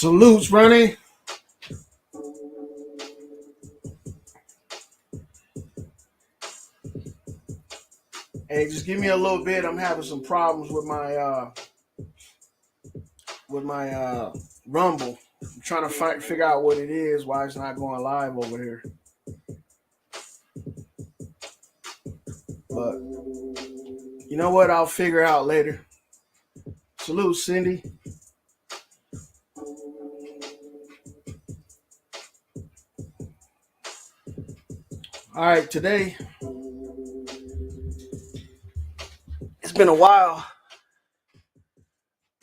Salutes, Ronnie. Hey, just give me a little bit. I'm having some problems with my Rumble. I'm trying to figure out what it is, why it's not going live over here. But you know what? I'll figure out later. Salute, Cindy. All right, today it's been a while,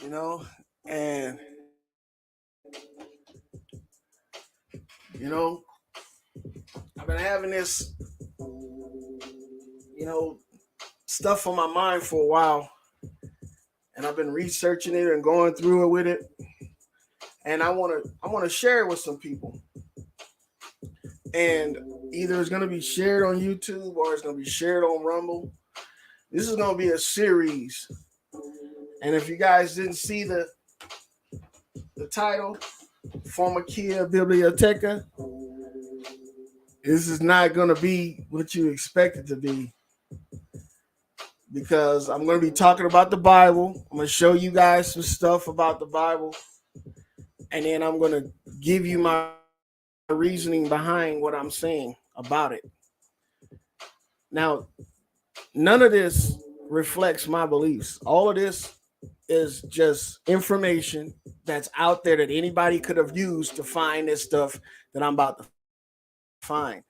and I've been having this, stuff on my mind for a while, and I've been researching it and going through it with it, and I want to share it with some people. And either it's going to be shared on YouTube or it's going to be shared on Rumble. This is going to be a series. And if you guys didn't see the title, Pharmacia, Bibliotheca, this is not going to be what you expect it to be. Because I'm going to be talking about the Bible. I'm going to show you guys some stuff about the Bible. And then I'm going to give you my reasoning behind what I'm saying about it. Now, none of this reflects my beliefs. All of this is just information that's out there that anybody could have used to find this stuff that I'm about to find.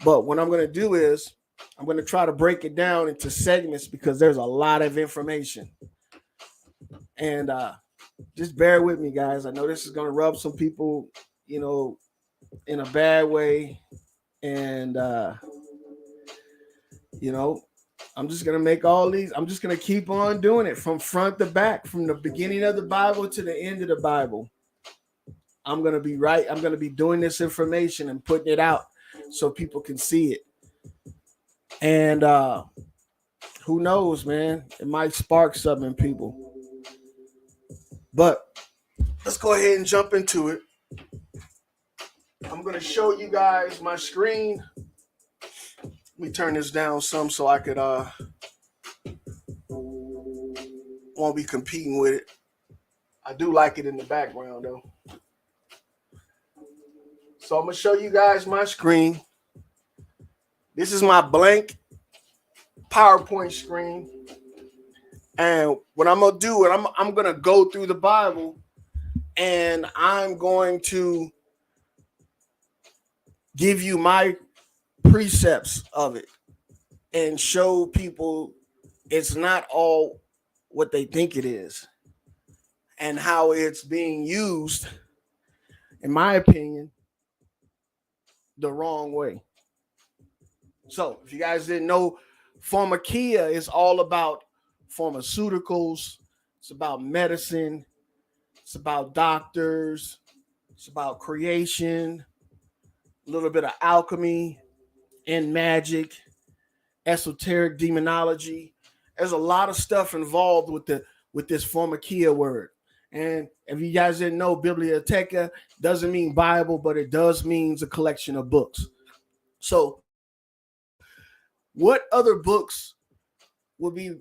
But what I'm going to do is I'm going to try to break it down into segments because there's a lot of information. And just bear with me, guys. I know this is going to rub some people, in a bad way. And, I'm just going to make all these. I'm just going to keep on doing it from front to back, from the beginning of the Bible to the end of the Bible. I'm going to be right. I'm going to be doing this information and putting it out so people can see it. And who knows, man? It might spark something in people. But let's go ahead and jump into it. I'm going to show you guys my screen. Let me turn this down some so I could won't be competing with it. I do like it in the background though. So I'm gonna show you guys my screen. This is my blank PowerPoint screen. And what I'm gonna do, and I'm gonna go through the Bible, and I'm going to give you my precepts of it and show people it's not all what they think it is and how it's being used, in my opinion, the wrong way. So if you guys didn't know, Pharmacia is all about pharmaceuticals. It's about medicine. It's about doctors. It's about creation, a little bit of alchemy and magic, esoteric demonology. There's a lot of stuff involved with this Pharmacia word. And if you guys didn't know, Bibliotheca doesn't mean Bible, but it does mean a collection of books. So what other books would be,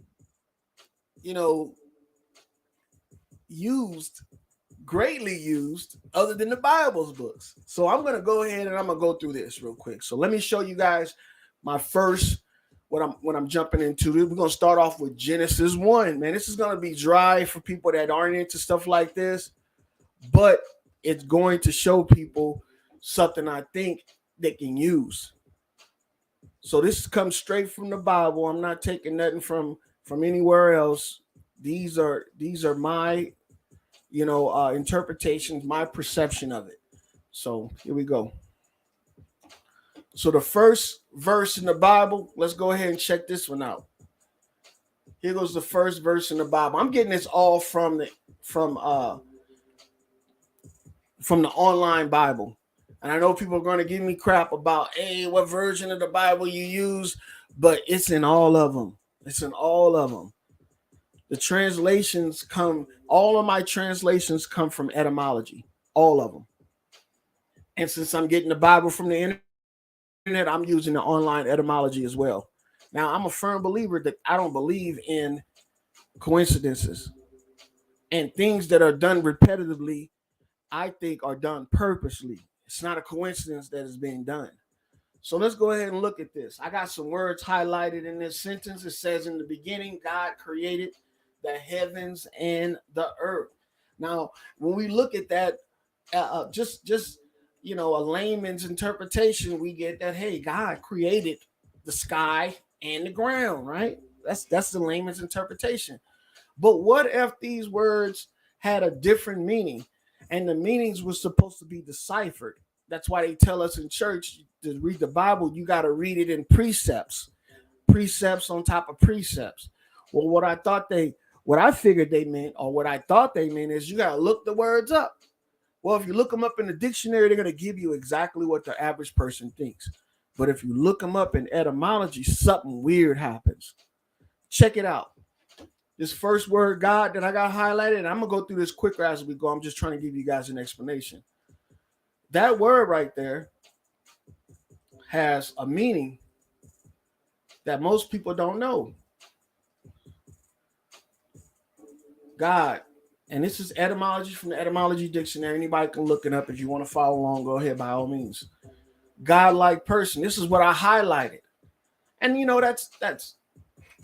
used, greatly used, other than the Bible's books? So I'm going to go ahead and I'm going to go through this real quick. So let me show you guys my first, what I'm jumping into. We're going to start off with Genesis 1. Man, this is going to be dry for people that aren't into stuff like this, but it's going to show people something I think they can use. So this comes straight from the Bible. I'm not taking nothing from anywhere else. These are my, interpretations, my perception of it. So here we go. So the first verse in the Bible, let's go ahead and check this one out. Here goes the first verse in the Bible. I'm getting this all from the online Bible. And I know people are going to give me crap about, hey, what version of the Bible you use, but it's in all of them. It's in all of them. The translations all of my translations come from etymology, all of them. And since I'm getting the Bible from the internet, I'm using the online etymology as well. Now, I'm a firm believer that I don't believe in coincidences, and things that are done repetitively, I think are done purposely. It's not a coincidence that is being done. So let's go ahead and look at this. I got some words highlighted in this sentence. It says, in the beginning, God created the heavens and the earth. Now, when we look at that, just a layman's interpretation, we get that, hey, God created the sky and the ground, right? That's the layman's interpretation. But what if these words had a different meaning? And the meanings were supposed to be deciphered. That's why they tell us in church to read the Bible, you got to read it in precepts on top of precepts. Well, what I figured they meant, or what I thought they meant, is you got to look the words up. Well, if you look them up in the dictionary, they're going to give you exactly what the average person thinks. But if you look them up in etymology, something weird happens. Check it out. This first word, God, that I got highlighted, and I'm going to go through this quicker as we go. I'm just trying to give you guys an explanation. That word right there has a meaning that most people don't know. God, and this is etymology from the etymology dictionary. Anybody can look it up. If you want to follow along, go ahead by all means. God-like person. This is what I highlighted. And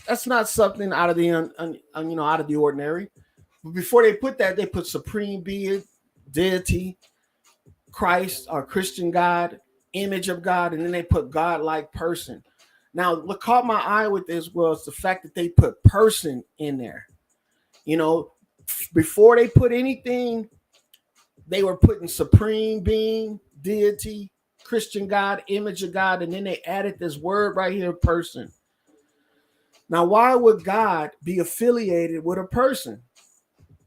that's not something out of the out of the ordinary. But before they put that, they put supreme being, deity, Christ or Christian God, image of God, and then they put God-like person. Now, what caught my eye with this was the fact that they put person in there. Before they put anything, they were putting supreme being, deity, Christian God, image of God, and then they added this word right here, person. Now, why would God be affiliated with a person?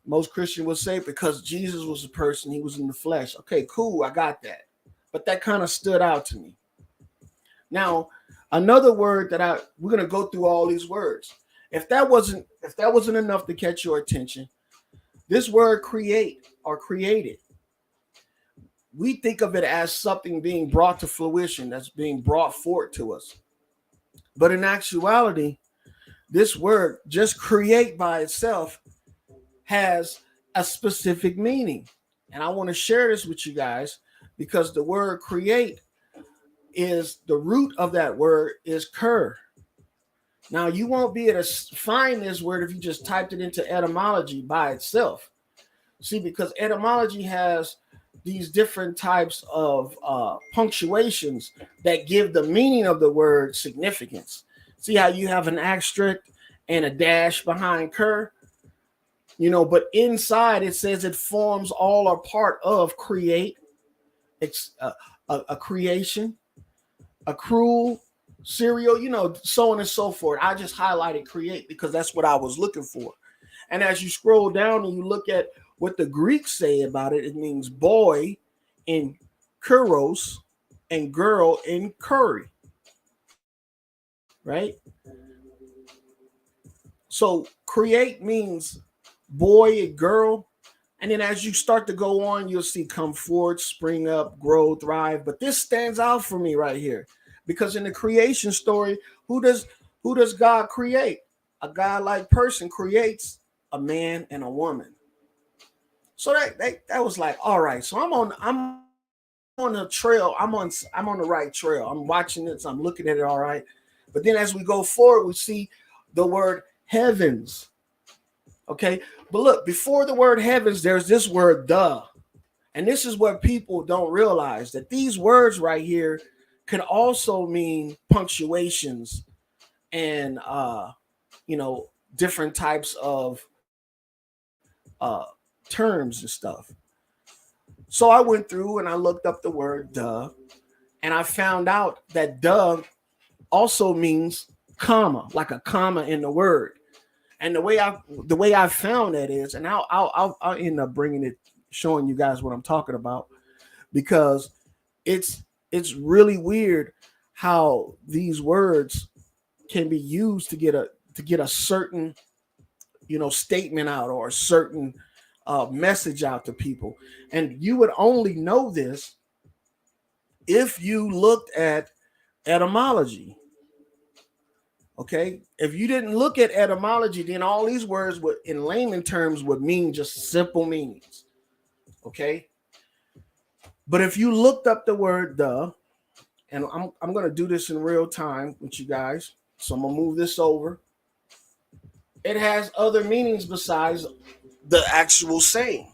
Most Christians will say because Jesus was a person, he was in the flesh. Okay, cool, I got that. But that kind of stood out to me. Now, another word that we're going to go through all these words. If that wasn't enough to catch your attention, this word create or created, we think of it as something being brought to fruition, that's being brought forth to us. But in actuality, this word, just create by itself, has a specific meaning. And I want to share this with you guys because the word create is the root of that word is cur. Now, you won't be able to find this word if you just typed it into etymology by itself. See, because etymology has these different types of punctuations that give the meaning of the word significance. See how you have an asterisk and a dash behind cur? But inside it says it forms all or part of create, a creation, a cruel, serial, so on and so forth. I just highlighted create because that's what I was looking for. And as you scroll down and you look at what the Greeks say about it, it means boy in kuros and girl in curry, right? So create means boy and girl. And then as you start to go on, you'll see come forth, spring up, grow, thrive. But this stands out for me right here. Because in the creation story, who does God create? A God-like person creates a man and a woman. So that was like, all right. So I'm on the trail. I'm on the right trail. I'm watching this. I'm looking at it all right. But then as we go forward, we see the word heavens. Okay. But look, before the word heavens, there's this word the. And this is what people don't realize, that these words right here can also mean punctuations and different types of terms and stuff. So I went through and I looked up the word "duh," and I found out that "duh" also means comma, like a comma in the word. And the way I found that is, and I'll end up bringing it, showing you guys what I'm talking about, because it's really weird how these words can be used to get a certain statement out, or a certain message out to people. And you would only know this if you looked at etymology. Okay, if you didn't look at etymology, then all these words would, in layman terms, would mean just simple meanings. Okay, but if you looked up the word "the," and I'm going to do this in real time with you guys, so I'm going to move this over. It has other meanings besides the actual saying.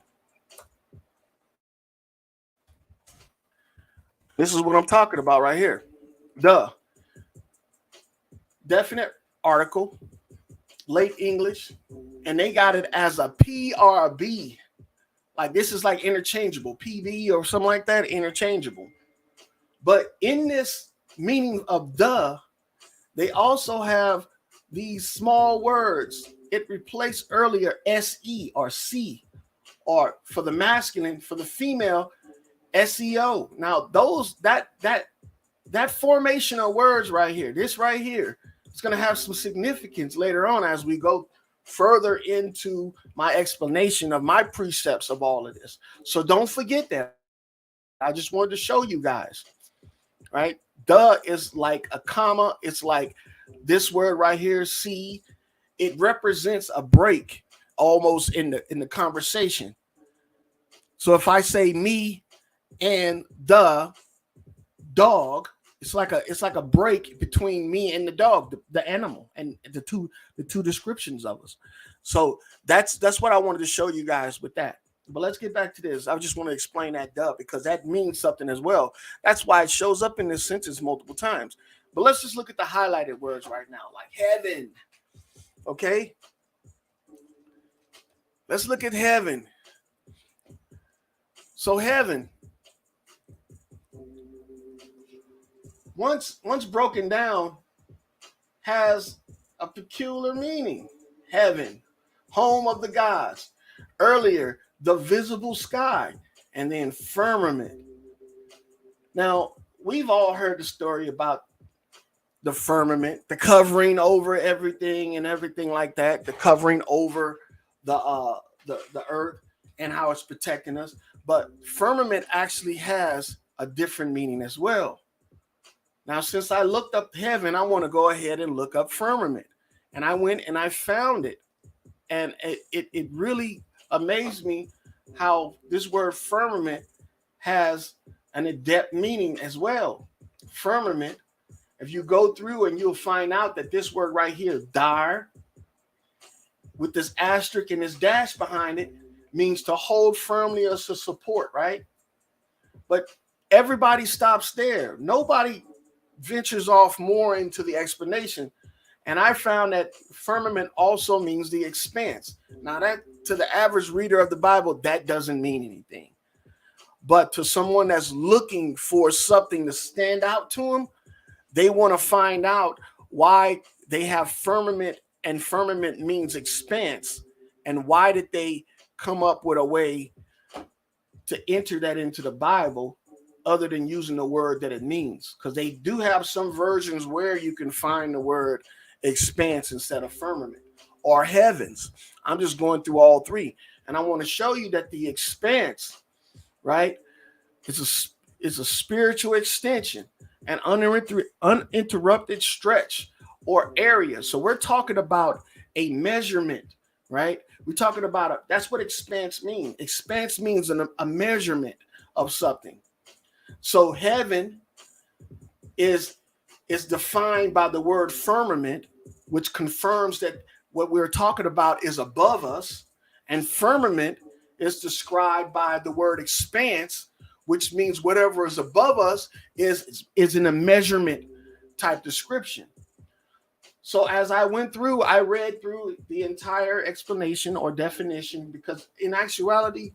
This is what I'm talking about right here. The definite article, late English, and they got it as a PRB. Like this is like interchangeable, PV or something like that, interchangeable. But in this meaning of "the," they also have these small words. It replaced earlier SE or C, or for the masculine, for the female, SEO. Now that formation of words right here, this right here, it's going to have some significance later on as we go further into my explanation of my precepts of all of this. So don't forget that. I just wanted to show you guys, right? "The" is like a comma. It's like this word right here, C. It represents a break almost in the conversation. So if I say me and the dog, it's like a break between me and the dog, the animal, and the two descriptions of us. So that's what I wanted to show you guys with that. But let's get back to this. I just want to explain that "duh" because that means something as well. That's why it shows up in this sentence multiple times. But let's just look at the highlighted words right now, like heaven. Okay? Let's look at heaven. So heaven, once broken down, has a peculiar meaning. Heaven, home of the gods. Earlier, the visible sky, and then firmament. Now, we've all heard the story about the firmament, the covering over everything and everything like that, the covering over the earth and how it's protecting us. But firmament actually has a different meaning as well. Now, since I looked up heaven, I want to go ahead and look up firmament. And I went and I found it. And it really amazed me how this word firmament has an adept meaning as well. Firmament, if you go through and you'll find out that this word right here, dar, with this asterisk and this dash behind it, means to hold firmly as to support, right? But everybody stops there. Nobody ventures off more into the explanation. And I found that firmament also means the expanse. Now, that to the average reader of the Bible, that doesn't mean anything. But to someone that's looking for something to stand out to them, they want to find out why they have firmament, and firmament means expanse. And why did they come up with a way to enter that into the Bible other than using the word that it means? Because they do have some versions where you can find the word expanse instead of firmament or heavens. I'm just going through all three. And I want to show you that the expanse, right, is a spiritual extension, an uninterrupted stretch or area. So we're talking about a measurement, right? We're talking about that's what expanse means. Expanse means a measurement of something. So heaven is defined by the word firmament, which confirms that what we're talking about is above us. And firmament is described by the word expanse, which means whatever is above us is in a measurement type description. So as I went through, I read through the entire explanation or definition, because in actuality,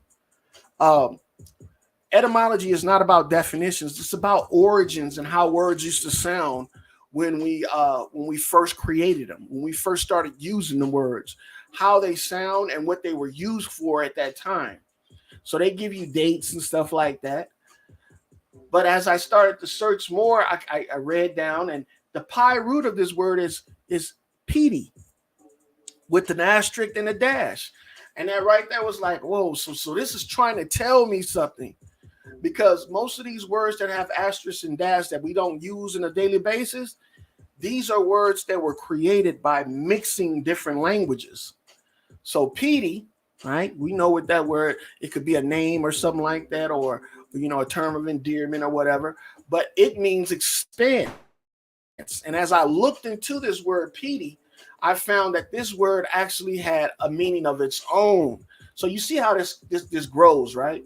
etymology is not about definitions. It's about origins and how words used to sound when we first created them, when we first started using the words, how they sound and what they were used for at that time. So they give you dates and stuff like that. But as I started to search more, I read down, and the pi root of this word is pedi, with an asterisk and a dash. And that right there was like, whoa, so this is trying to tell me something. Because most of these words that have asterisks and dash that we don't use on a daily basis, these are words that were created by mixing different languages. So pedi, right? We know what that word, it could be a name or something like that, or a term of endearment or whatever, but it means expanse. And as I looked into this word pedi, I found that this word actually had a meaning of its own. So you see how this grows, right?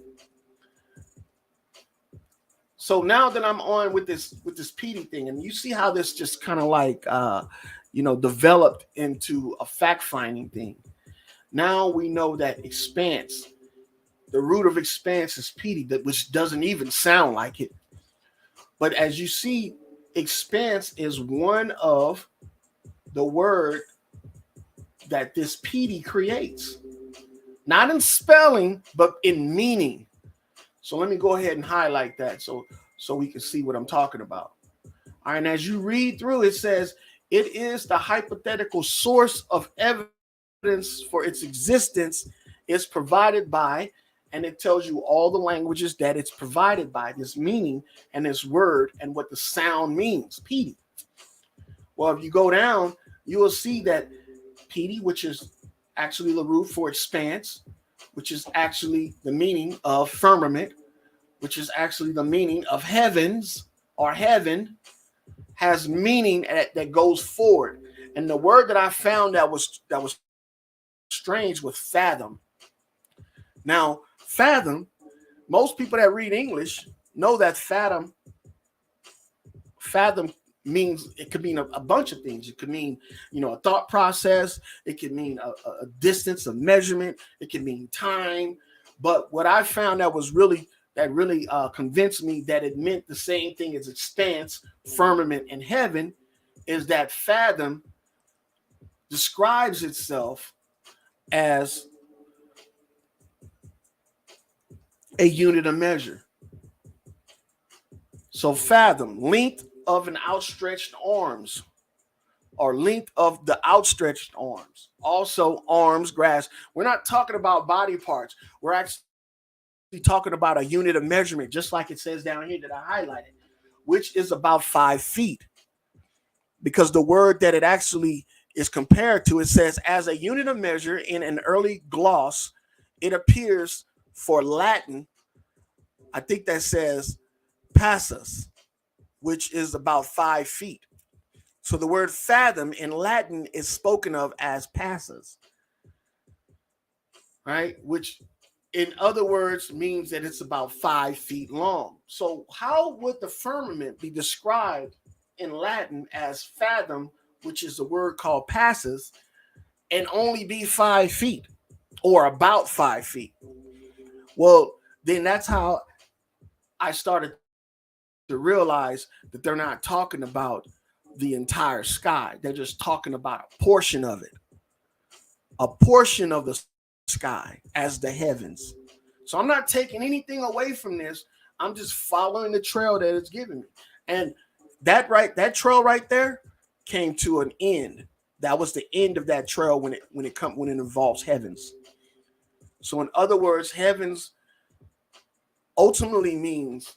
So now that I'm on with this pedi thing, and you see how this just kind of like developed into a fact-finding thing. Now we know that expanse, the root of expanse is pedi, which doesn't even sound like it. But as you see, expanse is one of the word that this pedi creates. Not in spelling, but in meaning. So let me go ahead and highlight that so we can see what I'm talking about. All right, and as you read through, it says, it is the hypothetical source of evidence for its existence is provided by, and it tells you all the languages that it's provided by, this meaning and this word and what the sound means, pedi. Well, if you go down, you will see that pedi, which is actually the root for expanse, which is actually the meaning of firmament, which is actually the meaning of heavens or heaven, has meaning that goes forward. And the word that I found that was strange was fathom. Now, fathom, most people that read English know that fathom means, it could mean a bunch of things. It could mean, a thought process. It could mean a distance, a measurement. It can mean time. But what I found that really convinced me that it meant the same thing as expanse, firmament, and heaven, is that fathom describes itself as a unit of measure. So fathom, length of an outstretched arms, or length of the outstretched arms. Also arms, grasp. We're not talking about body parts. We're actually talking about a unit of measurement, just like it says down here that I highlighted, which is about 5 feet. Because the word that it actually is compared to, it says as a unit of measure in an early gloss it appears for Latin, I think that says passus, which is about 5 feet. So the word fathom in Latin is spoken of as passus, right? Which in other words means that it's about 5 feet long. So how would the firmament be described in Latin as fathom, which is a word called passus, and only be 5 feet or about 5 feet? Well, then that's how I started to realize that they're not talking about the entire sky. They're just talking about a portion of the sky as the heavens. So I'm not taking anything away from this. I'm just following the trail that it's giving me. And that trail right there came to an end. That was the end of that trail when it involves heavens. So in other words, heavens ultimately means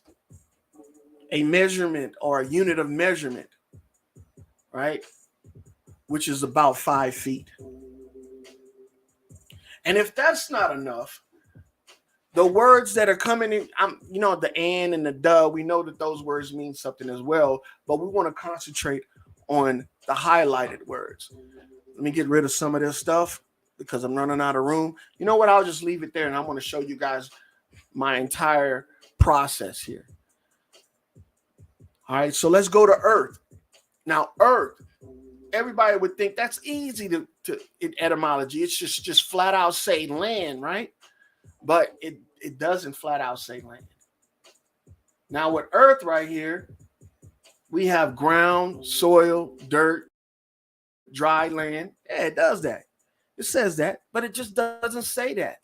a measurement or a unit of measurement, right? Which is about 5 feet. And if that's not enough, the words that are coming in, the and the duh, we know that those words mean something as well, but we want to concentrate on the highlighted words. Let me get rid of some of this stuff because I'm running out of room. You know what? I'll just leave it there, and I want to show you guys my entire process here. All right, so let's go to earth. Now, earth, everybody would think that's easy to in etymology. It's just flat out say land, right? But it doesn't flat out say land. Now with earth right here, we have ground, soil, dirt, dry land. Yeah, it does that. It says that, but it just doesn't say that.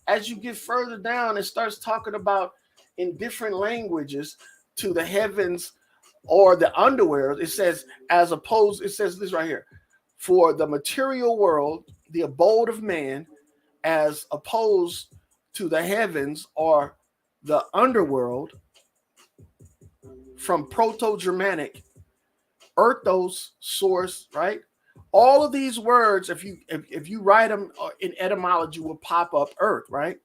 As you get further down, it starts talking about in different languages to the heavens or the underworld. It says it says this right here. For the material world, the abode of man, as opposed to the heavens or the underworld, from Proto-Germanic, earthos, source, right? All of these words, if you write them in etymology, will pop up earth, right?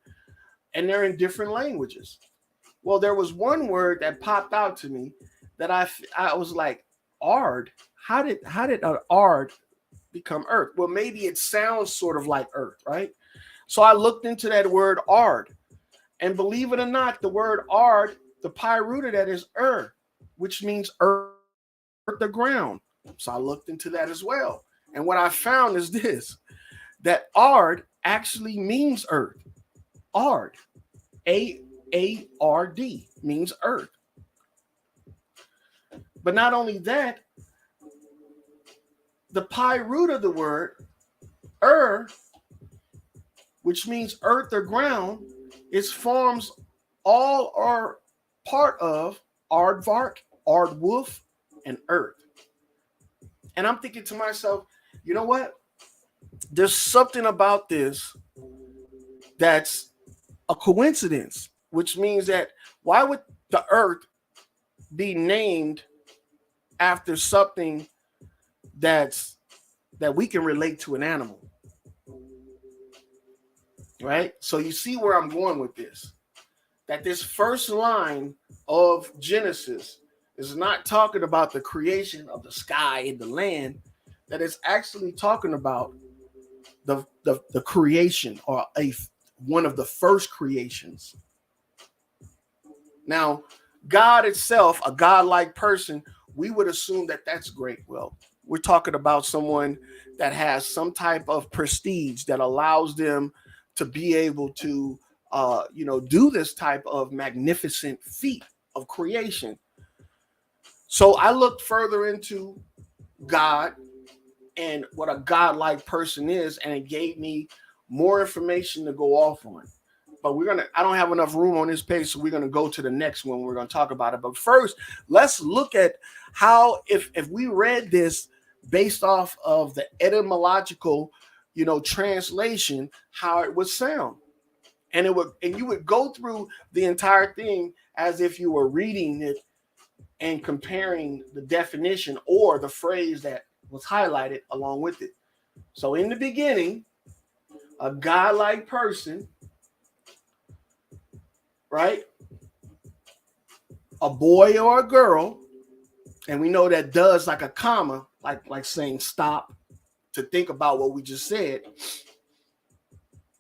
And they're in different languages. Well, there was one word that popped out to me that I was like, ard. How did an ard become earth? Well, maybe it sounds sort of like earth, right? So I looked into that word ard, and believe it or not, the word ard, the pi root of that is which means earth, the ground. So I looked into that as well. And what I found is this, that ard actually means earth. Ard, A-R-D, means earth. But not only that, the pi root of the word, which means earth or ground, it forms all or part of aardvark, aardwolf, and earth. And I'm thinking to myself, you know what? There's something about this that's a coincidence, which means that why would the earth be named after something that we can relate to an animal? Right? So you see where I'm going with this. That this first line of Genesis is not talking about the creation of the sky and the land, that it's actually talking about the creation or one of the first creations. Now, God itself, a godlike person, we would assume that that's great. Well, we're talking about someone that has some type of prestige that allows them to be able to do this type of magnificent feat of creation. So I looked further into God and what a godlike person is, and it gave me more information to go off on. But I don't have enough room on this page, so we're gonna go to the next one. We're gonna talk about it. But first, let's look at how, if we read this based off of the etymological, translation, how it would sound. And you would go through the entire thing as if you were reading it and comparing the definition or the phrase that was highlighted along with it. So in the beginning, a godlike person, right? A boy or a girl, and we know that does like a comma, like saying stop to think about what we just said.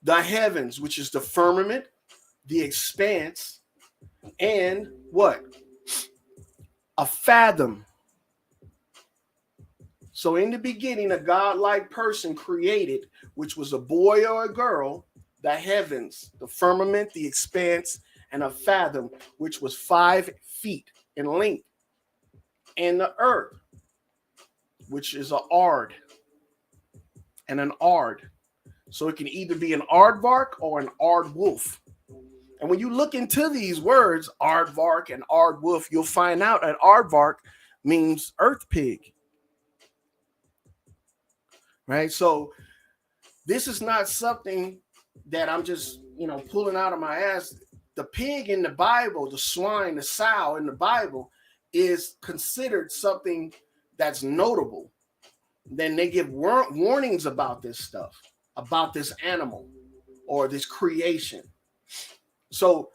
The heavens, which is the firmament, the expanse, and what? A fathom. So in the beginning, a godlike person created, which was a boy or a girl, the heavens, the firmament, the expanse, and a fathom, which was 5 feet in length, and the earth, which is an ard and an ard. So it can either be an aardvark or an aardwolf. And when you look into these words, aardvark and aardwolf, you'll find out that aardvark means earth pig. Right? So this is not something that I'm just, pulling out of my ass. The pig in the Bible, the swine, the sow in the Bible is considered something that's notable. Then they give warnings about this stuff, about this animal or this creation. So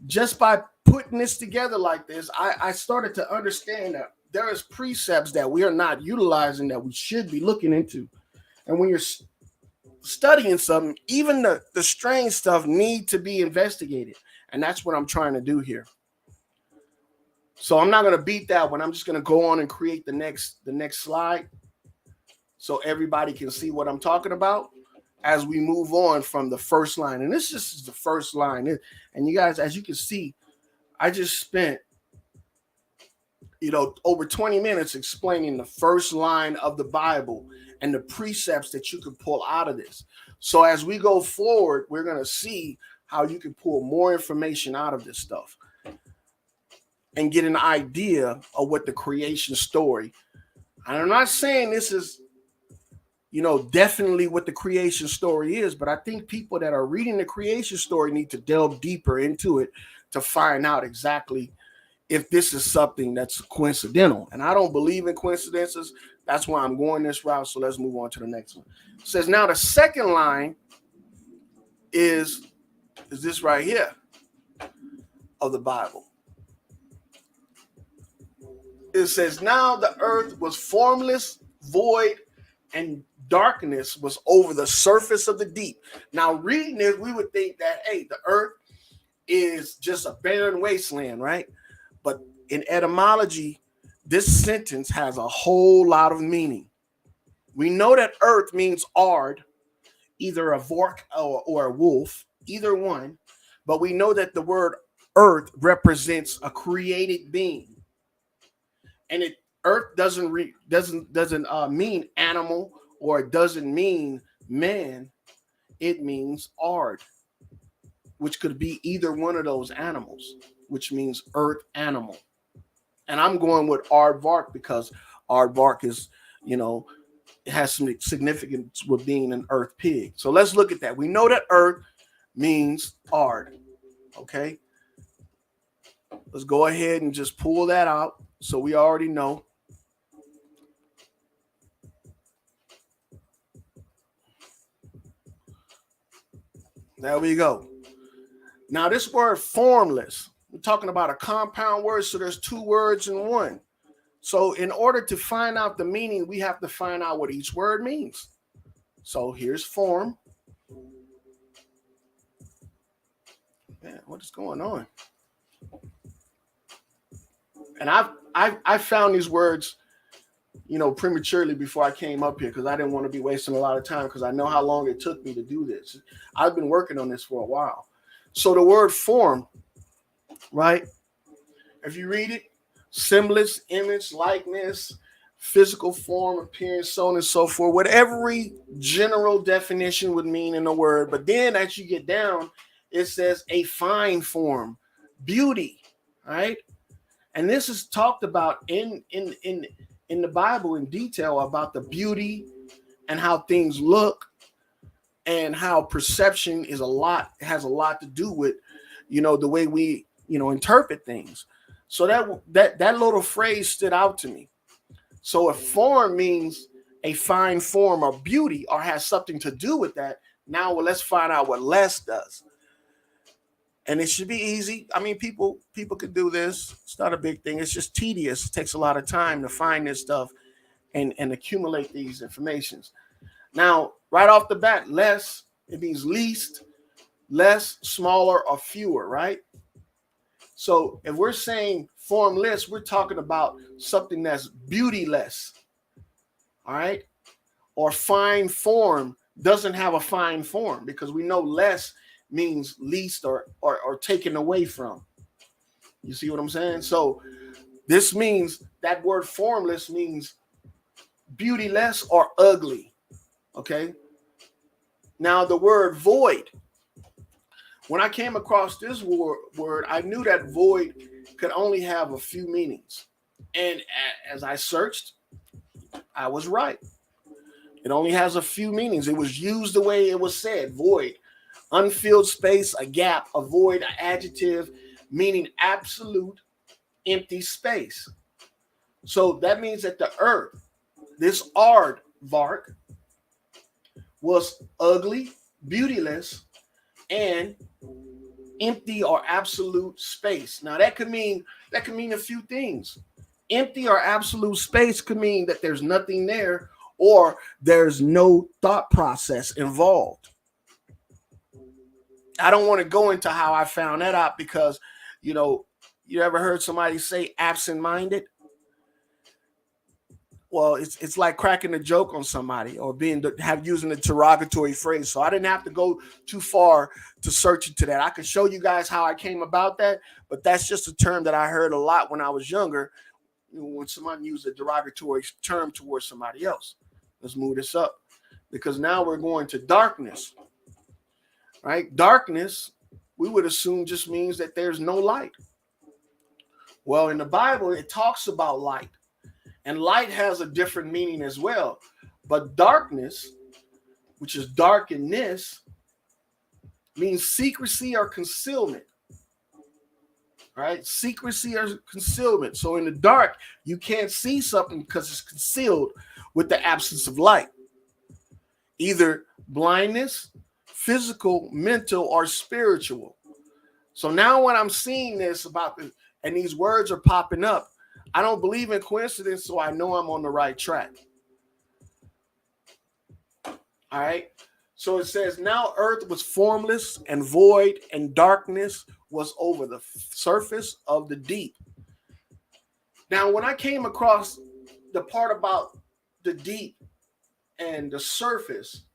just by putting this together like this, I started to understand that there is precepts that we are not utilizing that we should be looking into. And when you're studying something, even the strange stuff need to be investigated. And that's what I'm trying to do here. So I'm not going to beat that one. I'm just going to go on and create the next slide so everybody can see what I'm talking about as we move on from the first line. And this just is the first line. And you guys, as you can see, I just spent, over 20 minutes explaining the first line of the Bible and the precepts that you can pull out of this. So as we go forward, we're going to see how you can pull more information out of this stuff and get an idea of what the creation story. And I'm not saying this is, definitely what the creation story is, but I think people that are reading the creation story need to delve deeper into it to find out exactly if this is something that's coincidental. And I don't believe in coincidences. That's why I'm going this route. So let's move on to the next one. It says, now the second line is this right here of the Bible. It says, now the earth was formless, void, and darkness was over the surface of the deep. Now reading this, we would think that, hey, the earth is just a barren wasteland, right? But in etymology, this sentence has a whole lot of meaning. We know that earth means ard, either a vork or a wolf, either one. But we know that the word earth represents a created being. And earth doesn't mean animal, or it doesn't mean man. It means ard, which could be either one of those animals, which means earth animal. And I'm going with aardvark because aardvark is, it has some significance with being an earth pig. So let's look at that. We know that earth means ard. Okay. Let's go ahead and just pull that out so we already know. There we go. Now this word formless, we're talking about a compound word, so there's two words in one. So in order to find out the meaning, we have to find out what each word means. So here's form. Man, what is going on? And I found these words, prematurely before I came up here because I didn't want to be wasting a lot of time because I know how long it took me to do this. I've been working on this for a while. So the word form, right? If you read it, semblance, image, likeness, physical form, appearance, so on and so forth, what every general definition would mean in a word. But then as you get down, it says a fine form, beauty, right? And this is talked about in the Bible in detail about the beauty and how things look and how perception has a lot to do with, the way we, interpret things. So that little phrase stood out to me. So if form means a fine form or beauty or has something to do with that, now let's find out what less does. And it should be easy. I mean, people could do this. It's not a big thing. It's just tedious. It takes a lot of time to find this stuff and accumulate these informations. Now, right off the bat, less, it means least, less, smaller, or fewer, right? So if we're saying formless, we're talking about something that's beautyless, all right? Or fine form doesn't have a fine form, because we know less means least or taken away from. You see what I'm saying? So this means that word formless means beautyless or ugly, okay? Now the word void, when I came across this word, I knew that void could only have a few meanings. And as I searched, I was right. It only has a few meanings. It was used the way it was said, void. Unfilled space, a gap, a void, an adjective, meaning absolute empty space. So that means that the earth, this aardvark, was ugly, beautyless, and empty or absolute space. Now that could mean a few things. Empty or absolute space could mean that there's nothing there, or there's no thought process involved. I don't want to go into how I found that out, because, you ever heard somebody say absent-minded? Well, it's like cracking a joke on somebody or using a derogatory phrase. So I didn't have to go too far to search into that. I could show you guys how I came about that, but that's just a term that I heard a lot when I was younger, when someone used a derogatory term towards somebody else. Let's move this up, because now we're going to darkness, right? Darkness, we would assume just means that there's no light. Well, in the Bible, it talks about light. And light has a different meaning as well. But darkness, which is darkness, means secrecy or concealment. All right? Secrecy or concealment. So in the dark, you can't see something because it's concealed with the absence of light. Either blindness, physical, mental, or spiritual. So now when I'm seeing this and these words are popping up, I don't believe in coincidence, so I know I'm on the right track. All right. So it says, now earth was formless and void, and darkness was over the surface of the deep. Now, when I came across the part about the deep and the surface,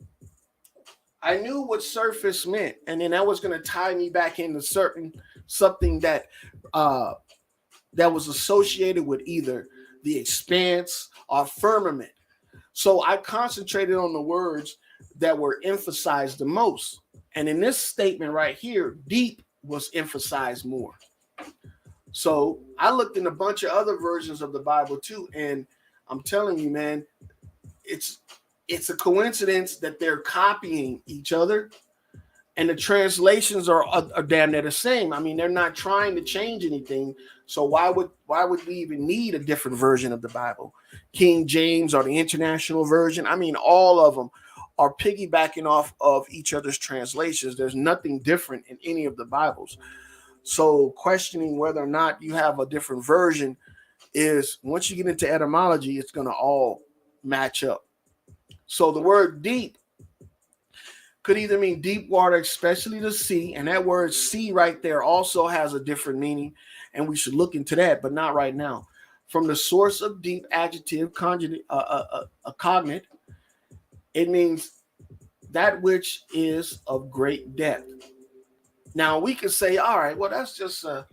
I knew what surface meant. And then that was going to tie me back into something that was associated with either the expanse or firmament. So I concentrated on the words that were emphasized the most. And in this statement right here, deep was emphasized more. So I looked in a bunch of other versions of the Bible too. And I'm telling you, man, it's a coincidence that they're copying each other. And the translations are damn near the same. I mean, they're not trying to change anything. So why would we even need a different version of the Bible? King James or the International Version? I mean, all of them are piggybacking off of each other's translations. There's nothing different in any of the Bibles. So questioning whether or not you have a different version is, once you get into etymology, it's going to all match up. So the word deep could either mean deep water, especially the sea. And that word sea right there also has a different meaning. And we should look into that, but not right now. From the source of deep, adjective, cognate, it means that which is of great depth. Now we could say, all right, well, that's just an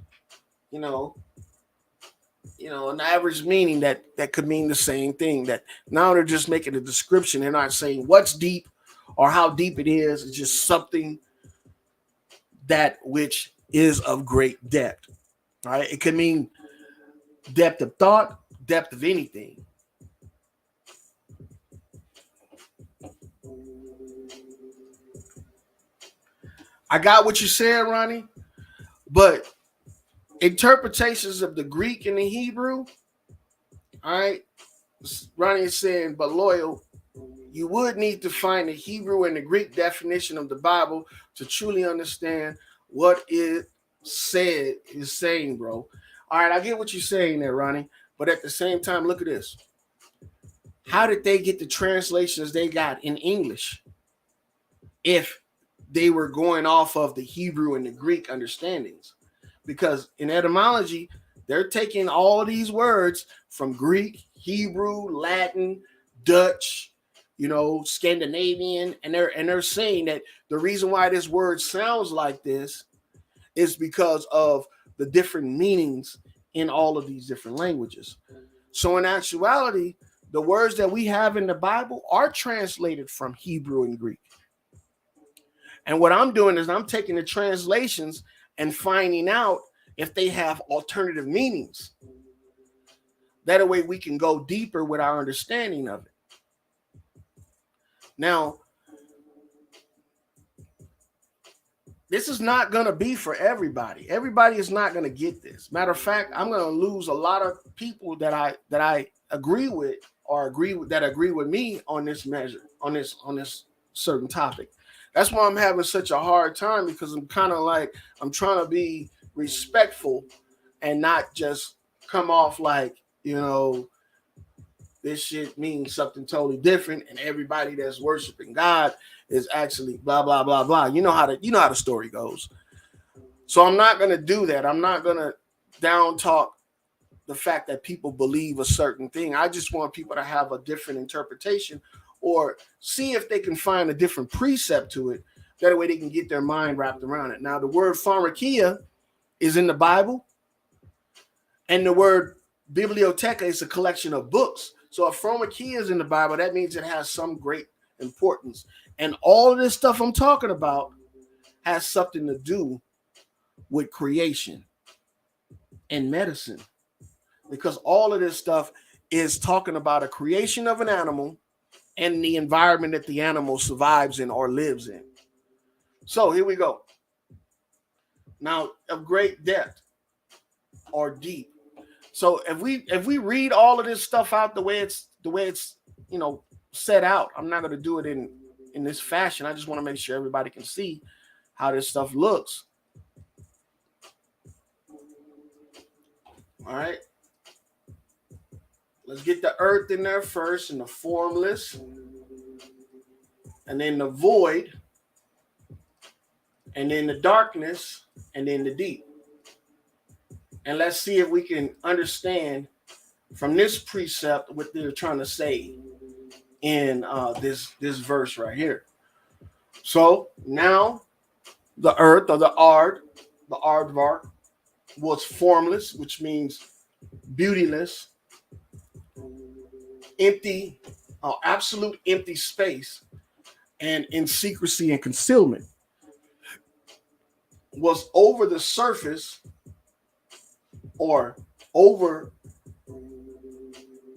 average meaning that could mean the same thing. That now they're just making a description. They're not saying what's deep or how deep it is. It's just something that which is of great depth. All right. It could mean depth of thought, depth of anything. I got what you said, Ronnie, but interpretations of the Greek and the Hebrew, all right, Ronnie is saying, but Loyal, you would need to find the Hebrew and the Greek definition of the Bible to truly understand what it is saying, bro. All right, I get what you're saying there, Ronnie. But at the same time, look at this. How did they get the translations they got in English if they were going off of the Hebrew and the Greek understandings? Because in etymology, they're taking all of these words from Greek, Hebrew, Latin, Dutch, Scandinavian, and they're saying that the reason why this word sounds like this is because of the different meanings in all of these different languages. So in actuality, the words that we have in the Bible are translated from Hebrew and Greek. And what I'm doing is I'm taking the translations and finding out if they have alternative meanings. That way we can go deeper with our understanding of it. Now, this is not going to be for everybody. Everybody is not going to get this. Matter of fact, I'm going to lose a lot of people that I agree with or agree with me on this measure, on this certain topic. That's why I'm having such a hard time, because I'm kind of like, I'm trying to be respectful and not just come off like, this shit means something totally different, and everybody that's worshiping God is actually blah blah blah blah. You know how the story goes. So I'm not gonna do that. I'm not gonna down talk the fact that people believe a certain thing. I just want people to have a different interpretation, or see if they can find a different precept to it. That way they can get their mind wrapped around it. Now, the word pharmacia is in the Bible, and the word bibliotheca is a collection of books. So if pharmacia is in the Bible, that means it has some great importance. And all of this stuff I'm talking about has something to do with creation and medicine, because all of this stuff is talking about a creation of an animal and the environment that the animal survives in or lives in. So here we go. Now, of great depth or deep. So if we read all of this stuff out the way it's set out, I'm not going to do it in this fashion. I just want to make sure everybody can see how this stuff looks. All right. Let's get the earth in there first, and the formless, and then the void, and then the darkness, and then the deep. And let's see if we can understand from this precept what they're trying to say in this verse right here. So now the earth, or the aardvark, was formless, which means beautyless, empty, absolute empty space, and in secrecy and concealment, was over the surface, or over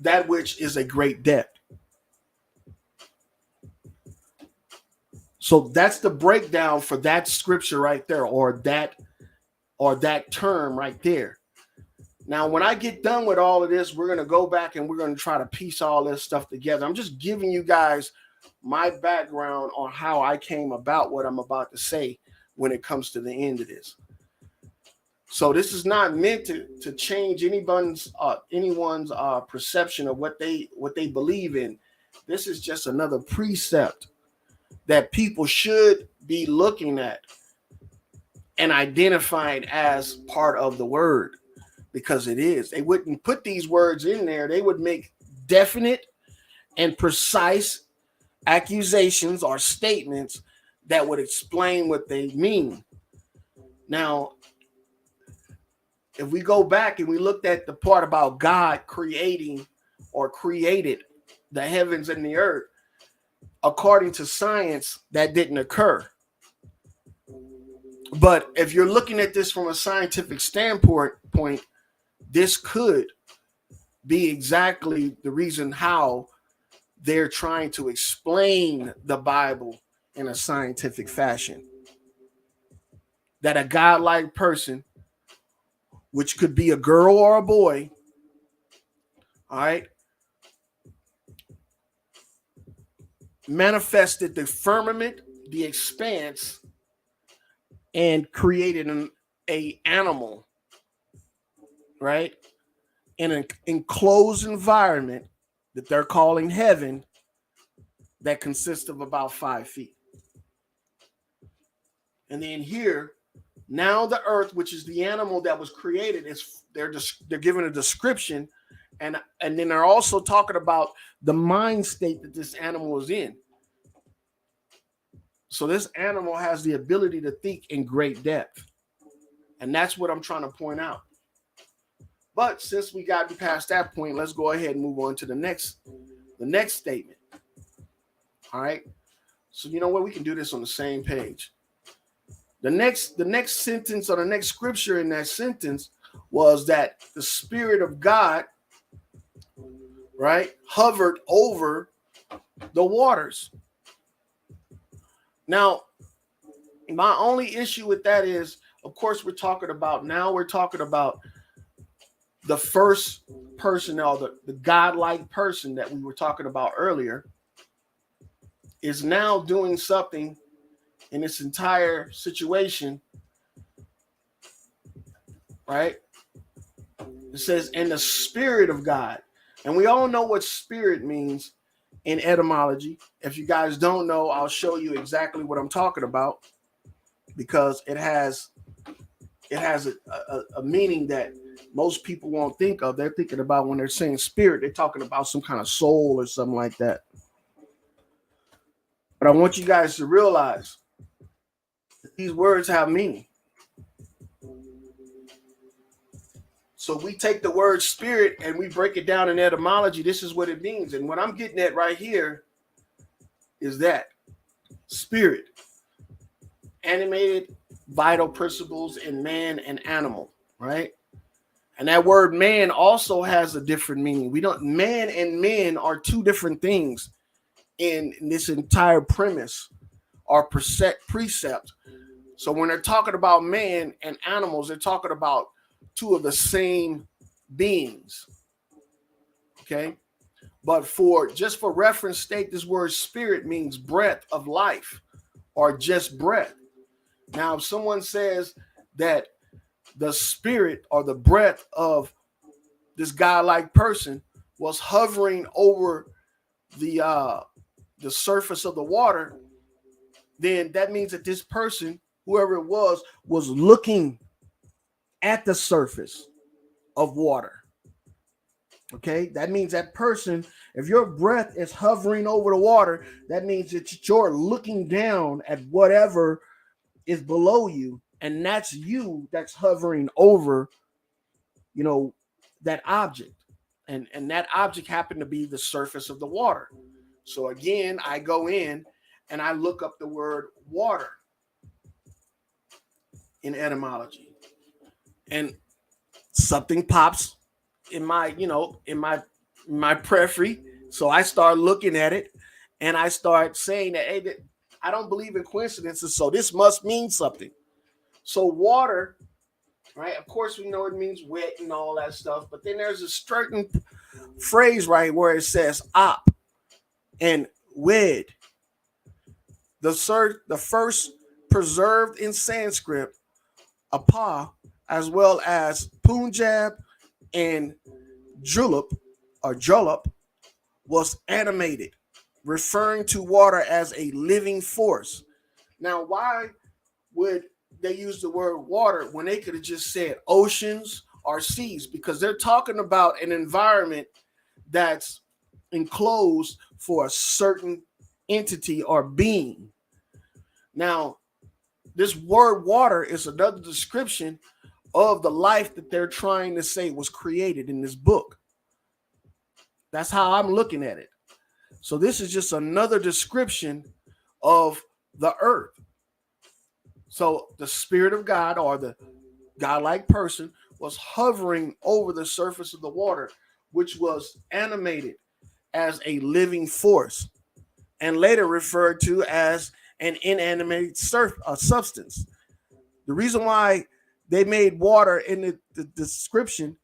that which is a great depth. So that's the breakdown for that scripture right there, or that term right there. Now, when I get done with all of this, we're going to go back and we're going to try to piece all this stuff together. I'm just giving you guys my background on how I came about what I'm about to say when it comes to the end of this. So this is not meant to change anyone's perception of what they believe in. This is just another precept that people should be looking at and identifying as part of the word, because it is. They wouldn't put these words in there. They would make definite and precise accusations or statements that would explain what they mean. Now, if we go back and we looked at the part about God creating or created the heavens and the earth, according to science, that didn't occur. But if you're looking at this from a scientific standpoint, this could be exactly the reason how they're trying to explain the Bible in a scientific fashion. That a godlike person, which could be a girl or a boy, all right, manifested the firmament, the expanse, and created a animal, right, in an enclosed environment that they're calling heaven that consists of about 5 feet. And then here, now the earth, which is the animal that was created, they're given a description, and then they're also talking about the mind state that this animal is in. So this animal has the ability to think in great depth, and that's what I'm trying to point out. But since we got past that point, let's go ahead and move on to the next statement. All right. So you know what? We can do this on the same page. The next sentence or the next scripture in that sentence was that the Spirit of God, right, hovered over the waters. Now, my only issue with that is, of course, we're talking about the first person, or the godlike person that we were talking about earlier, is now doing something in this entire situation, right? It says, in the Spirit of God. And we all know what spirit means in etymology. If you guys don't know, I'll show you exactly what I'm talking about, because it has a meaning that most people won't think of. They're thinking about, when they're saying spirit, they're talking about some kind of soul or something like that. But I want you guys to realize that these words have meaning. So we take the word spirit and we break it down in etymology. This is what it means. And what I'm getting at right here is that spirit, animated vital principles in man and animal, right? And that word man also has a different meaning. Man and men are two different things in this entire premise or precept. So when they're talking about man and animals, they're talking about two of the same beings. Okay? But for reference sake, this word spirit means breath of life, or just breath. Now, if someone says that the spirit or the breath of this godlike person was hovering over the surface of the water, then that means that this person, whoever it was looking at the surface of water. Okay, that means that person, if your breath is hovering over the water, that means that you're looking down at whatever is below you, and that's you that's hovering over, that object. And that object happened to be the surface of the water. So again, I go in and I look up the word water in etymology, and something pops in my periphery. So I start looking at it, and I start saying that, hey, I don't believe in coincidences, so this must mean something. So water, right? Of course, we know it means wet and all that stuff, but then there's a certain phrase right where it says op and wed. The first preserved in Sanskrit, apa, as well as Punjab and julep was animated, referring to water as a living force. Now, why would they use the word water when they could have just said oceans or seas? Because they're talking about an environment that's enclosed for a certain entity or being. Now, this word water is another description of the life that they're trying to say was created in this book. That's how I'm looking at it. So this is just another description of the earth. So the Spirit of God, or the godlike person, was hovering over the surface of the water, which was animated as a living force, and later referred to as an inanimate substance. The reason why they made water in the description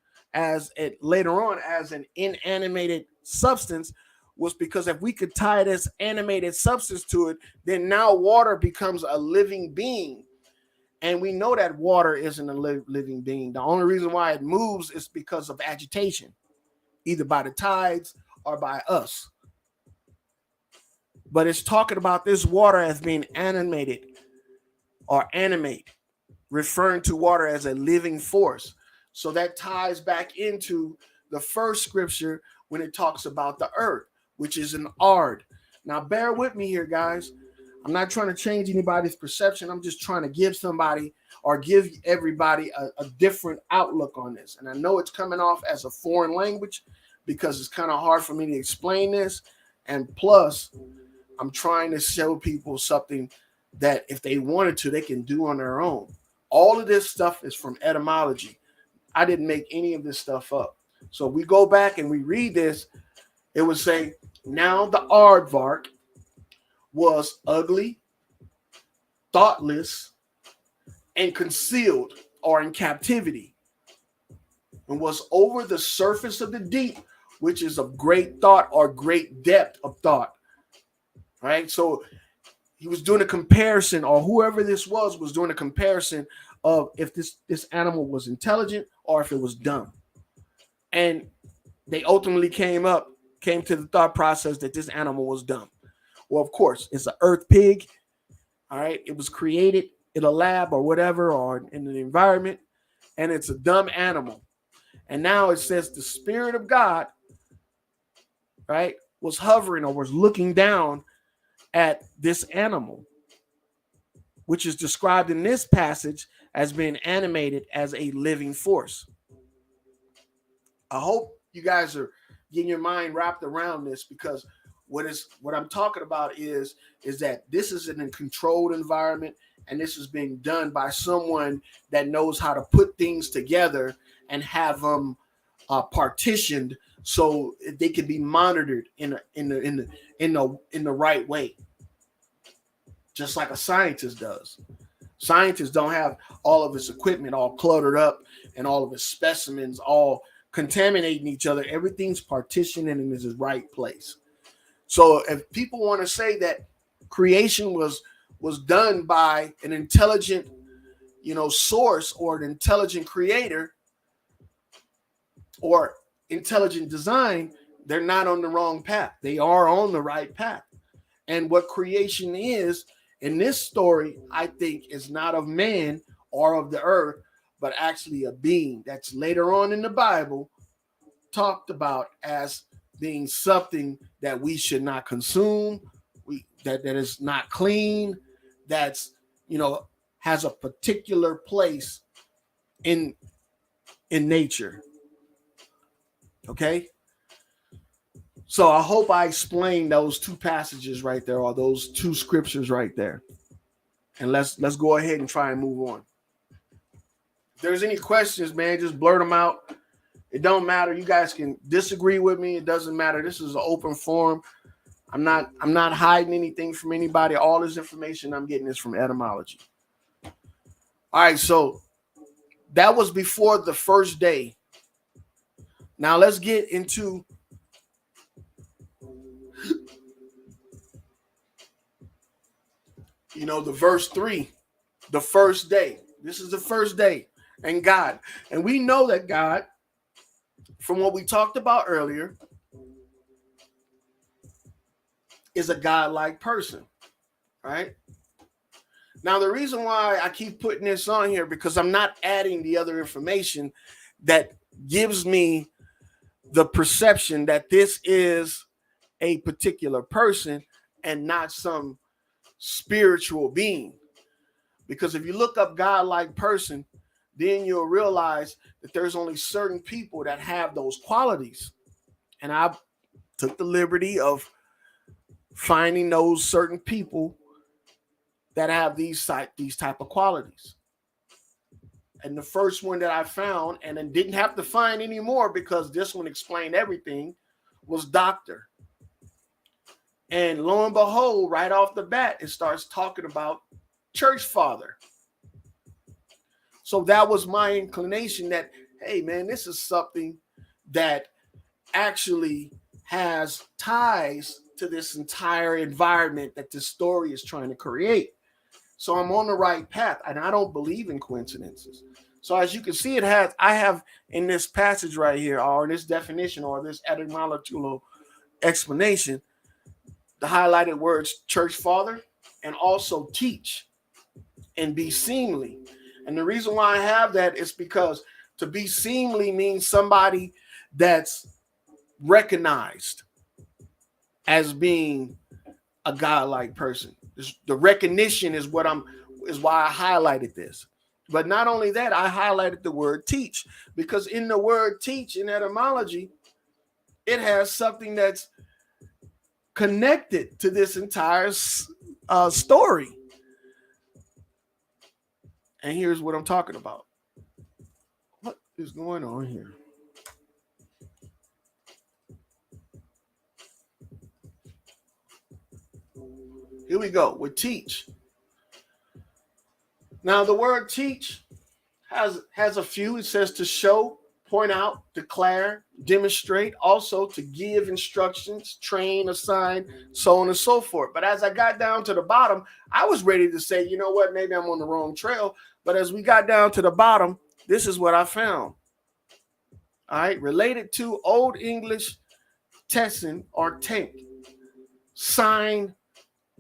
later on as an inanimated substance was because if we could tie this animated substance to it, then now water becomes a living being. And we know that water isn't a living being. The only reason why it moves is because of agitation, either by the tides or by us. But it's talking about this water as being animated or animate, referring to water as a living force. So that ties back into the first scripture when it talks about the earth, which is an ard. Now, bear with me here, guys. I'm not trying to change anybody's perception. I'm just trying to give somebody or give everybody a different outlook on this. And I know it's coming off as a foreign language because it's kind of hard for me to explain this. And plus, I'm trying to show people something that if they wanted to, they can do on their own. All of this stuff is from etymology. I didn't make any of this stuff up. So we go back and we read this. It would say, now the aardvark was ugly, thoughtless, and concealed or in captivity, and was over the surface of the deep, which is of great thought or great depth of thought. Right? So he was doing a comparison, or whoever this was doing a comparison of if this animal was intelligent or if it was dumb. And they ultimately came to the thought process that this animal was dumb. Well, of course, it's an earth pig. All right. It was created in a lab or whatever, or in the environment, and it's a dumb animal. And now it says the Spirit of God, right, was hovering or was looking down at this animal, which is described in this passage as being animated as a living force. I hope you guys are getting your mind wrapped around this, because what I'm talking about is that this is in a controlled environment, and this is being done by someone that knows how to put things together and have them partitioned so they can be monitored in the right way, just like a scientist does. Scientists don't have all of his equipment all cluttered up and all of his specimens all contaminating each other. Everything's partitioned and in its right place. So if people want to say that creation was done by an intelligent, source, or an intelligent creator or intelligent design, they're not on the wrong path. They are on the right path. And what creation is in this story, I think, is not of man or of the earth, but actually a being that's later on in the Bible talked about as being something that we should not consume, that is not clean, that's, has a particular place in nature. Okay? So I hope I explained those two passages right there, or those two scriptures right there. And let's go ahead and try and move on. If there's any questions, man, just blurt them out. It don't matter. You guys can disagree with me. It doesn't matter. This is an open forum. I'm not hiding anything from anybody. All this information I'm getting is from etymology. All right, so that was before the first day. Now let's get into the verse 3, the first day. This is the first day. And God. And we know that God, from what we talked about earlier, is a godlike person, right? Now, the reason why I keep putting this on here, because I'm not adding the other information that gives me the perception that this is a particular person and not some spiritual being. Because if you look up godlike person, then you'll realize that there's only certain people that have those qualities. And I took the liberty of finding those certain people that have these type of qualities. And the first one that I found, and then didn't have to find any more because this one explained everything, was doctor. And lo and behold, right off the bat, it starts talking about church father. So that was my inclination that, hey, man, this is something that actually has ties to this entire environment that this story is trying to create. So I'm on the right path, and I don't believe in coincidences. So as you can see, I have in this passage right here, or this definition, or this etymological explanation, the highlighted words church father and also teach and be seemly. And the reason why I have that is because to be seemly means somebody that's recognized as being a godlike person. The recognition is why I highlighted this. But not only that, I highlighted the word teach, because in the word teach in etymology, it has something that's connected to this entire story. And here's what I'm talking about. What is going on here? Here we go with teach. Now the word teach has a few. It says to show, point out, declare, demonstrate, also to give instructions, train, assign, so on and so forth. But as I got down to the bottom, I was ready to say, you know what, maybe I'm on the wrong trail. But as we got down to the bottom, this is what I found. All right, related to Old English tessin or tank, sign,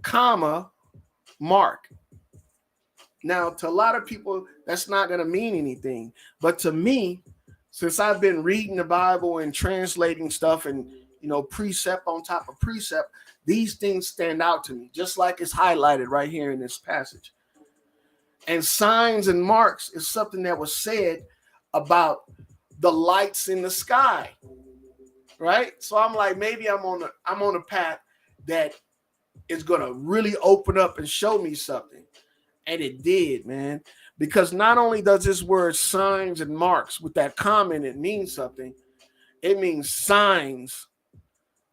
comma, mark. Now, to a lot of people, that's not going to mean anything. But to me, since I've been reading the Bible and translating stuff and, precept on top of precept, these things stand out to me, just like it's highlighted right here in this passage. And signs and marks is something that was said about the lights in the sky, right? So I'm like, maybe I'm on a path that is going to really open up and show me something. And it did, man. Because not only does this word signs and marks, with that comment, it means something. It means signs.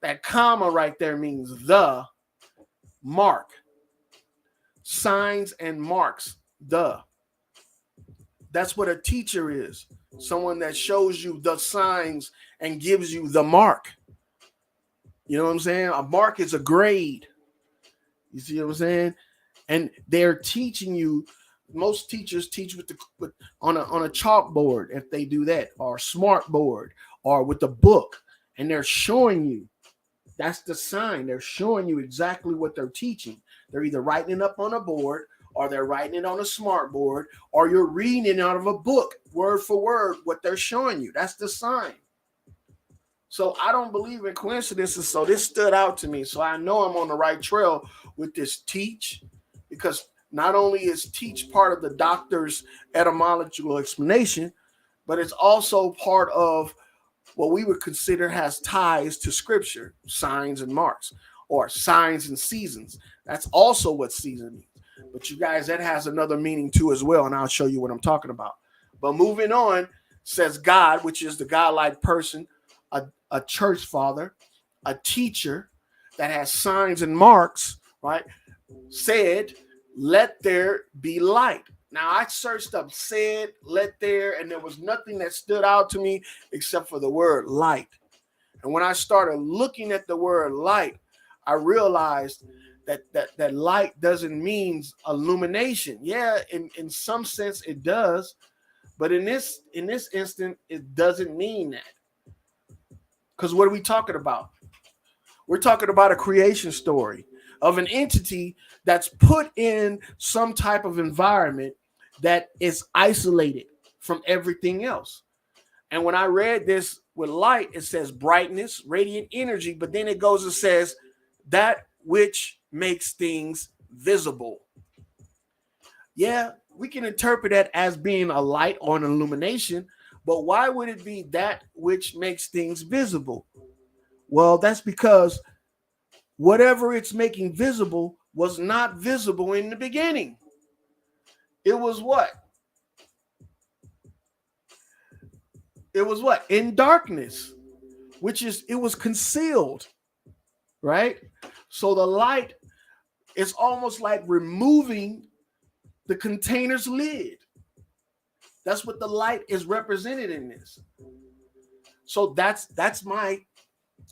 That comma right there means the mark. Signs and marks, the. That's what a teacher is. Someone that shows you the signs and gives you the mark. You know what I'm saying? A mark is a grade. You see what I'm saying? And they're teaching you. Most teachers teach on a chalkboard, if they do that, or smart board, or with a book, and they're showing you. That's the sign. They're showing you exactly what they're teaching. They're either writing it up on a board, or they're writing it on a smart board, or you're reading it out of a book, word for word, what they're showing you. That's the sign. So I don't believe in coincidences. So this stood out to me. So I know I'm on the right trail with this teach, because not only is teach part of the doctor's etymological explanation, but it's also part of what we would consider has ties to scripture, signs and marks, or signs and seasons. That's also what season means. But you guys, that has another meaning too as well, and I'll show you what I'm talking about. But moving on, says God, which is the godlike person, a church father, a teacher that has signs and marks, right? Said, let there be light. Now I searched up said, let there, and there was nothing that stood out to me except for the word light. And when I started looking at the word light, I realized that light doesn't mean illumination. Yeah, in some sense it does, but in this instant, it doesn't mean that. Because what are we talking about? We're talking about a creation story of an entity that's put in some type of environment that is isolated from everything else. And when I read this with light, it says brightness, radiant energy, but then it goes and says that which makes things visible. Yeah, we can interpret that as being a light or an illumination, but why would it be that which makes things visible? Well, that's because whatever it's making visible was not visible in the beginning. It was what? It was what? In darkness, which is, it was concealed, right? So the light is almost like removing the container's lid. That's what the light is represented in this. So that's my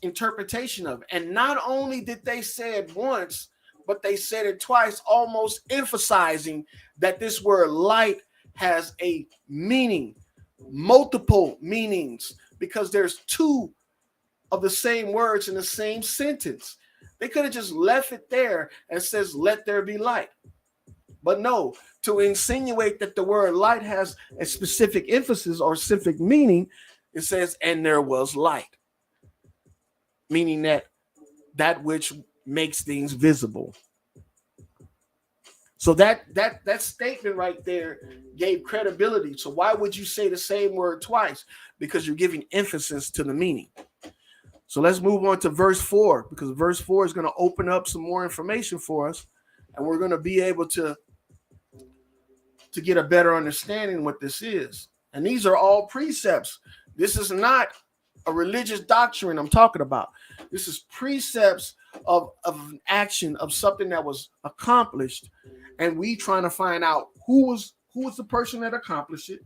interpretation of it. And not only did they say it once, but they said it twice, almost emphasizing that this word light has a meaning, multiple meanings, because there's two of the same words in the same sentence. They could have just left it there and says, let there be light. But no, to insinuate that the word light has a specific emphasis or specific meaning, it says, and there was light. Meaning that which makes things visible. So that statement right there gave credibility. So why would you say the same word twice? Because you're giving emphasis to the meaning. So let's move on to verse 4, because verse 4 is going to open up some more information for us, and we're going to be able to get a better understanding what this is. And these are all precepts. This is not a religious doctrine I'm talking about. This is precepts of an action, of something that was accomplished, and we trying to find out who was the person that accomplished it.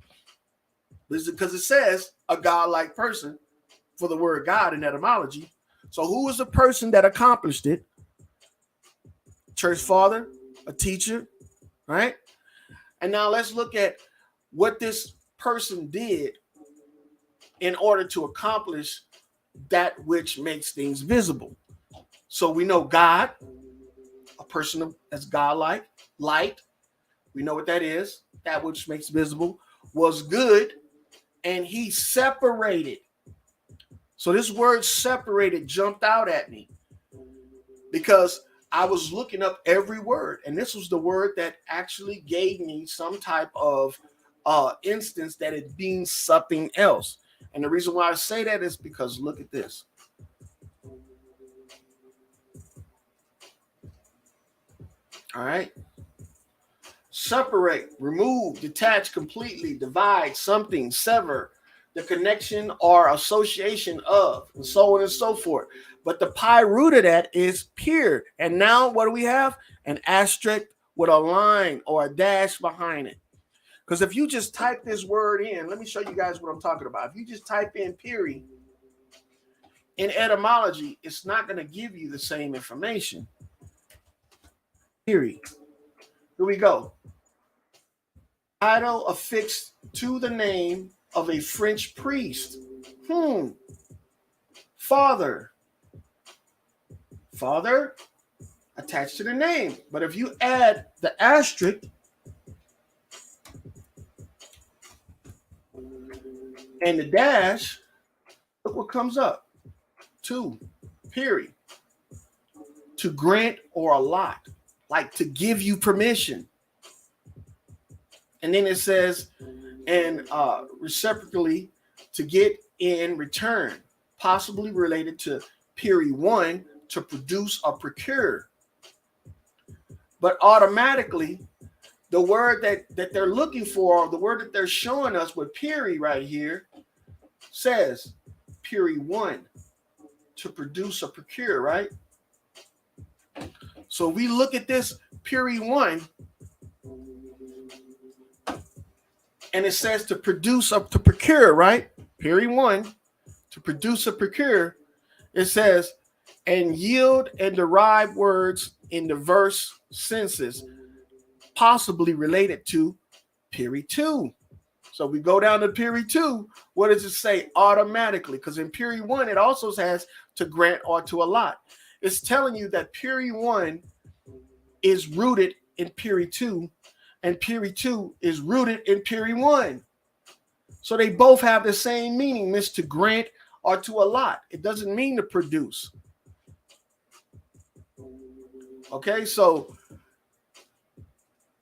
Because it says a godlike person for the word God in etymology. So who was the person that accomplished it? Church father, a teacher, right? And now let's look at what this person did in order to accomplish that which makes things visible. So we know God, a person that's godlike, light. We know what that is. That which makes visible was good, and he separated. So this word separated jumped out at me because I was looking up every word, and this was the word that actually gave me some type of instance that it means something else. And the reason why I say that is because look at this. All right. Separate, remove, detach completely, divide, something, sever, the connection or association of, and so on and so forth. But the pi root of that is pure. And now what do we have? An asterisk with a line or a dash behind it. Because if you just type this word in, let me show you guys what I'm talking about. If you just type in piri in etymology, it's not going to give you the same information. Piri. Here we go. Title affixed to the name of a French priest. Father. Father attached to the name. But if you add the asterisk and the dash, look what comes up. To, period. To grant or allot, like to give you permission. And then it says, and reciprocally, to get in return, possibly related to period 1, to produce or procure. But automatically, the word that they're looking for, the word that they're showing us with period right here, says period 1, to produce or procure, right? So we look at this period 1, and it says to produce or to procure, right? Period 1, to produce or procure. It says, and yield and derive words in diverse senses, possibly related to period 2. So we go down to period 2. What does it say? Automatically, because in period 1, it also has to grant or to allot. It's telling you that period 1 is rooted in period 2, and period 2 is rooted in period 1. So they both have the same meaning, means to grant or to allot. It doesn't mean to produce. Okay, so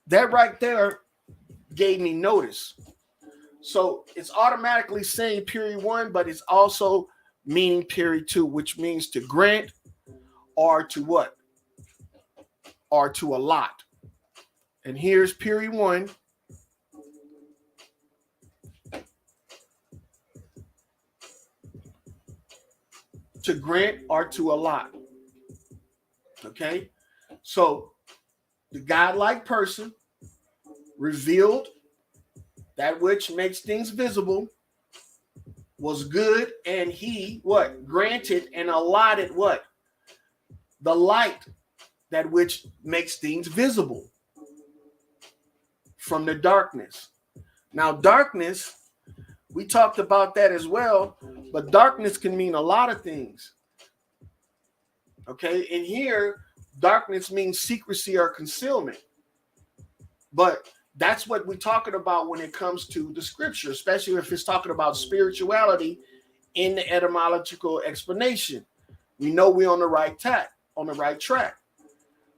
that right there gave me notice. So it's automatically saying period 1, but it's also meaning period 2, which means to grant or to what? Or to allot. And here's period 1. To grant or to allot. Okay? So the godlike person revealed that which makes things visible, was good, and he what? Granted and allotted what? The light that which makes things visible from the darkness. Now, darkness, we talked about that as well, but darkness can mean a lot of things. Okay, in here, darkness means secrecy or concealment. But that's what we're talking about when it comes to the scripture, especially if it's talking about spirituality in the etymological explanation. We know we're on the right track.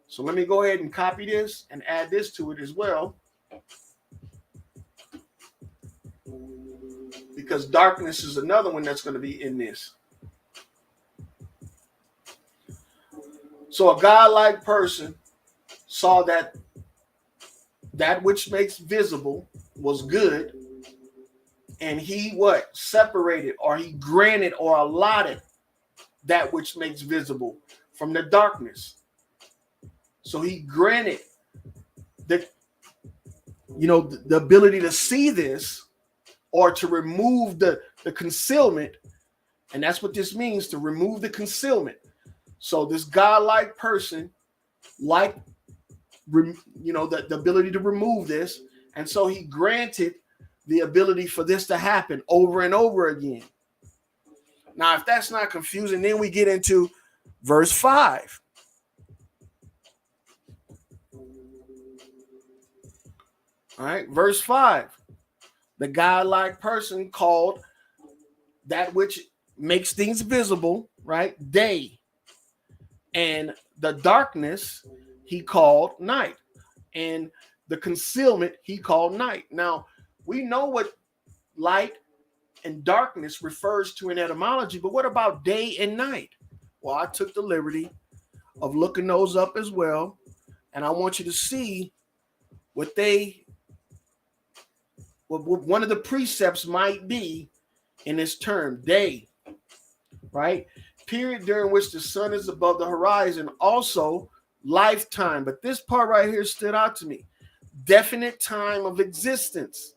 So let me go ahead and copy this and add this to it as well. Because darkness is another one that's going to be in this. So a godlike person saw that which makes visible was good, and he what? Separated, or he granted or allotted that which makes visible from the darkness. So he granted the ability to see this, or to remove the concealment. And that's what this means, to remove the concealment. So this godlike person, like, the ability to remove this. And so he granted the ability for this to happen over and over again. Now, if that's not confusing, then we get into verse 5. All right, verse 5. The godlike person called that which makes things visible, right, day. And the darkness he called night. And the concealment he called night. Now, we know what light and darkness refers to in etymology, but what about day and night? Well, I took the liberty of looking those up as well, and I want you to see what one of the precepts might be in this term, day, right? Period during which the sun is above the horizon, also lifetime. But this part right here stood out to me. Definite time of existence.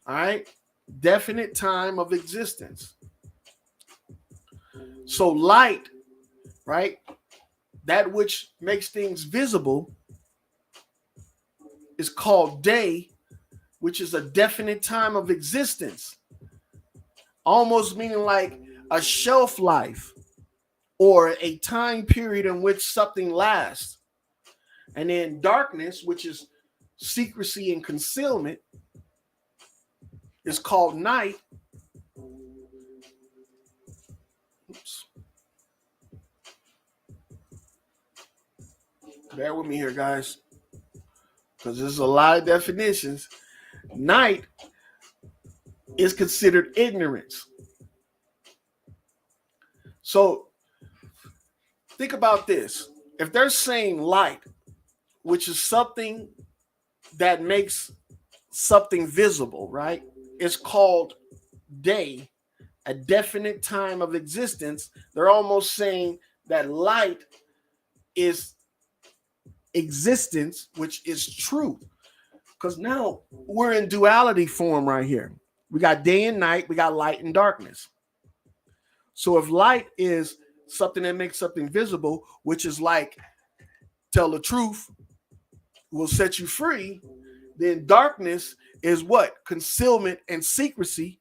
All right? Definite time of existence. So light, right? That which makes things visible is called day, which is a definite time of existence. Almost meaning like a shelf life or a time period in which something lasts. And then darkness, which is secrecy and concealment, is called night. Oops. Bear with me here, guys, because there's a lot of definitions. Night is considered ignorance. So think about this. If they're saying light, which is something that makes something visible, right? It's called day, a definite time of existence. They're almost saying that light is existence, which is truth. Because now we're in duality form right here. We got day and night, we got light and darkness. So if light is something that makes something visible, which is like tell the truth, will set you free, then darkness is what? Concealment and secrecy,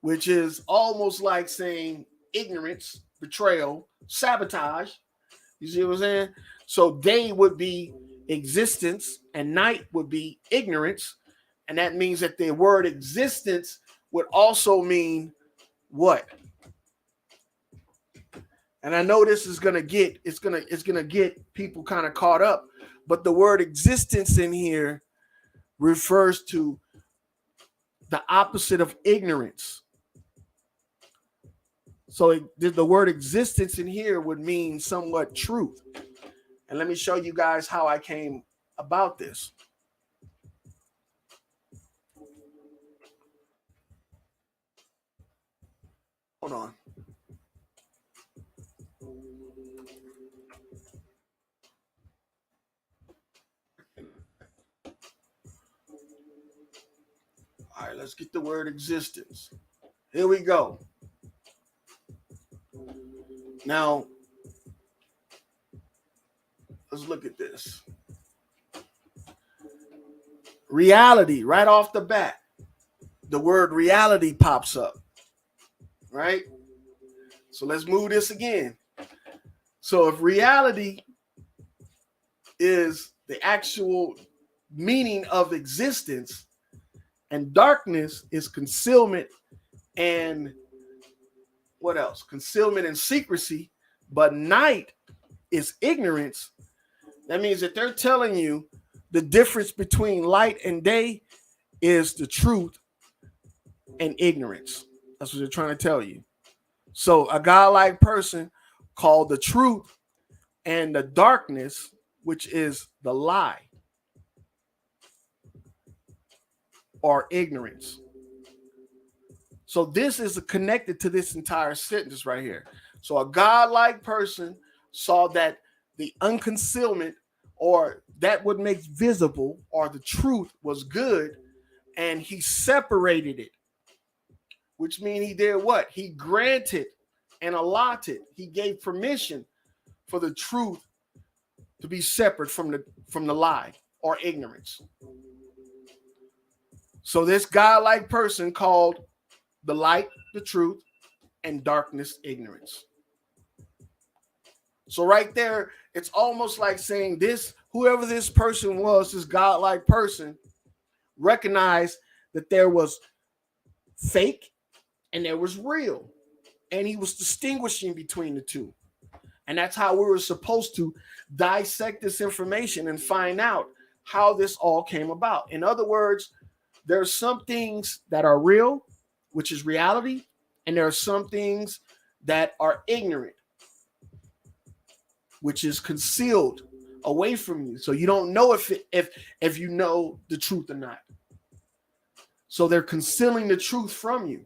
which is almost like saying ignorance, betrayal, sabotage. You see what I'm saying? So day would be existence and night would be ignorance. And that means that the word existence would also mean what? And I know this is gonna get people kind of caught up, but the word existence in here refers to the opposite of ignorance. So the word existence in here would mean somewhat truth. And let me show you guys how I came about this. Hold on. All right, let's get the word existence. Here we go. Now, Let's look at this. Reality, right off the bat. The word reality pops up, right? So let's move this again. So if reality is the actual meaning of existence, and darkness is concealment and what else? Concealment and secrecy, but night is ignorance. That means that they're telling you the difference between light and day is the truth and ignorance. That's what they're trying to tell you. So a godlike person called the truth and the darkness, which is the lie or ignorance. So this is connected to this entire sentence right here. So a godlike person saw that the unconcealment or that what makes visible or the truth was good, and he separated it, which means he did what? He granted and allotted. He gave permission for the truth to be separate from the lie or ignorance. So this godlike person called the light, the truth, and darkness, ignorance. So right there, it's almost like saying this, whoever this person was, this godlike person, recognized that there was fake and there was real. And he was distinguishing between the two. And that's how we were supposed to dissect this information and find out how this all came about. In other words, there are some things that are real, which is reality, and there are some things that are ignorant, which is concealed away from you. So you don't know if you know the truth or not. So they're concealing the truth from you.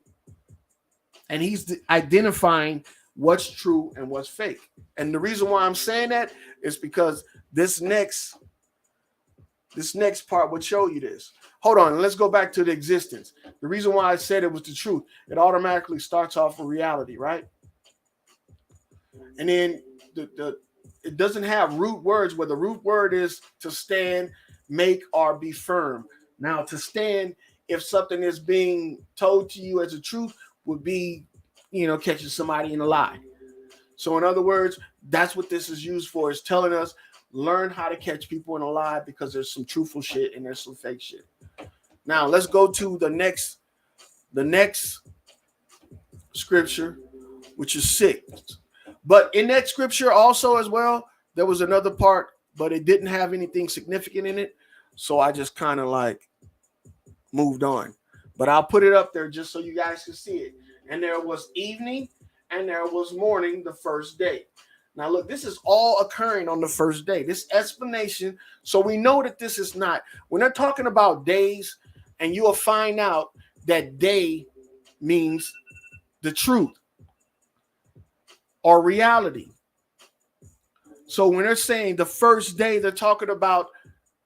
And he's identifying what's true and what's fake. And the reason why I'm saying that is because this next part would show you this. Hold on, let's go back to the existence. The reason why I said it was the truth, it automatically starts off with reality, right? And then it doesn't have root words where the root word is to stand, make, or be firm. Now, to stand, if something is being told to you as a truth, would be, catching somebody in a lie. So in other words, that's what this is used for, is telling us, learn how to catch people in a lie, because there's some truthful shit and there's some fake shit. Now let's go to the next scripture, which is 6. But in that scripture also as well, there was another part, but it didn't have anything significant in it. So I just kind of like moved on. But I'll put it up there just so you guys can see it. And there was evening and there was morning the first day. Now, look, this is all occurring on the first day. This explanation, so we know that this is not, when they're talking about days, and you will find out that day means the truth or reality. So when they're saying the first day, they're talking about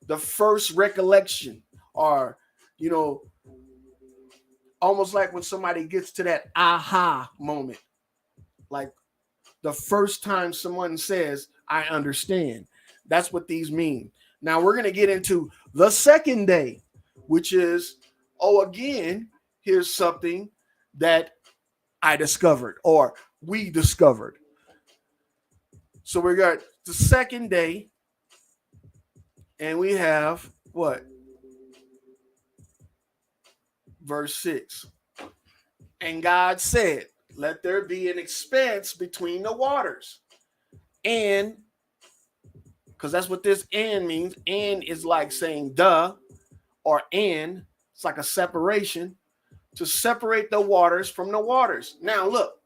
the first recollection, or, almost like when somebody gets to that aha moment, like the first time someone says, I understand. That's what these mean. Now we're going to get into the second day, which is, again, here's something that I discovered or we discovered. So we got the second day, and we have what? Verse 6. And God said, let there be an expanse between the waters. And, because that's what this and means. And is like saying duh, or and. It's like a separation, to separate the waters from the waters. Now, look,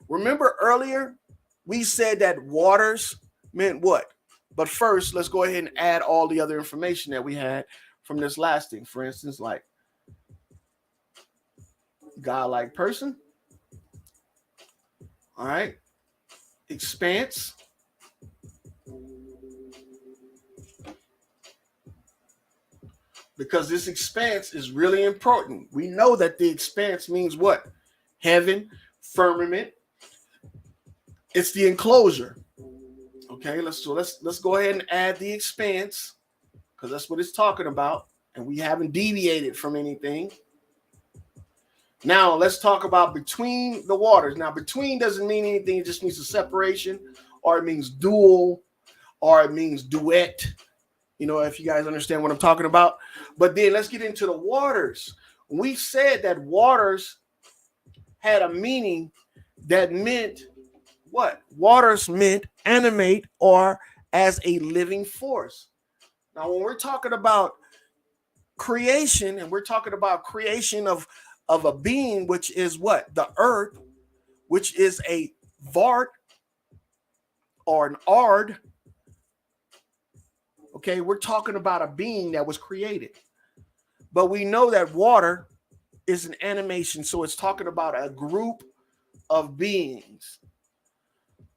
remember earlier we said that waters meant what? But first, let's go ahead and add all the other information that we had from this last thing. For instance, like godlike person. All right. Expanse. Because this expanse is really important. We know that the expanse means what? Heaven, firmament. It's the enclosure. Okay, let's go ahead and add the expanse, because that's what it's talking about, and we haven't deviated from anything. Now let's talk about between the waters. Now between doesn't mean anything, it just means a separation, or it means dual, or it means duet. You know, if you guys understand what I'm talking about. But then let's get into the waters. We said that waters had a meaning that meant what? Waters meant animate or as a living force. Now, when we're talking about creation, and we're talking about creation of a being, which is what? The earth, which is a vart or an ard. Okay, we're talking about a being that was created. But we know that water is an animation, so it's talking about a group of beings.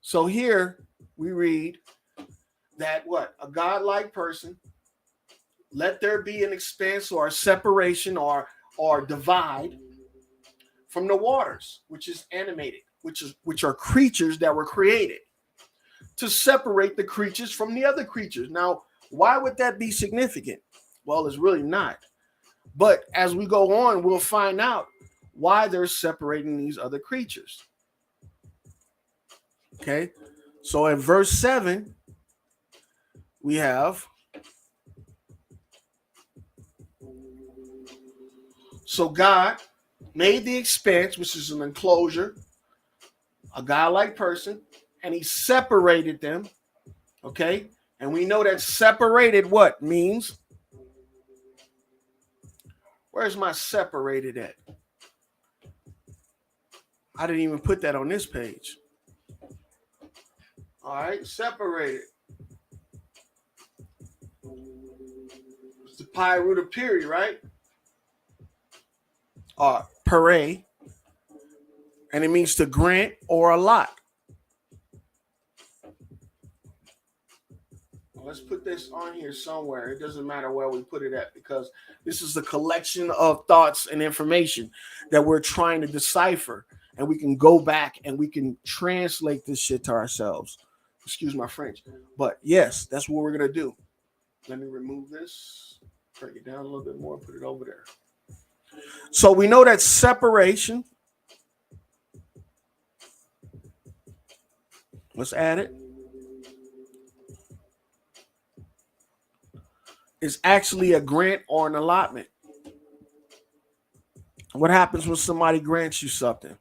So here we read that what? A godlike person, let there be an expanse or a separation or divide from the waters, which is animated, which are creatures that were created, to separate the creatures from the other creatures. Now, why would that be significant? Well, it's really not. But as we go on, we'll find out why they're separating these other creatures. Okay, so in verse 7, we have, so God made the expanse, which is an enclosure, a godlike person, and he separated them. Okay, and we know that separated what means? Where's my separated at? I didn't even put that on this page. All right, separated. It's the pi root of period, right? Pare, and it means to grant or allot. Let's put this on here somewhere. It doesn't matter where we put it at, because this is the collection of thoughts and information that we're trying to decipher, and we can go back and we can translate this shit to ourselves. Excuse my French, but yes, that's what we're gonna do. Let me remove this, break it down a little bit more, put it over there. So we know that separation, let's add it, is actually a grant or an allotment. What happens when somebody grants you something?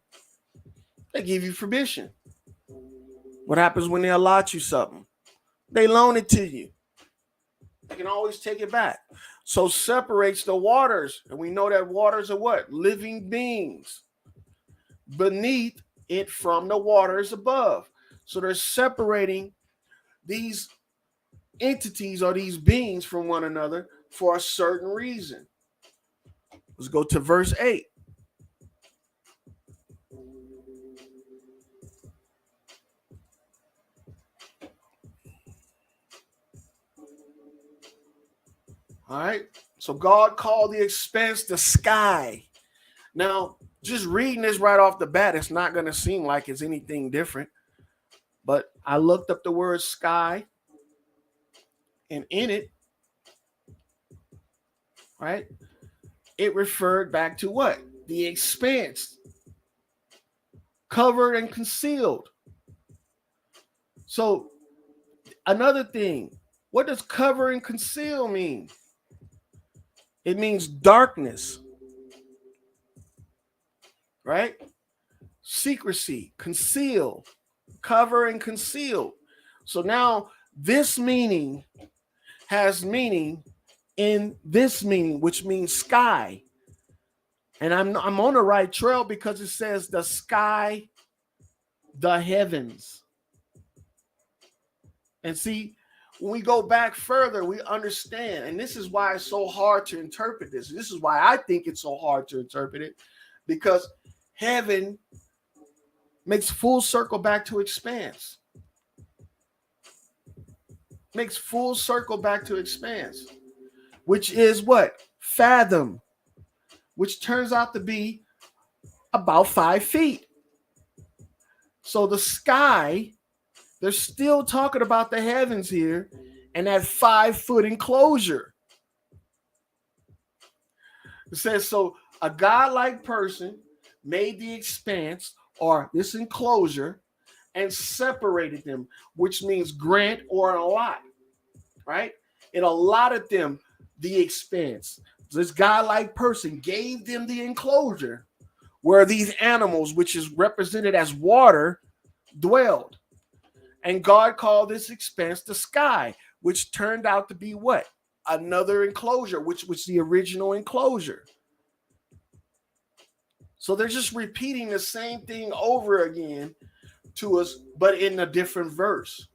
They give you permission. What happens when they allot you something? They loan it to you. They can always take it back. So separates the waters. And we know that waters are what? Living beings. Beneath it from the waters above. So they're separating these entities or these beings from one another for a certain reason. Let's go to verse 8. All right. So God called the expanse the sky. Now, just reading this right off the bat, it's not going to seem like it's anything different. But I looked up the word sky, and in it, right, it referred back to what? The expanse, covered and concealed. So another thing, what does cover and conceal mean? It means darkness, right? Secrecy, conceal, cover and conceal. So now this meaning has meaning in this meaning, which means sky. And I'm on the right trail because it says the sky, the heavens. And see, when we go back further, we understand. And this is why it's so hard to interpret this. This is why I think it's so hard to interpret it, because heaven makes full circle back to expanse. Makes full circle back to expanse, which is what? Fathom, which turns out to be about 5 feet. So the sky They're still talking about the heavens here and that 5-foot enclosure. It says, so a godlike person made the expanse or this enclosure and separated them, which means grant or allot, right? It allotted them the expanse. This godlike person gave them the enclosure where these animals, which is represented as water, dwelled. And God called this expanse the sky, which turned out to be what? Another enclosure, which was the original enclosure. So they're just repeating the same thing over again to us, but in a different verse.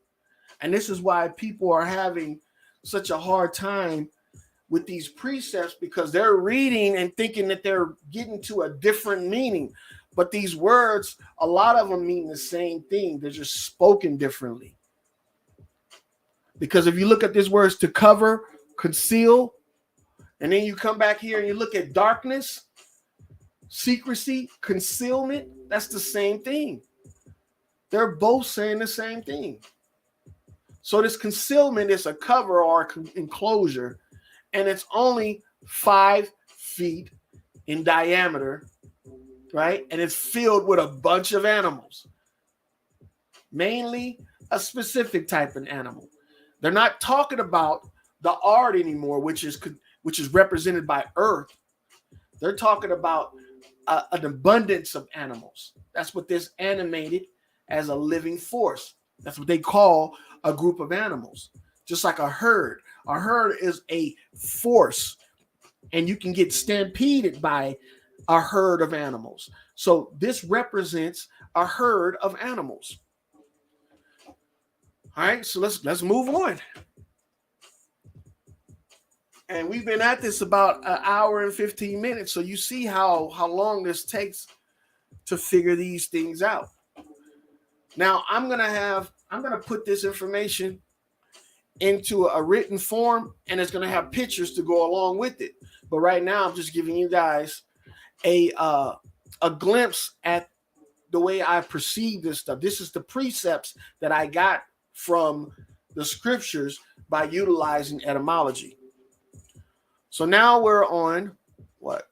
And this is why people are having such a hard time with these precepts, because they're reading and thinking that they're getting to a different meaning. But these words, a lot of them mean the same thing. They're just spoken differently. Because if you look at these words, to cover, conceal, and then you come back here and you look at darkness, secrecy, concealment, that's the same thing. They're both saying the same thing. So this concealment is a cover or enclosure, and it's only 5 feet in diameter, right? And it's filled with a bunch of animals, mainly a specific type of animal. They're not talking about the art anymore, which is represented by earth. They're talking about an abundance of animals. That's what this animated as a living force. That's what they call a group of animals, just like a herd. A herd is a force, and you can get stampeded by a herd of animals. So this represents a herd of animals. All right, so let's move on. And we've been at this about an hour and 15 minutes, so you see how long this takes to figure these things out. Now I'm gonna put this information into a written form, and it's gonna have pictures to go along with it. But right now, I'm just giving you guys a glimpse at the way I perceive this stuff. This is the precepts that I got from the scriptures by utilizing etymology. So now we're on what?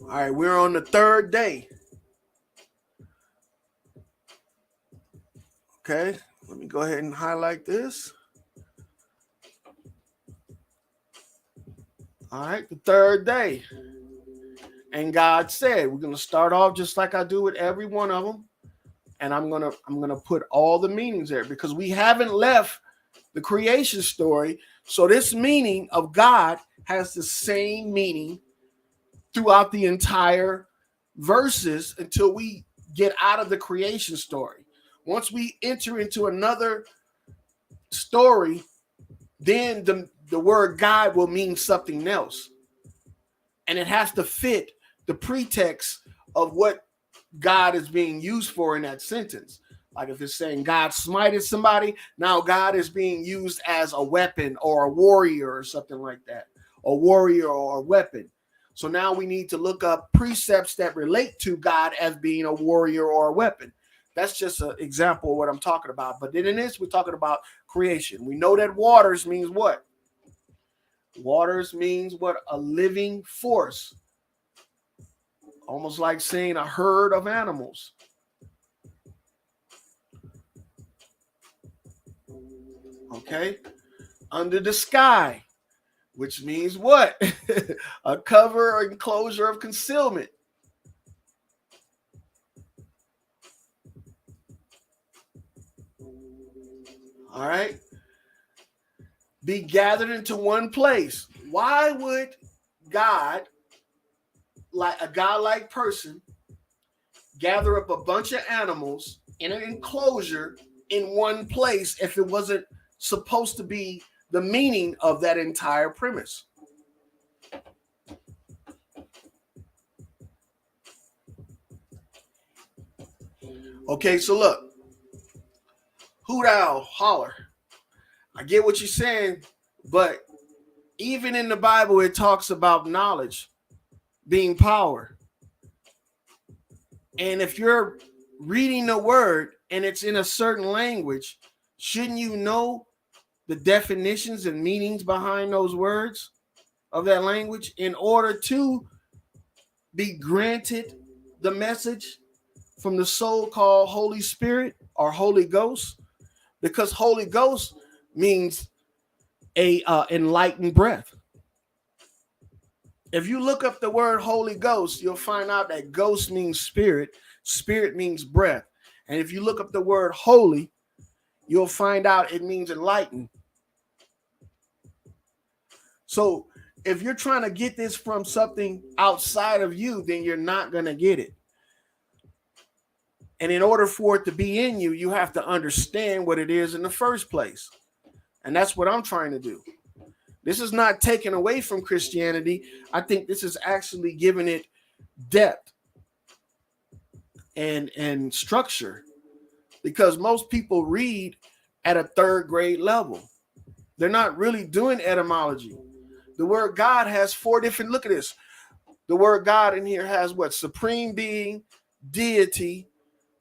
All right, we're on the third day. Okay, let me go ahead and highlight this. All right, the third day. And God said, we're going to start off just like I do with every one of them. And I'm going to put all the meanings there, because we haven't left the creation story. So this meaning of God has the same meaning throughout the entire verses until we get out of the creation story. Once we enter into another story, then the word God will mean something else. And it has to fit the pretext of what God is being used for in that sentence. Like if it's saying God smited somebody, now God is being used as a weapon or a warrior or something like that. A warrior or a weapon. So now we need to look up precepts that relate to God as being a warrior or a weapon. That's just an example of what I'm talking about. But then in this, we're talking about creation. We know that waters means what? Waters means what? A living force. Almost like saying a herd of animals. Okay. Under the sky, which means what? A cover or enclosure of concealment. All right. Be gathered into one place. Why would God, like a godlike person, gather up a bunch of animals in an enclosure in one place if it wasn't supposed to be the meaning of that entire premise? Okay, so look. Hoot owl, holler. I get what you're saying, but Even in the Bible, it talks about knowledge being power. And if you're reading the word and it's in a certain language, shouldn't you know the definitions and meanings behind those words of that language in order to be granted the message from the so-called Holy Spirit or Holy Ghost? Because Holy Ghost means a enlightened breath. If you look up the word Holy Ghost, you'll find out that ghost means spirit, spirit means breath. And if you look up the word holy, you'll find out it means enlightened. So if you're trying to get this from something outside of you, then you're not going to get it. And in order for it to be in you, you have to understand what it is in the first place. And that's what I'm trying to do. This is not taken away from Christianity. I think this is actually giving it depth and structure, because most people read at a third grade level. They're not really doing etymology. The word God has 4 different, look at this. The word God in here has what? Supreme being, deity,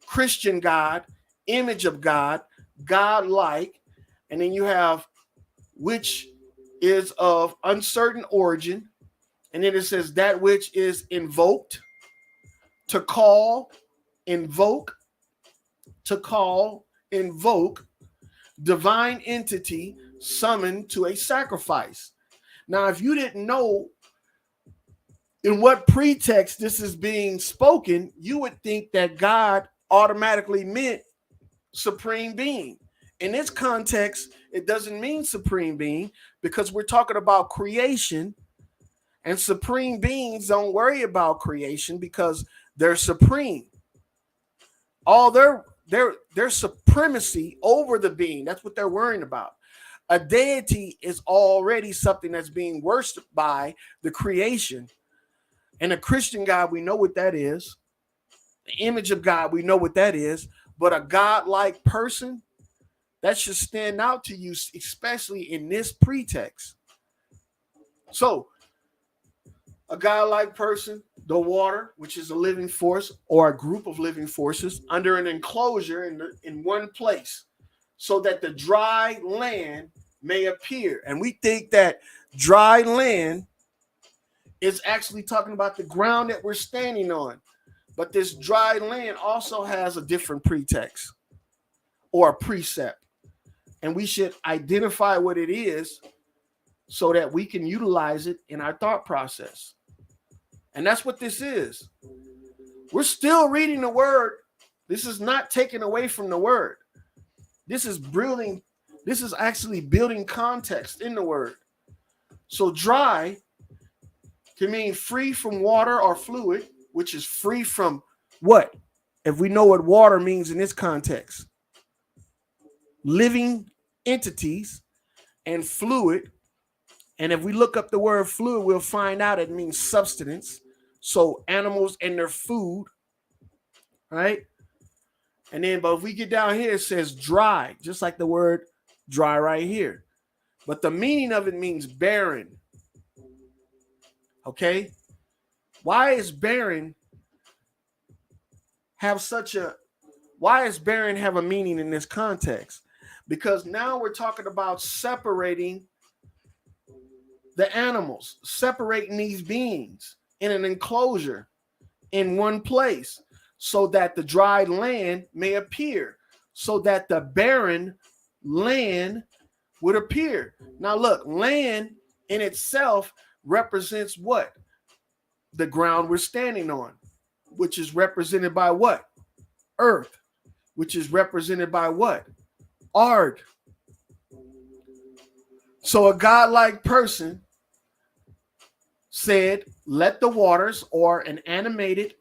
Christian God, image of God, God-like, and then you have which is of uncertain origin, and then it says that which is invoked, to call, invoke, to call, invoke, divine entity, summoned to a sacrifice. Now, if you didn't know in what pretext this is being spoken, you would think that God automatically meant supreme being. In this context, it doesn't mean supreme being, because we're talking about creation, and supreme beings don't worry about creation because they're supreme. All their supremacy over the being, that's what they're worrying about. A deity is already something that's being worshipped by the creation. And a Christian God, we know what that is. The image of God, we know what that is. But a God-like person, that should stand out to you, especially in this pretext. So, a God-like person, the water, which is a living force or a group of living forces, under an enclosure in one place, so that the dry land may appear. And we think that dry land is actually talking about the ground that we're standing on. But this dry land also has a different pretext or a precept. And we should identify what it is so that we can utilize it in our thought process. And that's what this is. We're still reading the word. This is not taken away from the word. This is actually building context in the word. So dry can mean free from water or fluid, which is free from what? If we know what water means in this context. Living entities and fluid. And if we look up the word fluid, we'll find out it means substance. So animals and their food, right? And then, but if we get down here, it says dry, just like the word dry right here. But the meaning of it means barren. Okay? Why does barren have a meaning in this context? Because now we're talking about separating the animals, separating these beings in an enclosure in one place, so that the dry land may appear, so that the barren land would appear. Now look, land in itself represents what? The ground we're standing on, which is represented by what? Earth, which is represented by what? Ard. So a godlike person said, let the waters, or an animated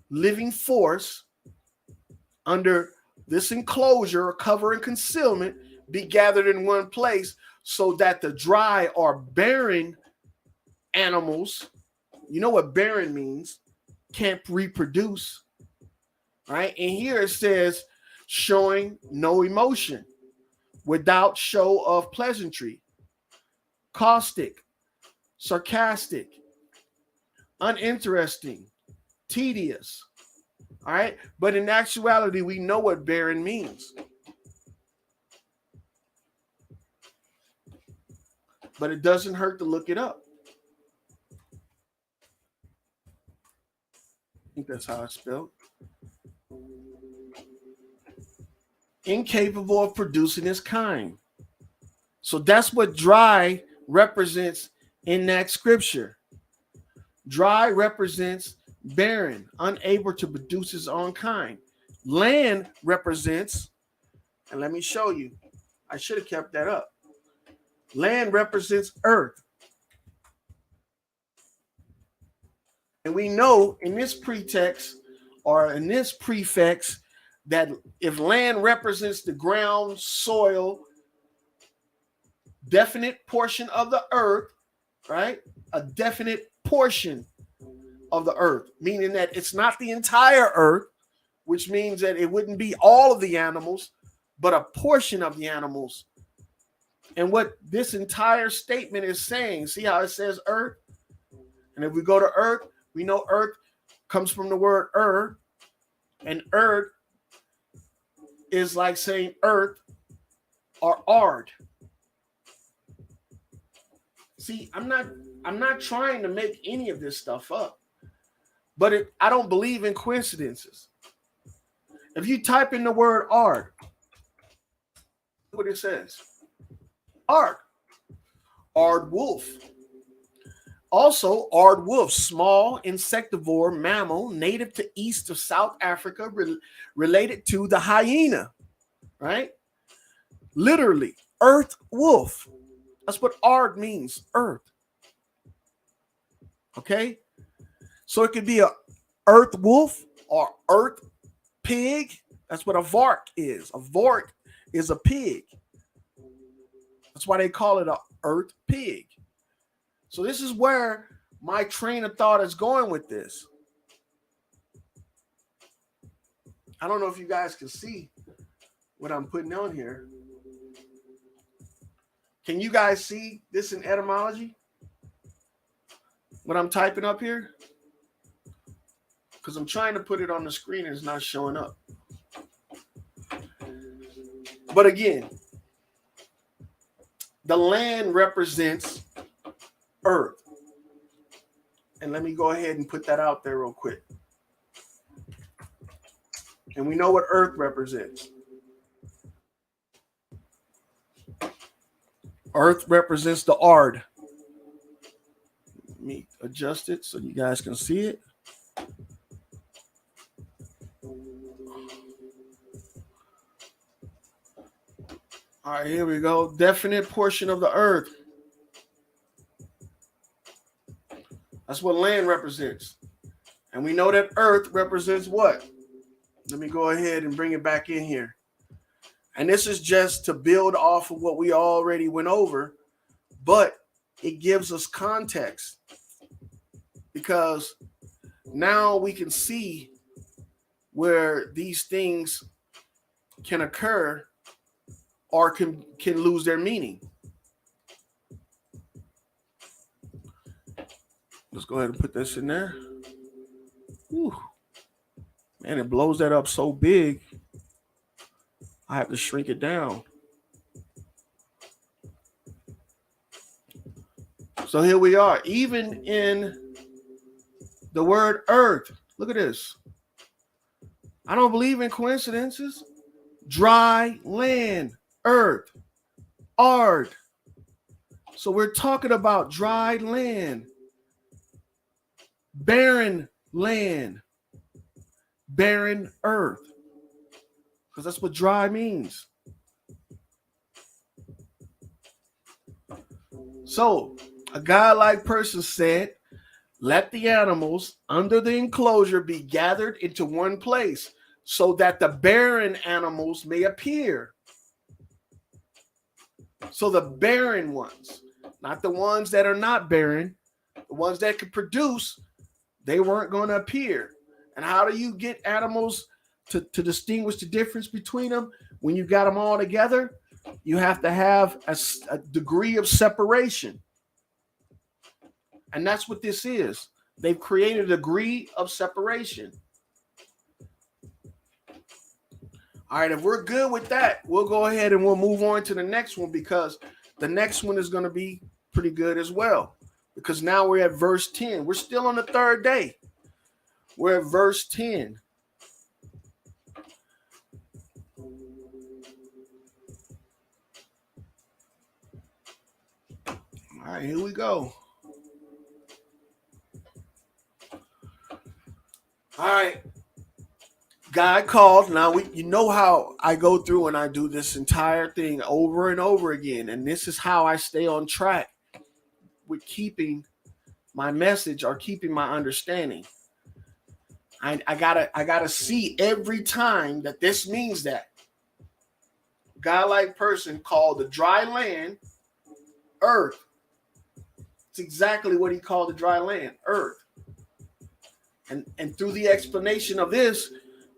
living force under this enclosure, cover and concealment, be gathered in one place, so that the dry or barren animals, you know what barren means, can't reproduce, right? And here it says, showing no emotion, without show of pleasantry, caustic, sarcastic, uninteresting, tedious. All right. But in actuality, we know what barren means. But it doesn't hurt to look it up. I think that's how it's spelled. Incapable of producing its kind. So that's what dry represents in that scripture. Dry represents barren, unable to produce its own kind. Land represents, and let me show you. I should have kept that up. Land represents earth. And we know in this pretext or in this prefix that if land represents the ground, soil, definite portion of the earth, right? A definite portion of the earth, meaning that it's not the entire earth, which means that it wouldn't be all of the animals, but a portion of the animals. And what this entire statement is saying, see how it says earth? And if we go to earth, we know earth comes from the word and earth is like saying earth or ard. See, I'm not trying to make any of this stuff up, but I don't believe in coincidences. If you type in the word ard, look what it says. Ard wolf. Also, ard wolf, small insectivore mammal native to east of South Africa, related to the hyena, right? Literally, earth wolf. That's what ard means, earth. Okay? So it could be a earth wolf or earth pig. That's what a vark is. A vark is a pig. That's why they call it a earth pig. So this is where my train of thought is going with this. I don't know if you guys can see what I'm putting on here. Can you guys see this in etymology? What I'm typing up here? Because I'm trying to put it on the screen and it's not showing up. But again, the land represents earth. And let me go ahead and put that out there real quick. And we know what earth represents. Earth represents the ard. Let me adjust it so you guys can see it. All right, here we go. Definite portion of the earth. That's what land represents. And we know that earth represents what? Let me go ahead and bring it back in here. And this is just to build off of what we already went over, but it gives us context because now we can see where these things can occur or can lose their meaning. Let's go ahead and put this in there. Whew. Man, it blows that up so big. I have to shrink it down. So here we are. Even in the word earth, look at this. I don't believe in coincidences. Dry land, earth, ard. So we're talking about dry land, barren land, barren earth. Because that's what dry means. So a godlike person said, let the animals under the enclosure be gathered into one place so that the barren animals may appear. So the barren ones, not the ones that are not barren, the ones that could produce, they weren't going to appear. And how do you get animals to distinguish the difference between them? When you got them all together, you have to have a degree of separation. And that's what this is. They've created a degree of separation. All right, if we're good with that, we'll go ahead and we'll move on to the next one, because the next one is going to be pretty good as well. Because now we're at verse 10. We're still on the third day. We're at verse 10. All right, here we go. All right. God called. Now you know how I go through and I do this entire thing over and over again. And this is how I stay on track with keeping my message or keeping my understanding. I gotta see every time that this means that. Godlike person called the dry land earth. It's exactly what he called the dry land, earth. And through the explanation of this,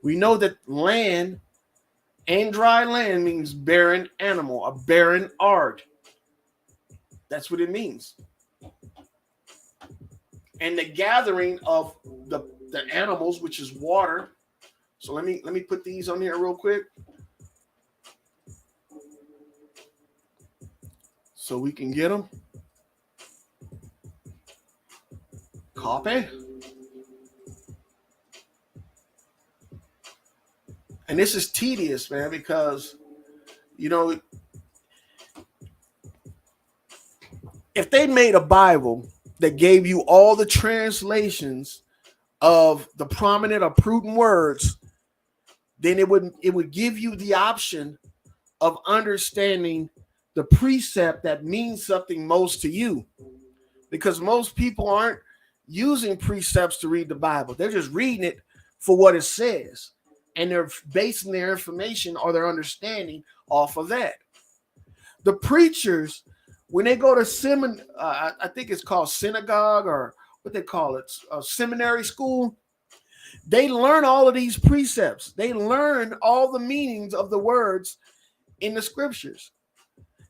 we know that land and dry land means barren animal, a barren art. That's what it means. And the gathering of the animals, which is water. So let me put these on here real quick, so we can get them. Copy. And this is tedious, man, because, you know, if they made a Bible that gave you all the translations of the prominent or prudent words, then it would give you the option of understanding the precept that means something most to you. Because most people aren't using precepts to read the Bible. They're just reading it for what it says. And they're basing their information or their understanding off of that. The preachers, when they go to I think it's called synagogue, or what they call it, seminary school, they learn all of these precepts. They learn all the meanings of the words in the scriptures.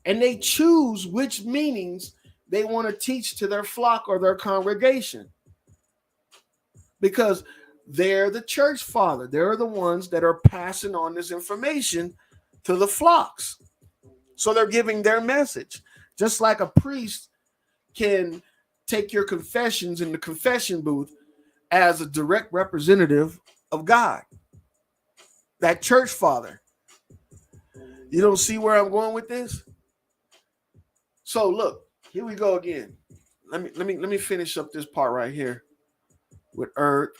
And they choose which meanings they want to teach to their flock or their congregation. Because they're the church father. They're the ones that are passing on this information to the flocks. So they're giving their message. Just like a priest can take your confessions in the confession booth as a direct representative of God. That church father. You don't see where I'm going with this? So look, here we go again. Let me finish up this part right here with earth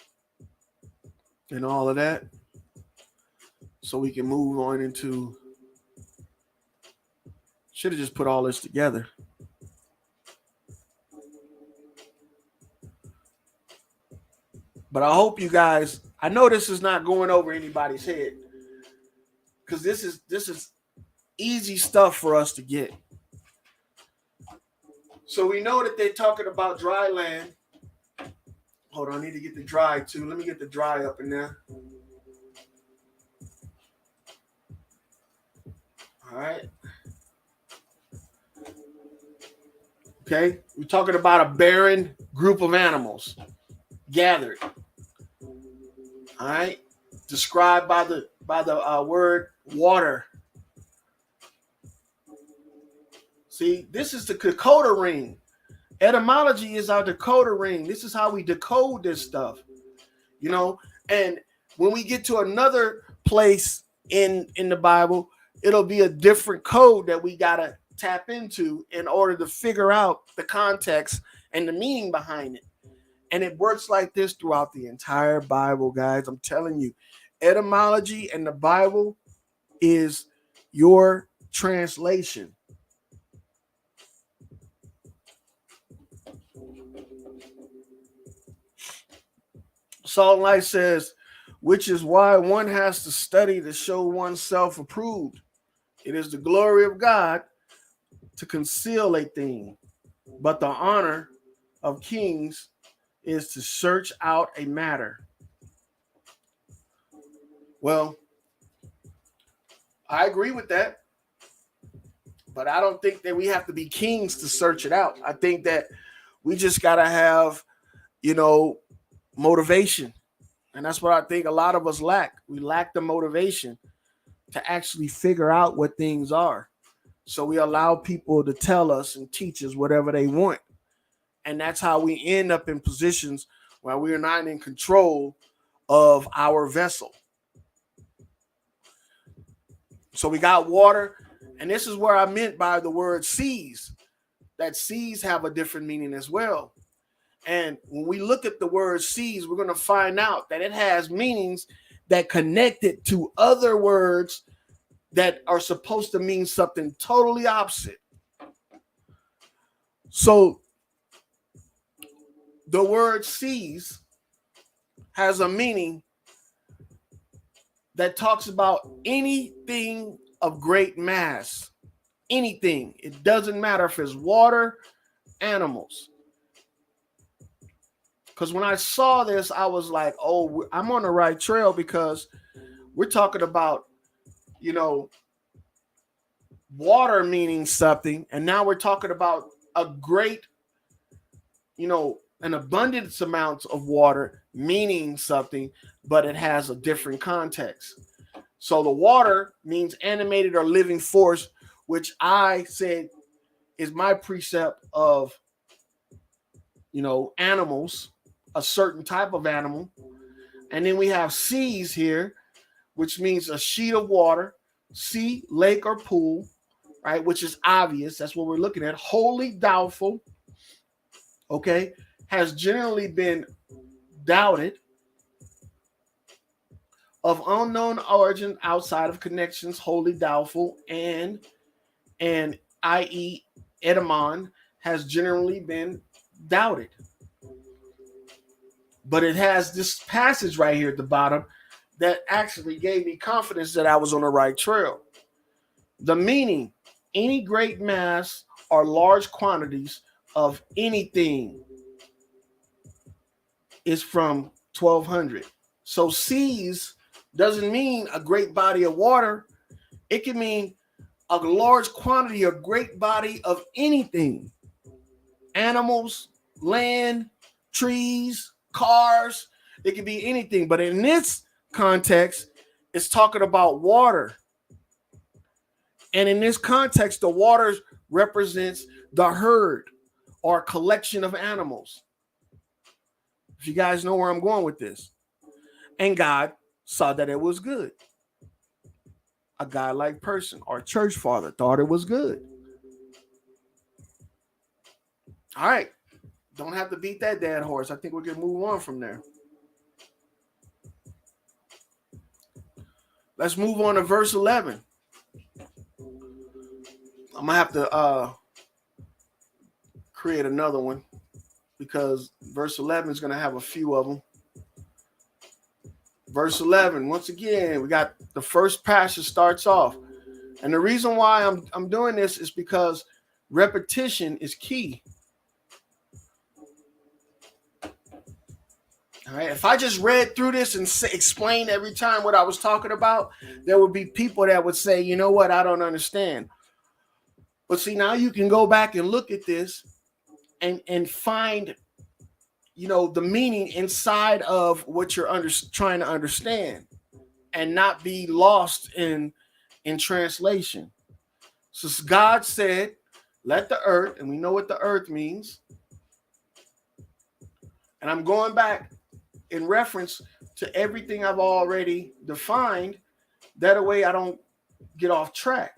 and all of that, so we can move on into. Should have just put all this together. But I hope you guys, I know this is not going over anybody's head, because this is easy stuff for us to get. So we know that they're talking about dry land. Hold on, I need to get the dry too. Let me get the dry up in there. All right. Okay, we're talking about a barren group of animals gathered. All right, described by the word water. See, this is the decoder ring. Etymology is our decoder ring. This is how we decode this stuff, you know. And when we get to another place in the Bible, it'll be a different code that we gotta tap into in order to figure out the context and the meaning behind it. And it works like this throughout the entire Bible, guys. I'm telling you, etymology and the Bible is your translation. Salt and Light says, which is why one has to study to show oneself approved. It is the glory of God to conceal a thing, but the honor of kings is to search out a matter. Well, I agree with that, but I don't think that we have to be kings to search it out. I think that We just got to have, motivation. And that's what I think a lot of us lack. We lack the motivation to actually figure out what things are. So we allow people to tell us and teach us whatever they want. And that's how we end up in positions where we are not in control of our vessel. So we got water. And this is where I meant by the word seas, that seas have a different meaning as well. And when we look at the word seas, we're going to find out that it has meanings that connect it to other words that are supposed to mean something totally opposite. So the word seas has a meaning that talks about anything of great mass. Anything. It doesn't matter if it's water, animals. Because when I saw this, I was like, oh, I'm on the right trail, because we're talking about, water meaning something. And now we're talking about a great, an abundance amount of water meaning something, but it has a different context. So the water means animated or living force, which I said is my precept of, animals, a certain type of animal. And then we have seas here, which means a sheet of water, sea, lake, or pool, right? Which is obvious. That's what we're looking at. Wholly doubtful, okay, has generally been doubted, of unknown origin, outside of connections, wholly doubtful, and i.e. etymon has generally been doubted. But it has this passage right here at the bottom that actually gave me confidence that I was on the right trail. The meaning, any great mass or large quantities of anything, is from 1200. So seas doesn't mean a great body of water. It can mean a large quantity, a great body of anything. Animals, land, trees, cars. It can be anything. But in this context, it's talking about water. And in this context, the water represents the herd or collection of animals. If you guys know where I'm going with this. And God saw that it was good. A godlike person or church father thought it was good. All right. Don't have to beat that dead horse. I think we can move on from there. Let's move on to verse 11. I'm going to have to create another one, because verse 11 is going to have a few of them. Verse 11, once again, we got the first passage starts off. And the reason why I'm doing this is because repetition is key. All right. If I just read through this and explained every time what I was talking about, there would be people that would say, you know what, I don't understand. But see, now you can go back and look at this and find, the meaning inside of what you're trying to understand, and not be lost in translation. So God said, let the earth, and we know what the earth means. And I'm going back in reference to everything I've already defined. That way I don't get off track.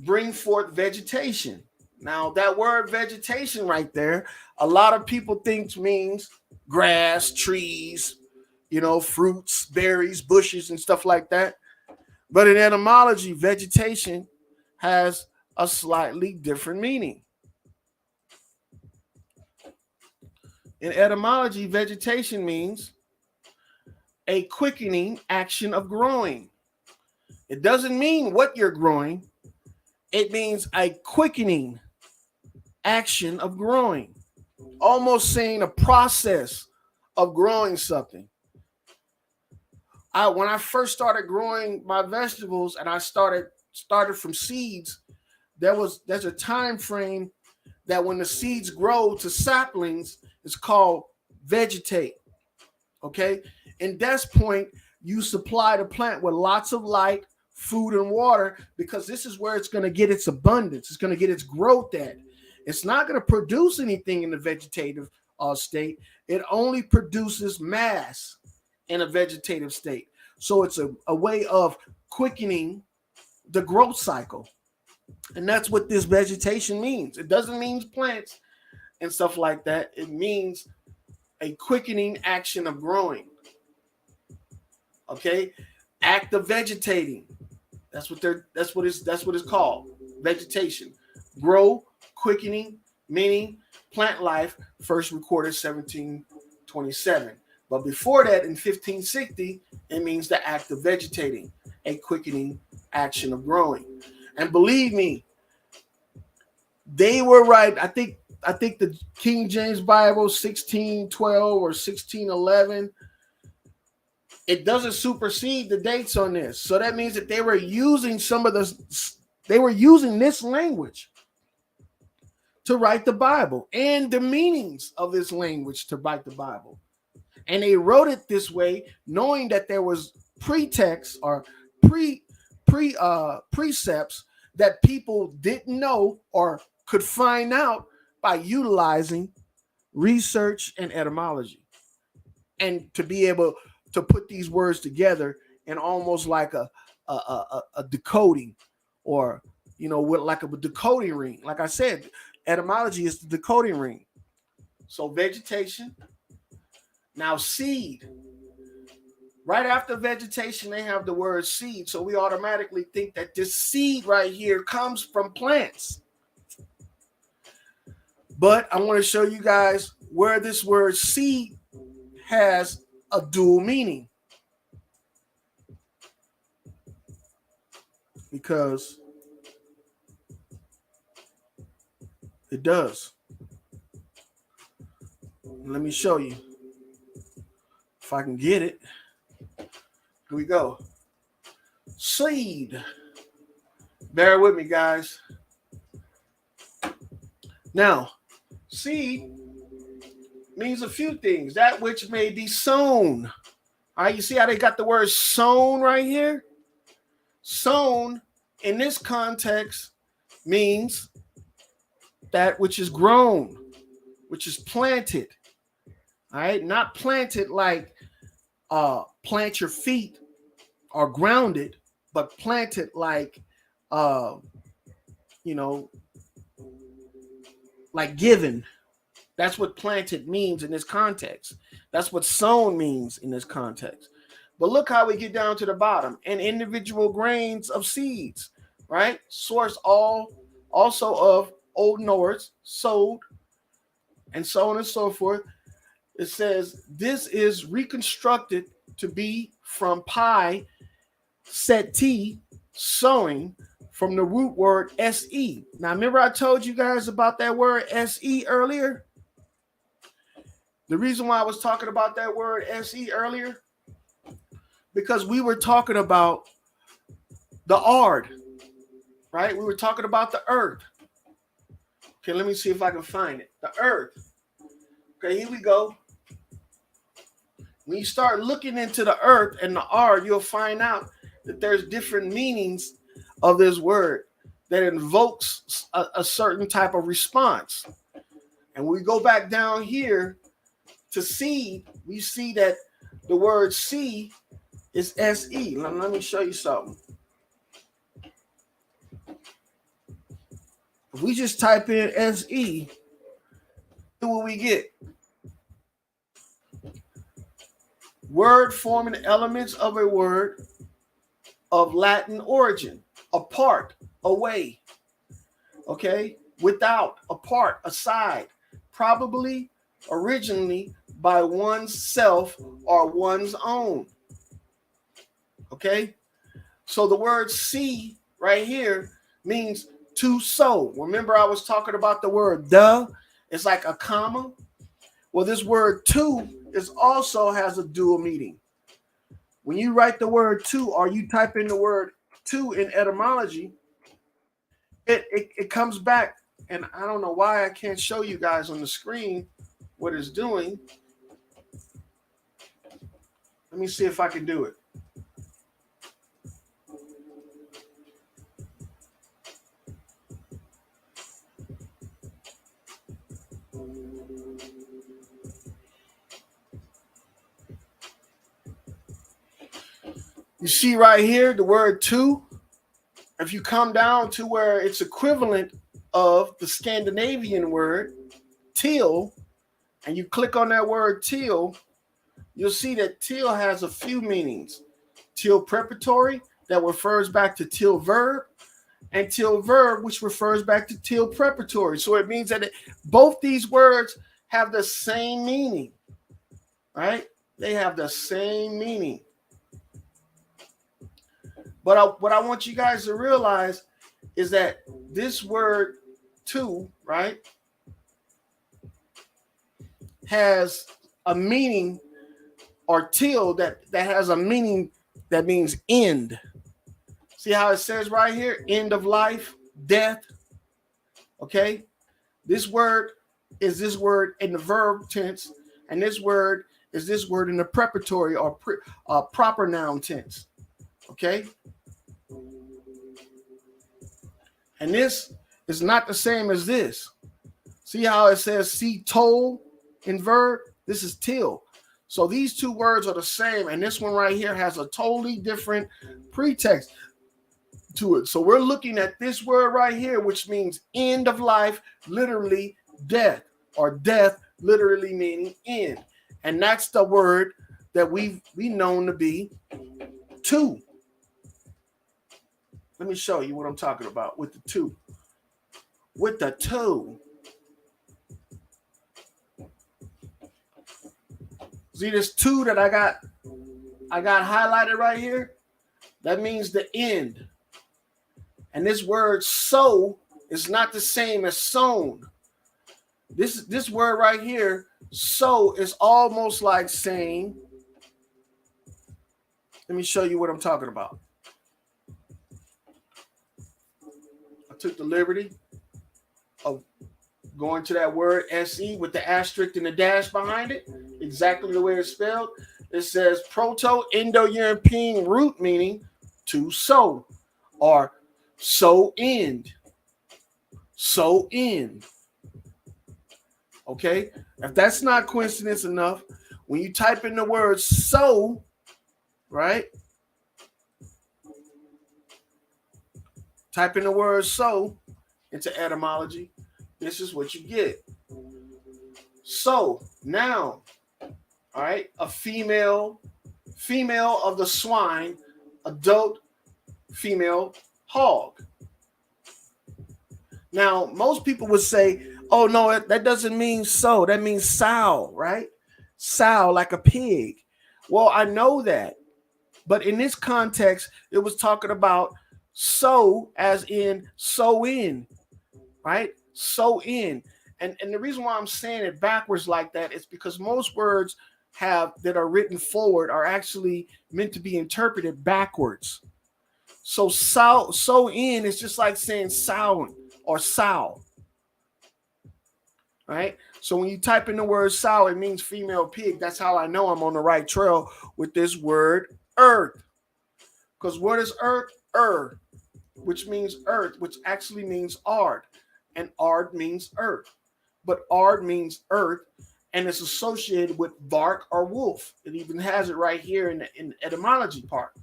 Bring forth vegetation. Now, that word vegetation right there, a lot of people think means grass, trees, fruits, berries, bushes, and stuff like that. But in etymology, vegetation has a slightly different meaning. In etymology, vegetation means a quickening action of growing. It doesn't mean what you're growing. It means a quickening action of growing. Almost saying a process of growing something. When I first started growing my vegetables, and I started from seeds, there's a time frame that when the seeds grow to saplings, it's called vegetate. Okay. In this point, you supply the plant with lots of light, food, and water, because this is where it's going to get its abundance. It's going to get its growth at. It's not going to produce anything in the vegetative state. It only produces mass in a vegetative state. So it's a way of quickening the growth cycle. And that's what this vegetation means. It doesn't mean plants and stuff like that. It means a quickening action of growing. Okay, act of vegetating. That's what it's called. Vegetation. Grow, quickening, meaning plant life, first recorded 1727. But before that, in 1560, it means the act of vegetating, a quickening action of growing. And believe me, they were right. I think the King James Bible 1612 or 1611, it doesn't supersede the dates on this. So that means that they were using this language to write the Bible, and the meanings of this language to write the Bible. And they wrote it this way, knowing that there was pretext or precepts that people didn't know or could find out by utilizing research and etymology, and to be able to put these words together in almost like a decoding, or with like a decoding ring. Like I said, etymology is the decoding ring. So vegetation. Now seed. Right after vegetation, they have the word seed. So we automatically think that this seed right here comes from plants. But I want to show you guys where this word seed has a dual meaning. Because it does. Let me show you. If I can get it. Here we go. Seed. Bear with me, guys. Now, seed means a few things. That which may be sown. All right, you see how they got the word sown right here? Sown in this context means that which is grown, which is planted. All right, not planted like plant your feet or grounded, but planted like like given. That's what planted means in this context. That's what sown means in this context. But look how we get down to the bottom. And individual grains of seeds, right? Source also of Old Norse, sowed, and so on and so forth. It says this is reconstructed to be from pi seti, sowing, from the root word se. Now, remember I told you guys about that word se earlier? The reason why I was talking about that word se earlier, because we were talking about the ard, right? We were talking about the earth. Okay, let me see if I can find it. The earth. Okay, here we go. When you start looking into the earth and the ard, you'll find out that there's different meanings of this word that invokes a certain type of response. And when we go back down here to seed, we see that the word seed is se. Let me show you something. If we just type in se, what we get? Word forming elements of a word of Latin origin. Apart, away. Okay? Without, apart, aside. Probably originally by one's self or one's own. Okay? So the word see right here means to sow. Remember I was talking about the word the? It's like a comma. Well, this word to is also has a dual meaning. When you write the word to, or you type in the word to in etymology, it comes back And I don't know why I can't show you guys on the screen what it's doing. Let me see if I can do it. You see right here the word to. If you come down to where it's equivalent of the Scandinavian word till, and you click on that word till, you'll see that till has a few meanings. Till preparatory, that refers back to till verb, and till verb, which refers back to till preparatory. So it means that both these words have the same meaning, right? They have the same meaning. But what I want you guys to realize is that this word to, right, has a meaning, or till that has a meaning that means end. See how it says right here, end of life, death. Okay, this word is this word in the verb tense, and this word is this word in the preparatory or proper noun tense. Okay, and this is not the same as this. See how it says see told in verb? This is till. So these two words are the same, and this one right here has a totally different pretext to it. So we're looking at this word right here, which means end of life, literally death, or death literally meaning end. And that's the word that we known to be to. Let me show you what I'm talking about with the to. With the to. See this to that I got highlighted right here? That means the end. And this word sow is not the same as sown. This word right here, sow, is almost like saying, let me show you what I'm talking about. I took the liberty of going to that word SE with the asterisk and the dash behind it, exactly the way it's spelled. It says Proto-Indo-European root meaning to sow, or sow end. Sow end. Okay? If that's not coincidence enough, when you type in the word sow, right? Type in the word sow into etymology. This is what you get. So now, all right, a female of the swine, adult female hog. Now, most people would say, oh, no, that doesn't mean sow. That means sow, right? Sow, like a pig. Well, I know that. But in this context, it was talking about sow as in sow in, right? Sow in. And the reason why I'm saying it backwards like that is because most words that are written forward are actually meant to be interpreted backwards. So sow in is just like saying sow or sow. Right? So when you type in the word sow, it means female pig. That's how I know I'm on the right trail with this word earth. Because what is earth? Which means earth, which actually means ard. And ard means earth. But ard means earth, and it's associated with vark or wolf. It even has it right here in the etymology part.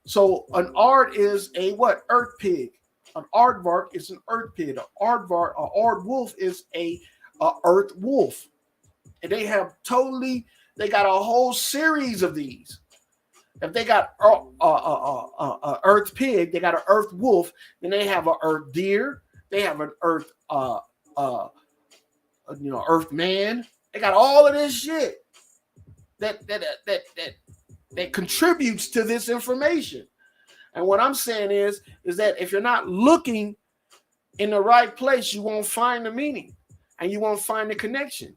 So an ard is a what? Earth pig. An aardvark is an earth pig. An aardvark, an aardwolf is a earth wolf. And they got a whole series of these. If they got earth pig, they got an earth wolf, then they have an earth deer, they have an earth earth man. They got all of this shit that contributes to this information. And what I'm saying is that if you're not looking in the right place, you won't find the meaning and you won't find the connection.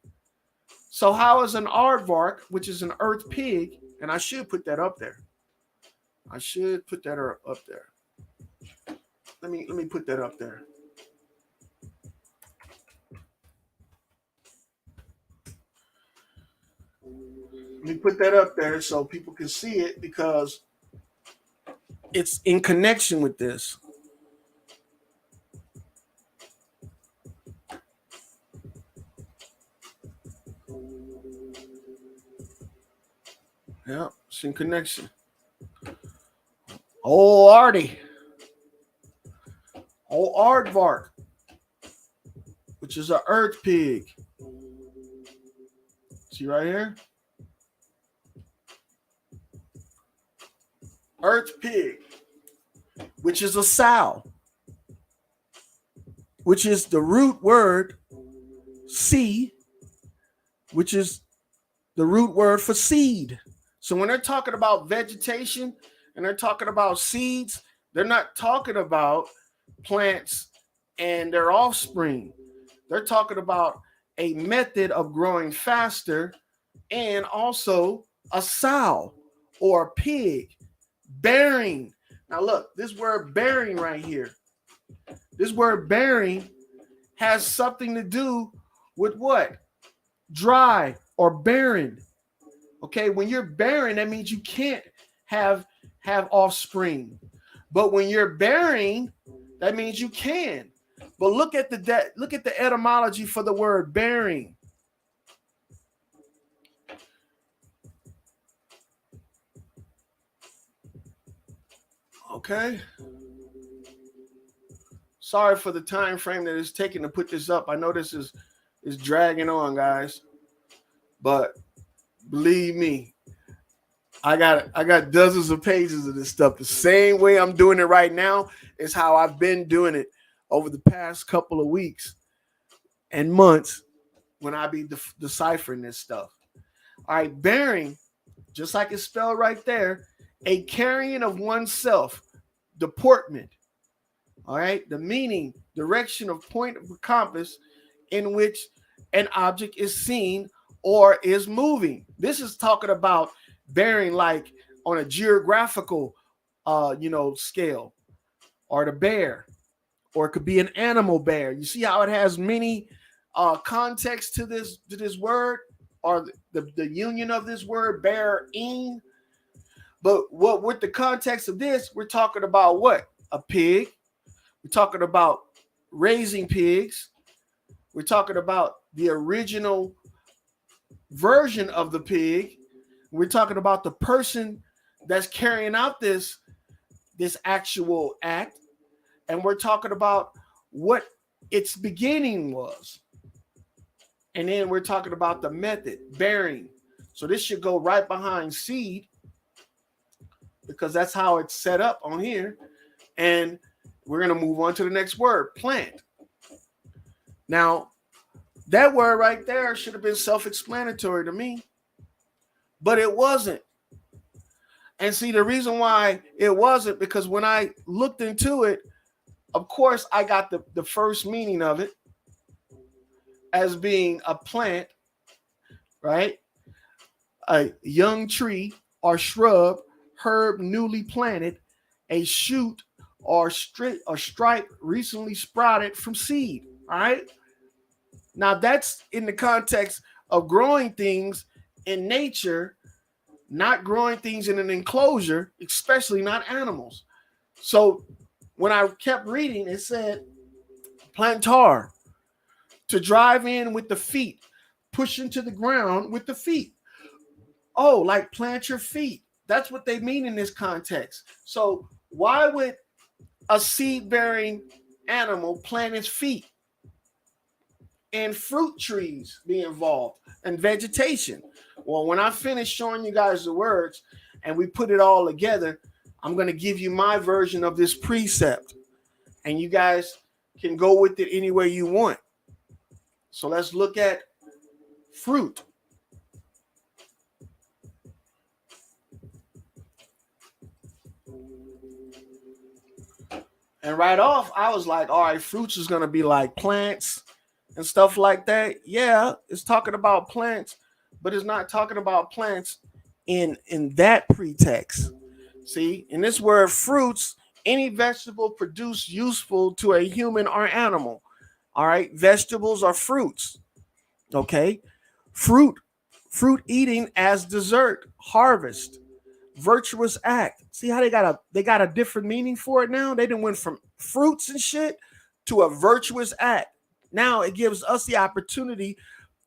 So how is an aardvark, which is an earth pig, and I should put that up there. I should put that up there. Let me put that up there. Let me put that up there so people can see it because it's in connection with this. Yeah, it's in connection. Oh, Artie. Oh, Aardvark, which is an earth pig. See right here? Earth pig, which is a sow, which is the root word see, which is the root word for seed. So when they're talking about vegetation and they're talking about seeds, they're not talking about plants and their offspring. They're talking about a method of growing faster and also a sow or a pig bearing. Now look, this word bearing right here. This word bearing has something to do with what? Dry or barren. Okay, when you're barren, that means you can't have offspring. But when you're bearing, that means you can. But look at the etymology for the word bearing. Okay. Sorry for the time frame that it's taking to put this up. I know this is dragging on, guys. But believe me, I got dozens of pages of this stuff. The same way I'm doing it right now is how I've been doing it over the past couple of weeks and months when I be deciphering this stuff. All right, bearing, just like it's spelled right there, a carrying of oneself, deportment. All right, the meaning, direction of point of a compass in which an object is seen or is moving. This is talking about bearing like on a geographical scale, or the bear, or it could be an animal bear. You see how it has many context to this word, or the union of this word bearing. But what with the context of this, we're talking about what? A pig. We're talking about raising pigs. We're talking about the original version of the pig. We're talking about the person that's carrying out this actual act. And we're talking about what its beginning was. And then we're talking about the method, bearing. So this should go right behind seed because that's how it's set up on here. And we're going to move on to the next word, plant. Now, that word right there should have been self-explanatory to me, but it wasn't. And see, the reason why it wasn't, because when I looked into it, of course, I got the first meaning of it as being a plant, right? A young tree or shrub, herb newly planted, a shoot or stripe recently sprouted from seed, all right? Now that's in the context of growing things in nature, not growing things in an enclosure, especially not animals. So when I kept reading, it said plantar, to drive in with the feet, push into the ground with the feet. Oh, like plant your feet. That's what they mean in this context. So why would a seed-bearing animal plant its feet? And fruit trees be involved and vegetation. Well, when I finish showing you guys the words and we put it all together, I'm going to give you my version of this precept, and you guys can go with it any way you want. So let's look at fruit. And right off, I was like, all right, fruits is going to be like plants and stuff like that. Yeah, it's talking about plants, but it's not talking about plants in that pretext. See, in this word fruits, any vegetable produced useful to a human or animal. All right, vegetables are fruits. Okay, fruit Fruit eating as dessert, harvest, virtuous act. See how they got a different meaning for it now? They didn't went from fruits and shit to a virtuous act. Now it gives us the opportunity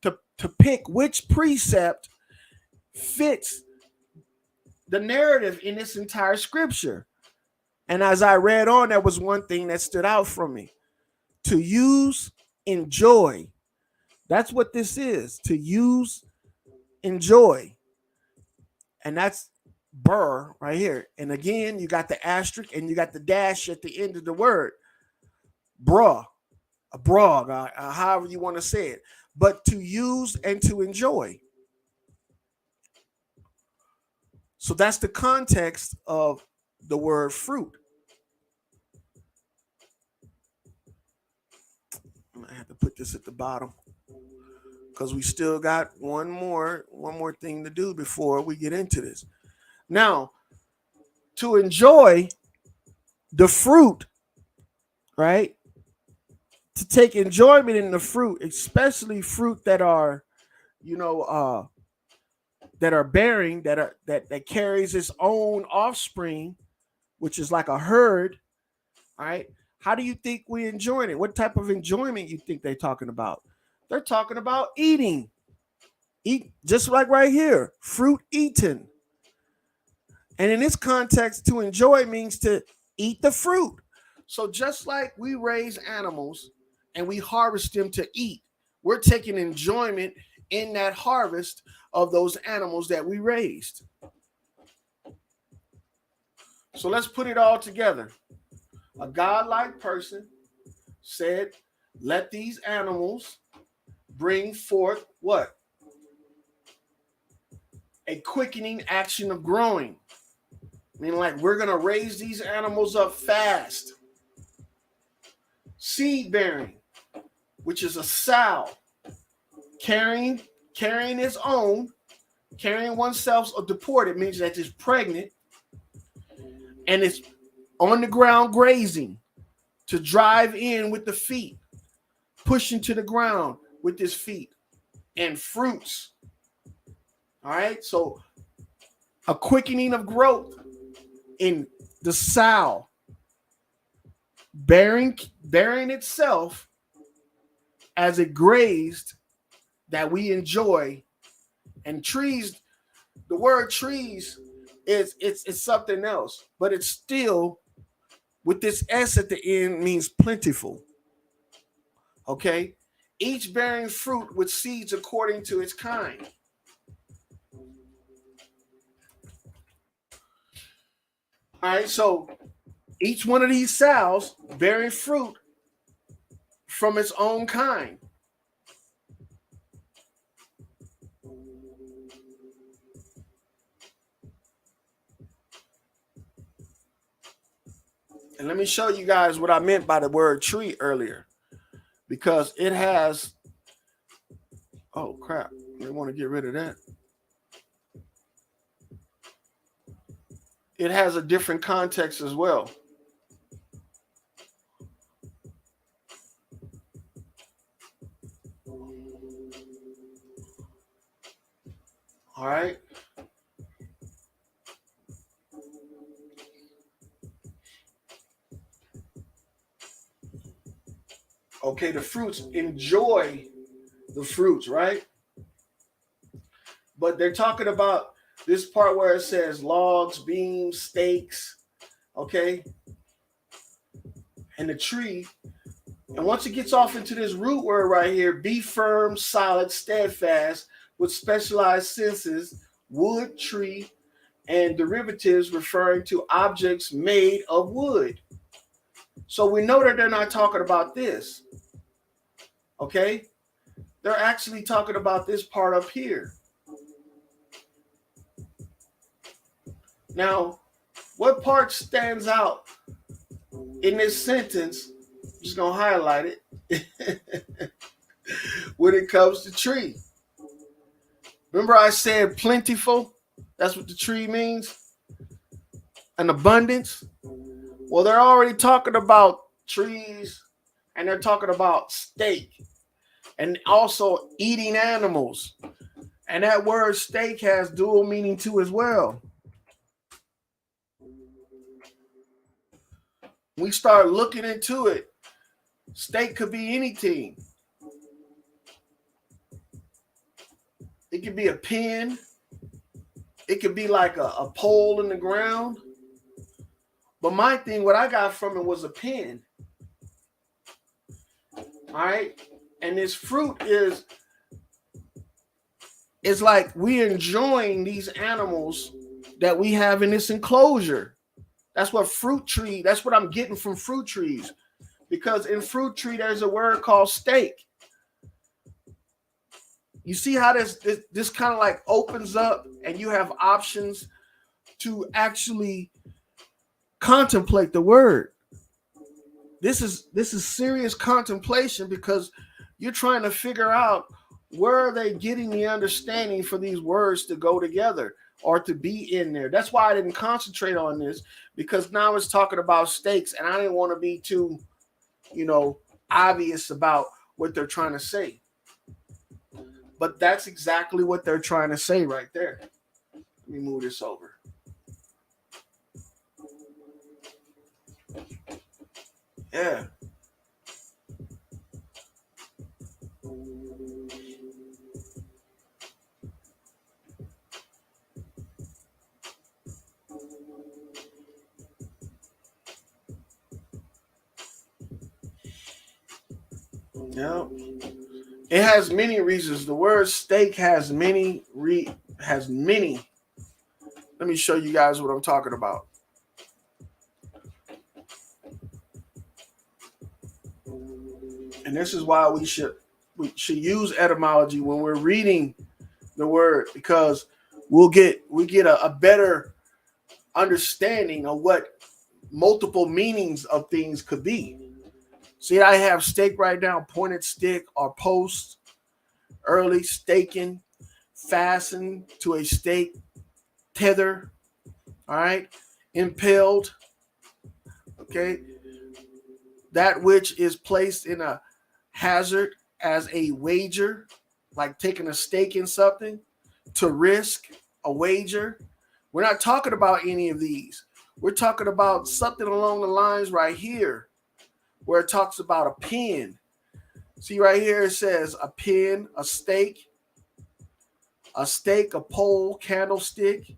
to pick which precept fits the narrative in this entire scripture. And as I read on, there was one thing that stood out for me. To use, enjoy. That's what this is. To use, enjoy. And that's burr right here. And again, you got the asterisk and you got the dash at the end of the word. Bruh, a brog, however you want to say it. But to use and to enjoy. So that's the context of the word fruit. I have to put this at the bottom because we still got one more thing to do before we get into this. Now, to enjoy the fruit, right? To take enjoyment in the fruit, especially fruit that are, that are bearing, that carries its own offspring, which is like a herd, right? How do you think we enjoy it? What type of enjoyment you think they're talking about? They're talking about eating. Eat, just like right here, fruit eaten. And in this context, to enjoy means to eat the fruit. So just like we raise animals and we harvest them to eat, we're taking enjoyment in that harvest of those animals that we raised. So let's put it all together. A godlike person said, let these animals bring forth what? A quickening action of growing. Meaning like we're going to raise these animals up fast. Seed bearing, which is a sow, carrying its own, carrying oneself or deported means that it's pregnant and it's on the ground grazing to drive in with the feet, pushing to the ground with his feet, and fruits. All right, so a quickening of growth in the sow, bearing itself as it grazed that we enjoy. And trees, the word trees it's something else, but it's still with this S at the end means plentiful. Okay, each bearing fruit with seeds according to its kind. All right, so each one of these sows bearing fruit from its own kind. And let me show you guys what I meant by the word tree earlier, because it has, oh crap, they want to get rid of that. It has a different context as well. All right. Okay, the fruits, enjoy the fruits, right? But they're talking about this part where it says logs, beams, stakes, okay? And the tree. And once it gets off into this root word right here, be firm, solid, steadfast, with specialized senses, wood, tree, and derivatives referring to objects made of wood. So we know that they're not talking about this. Okay? They're actually talking about this part up here. Now, what part stands out in this sentence? I'm just going to highlight it. When it comes to tree. Remember I said plentiful? That's what the tree means? An abundance? Well, they're already talking about trees and they're talking about steak and also eating animals. And that word steak has dual meaning too as well. We start looking into it. Steak could be anything. It could be a pin. It could be like a pole in the ground. But my thing, what I got from it was a pin. All right. And this fruit is, it's like we're enjoying these animals that we have in this enclosure. That's what that's what I'm getting from fruit trees. Because in fruit tree, there's a word called steak. You see how this kind of like opens up and you have options to actually contemplate the word. This is serious contemplation because you're trying to figure out where are they getting the understanding for these words to go together or to be in there. That's why I didn't concentrate on this, because now it's talking about steaks and I didn't want to be too, obvious about what they're trying to say. But that's exactly what they're trying to say right there. Let me move this over. Yeah. Yeah. It has many reasons. The word steak has many. Let me show you guys what I'm talking about. And this is why we should use etymology when we're reading the word, because we get a better understanding of what multiple meanings of things could be. See, I have stake right now, pointed stick or post, early staking, fastened to a stake, tether, all right, impaled, okay, that which is placed in a hazard as a wager, like taking a stake in something, to risk, a wager. We're not talking about any of these. We're talking about something along the lines right here where it talks about a pin. See right here, it says a pin, a stake, a pole, candlestick,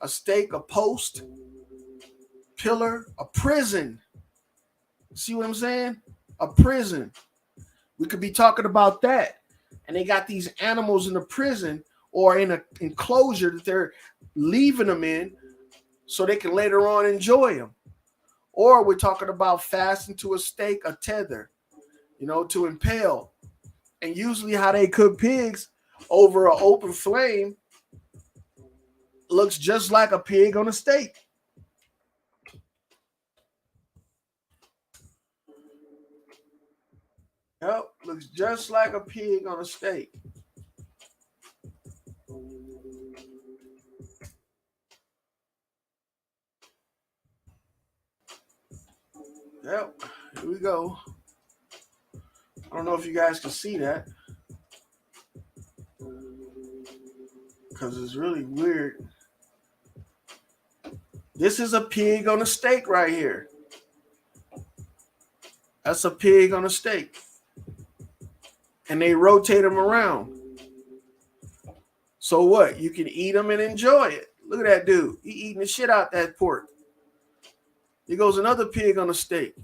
a stake, a post, pillar, a prison. See what I'm saying? A prison. We could be talking about that. And they got these animals in the prison or in an enclosure that they're leaving them in so they can later on enjoy them. Or we're talking about fastened to a stake, a tether, to impale. And usually how they cook pigs over an open flame looks just like a pig on a stake. Yep, looks just like a pig on a stake. Yep, here we go. I don't know if you guys can see that because it's really weird. This is a pig on a stake right here. That's a pig on a stake. And they rotate them around. So what? You can eat them and enjoy it. Look at that dude. He eating the shit out that pork. Here goes another pig on a stake.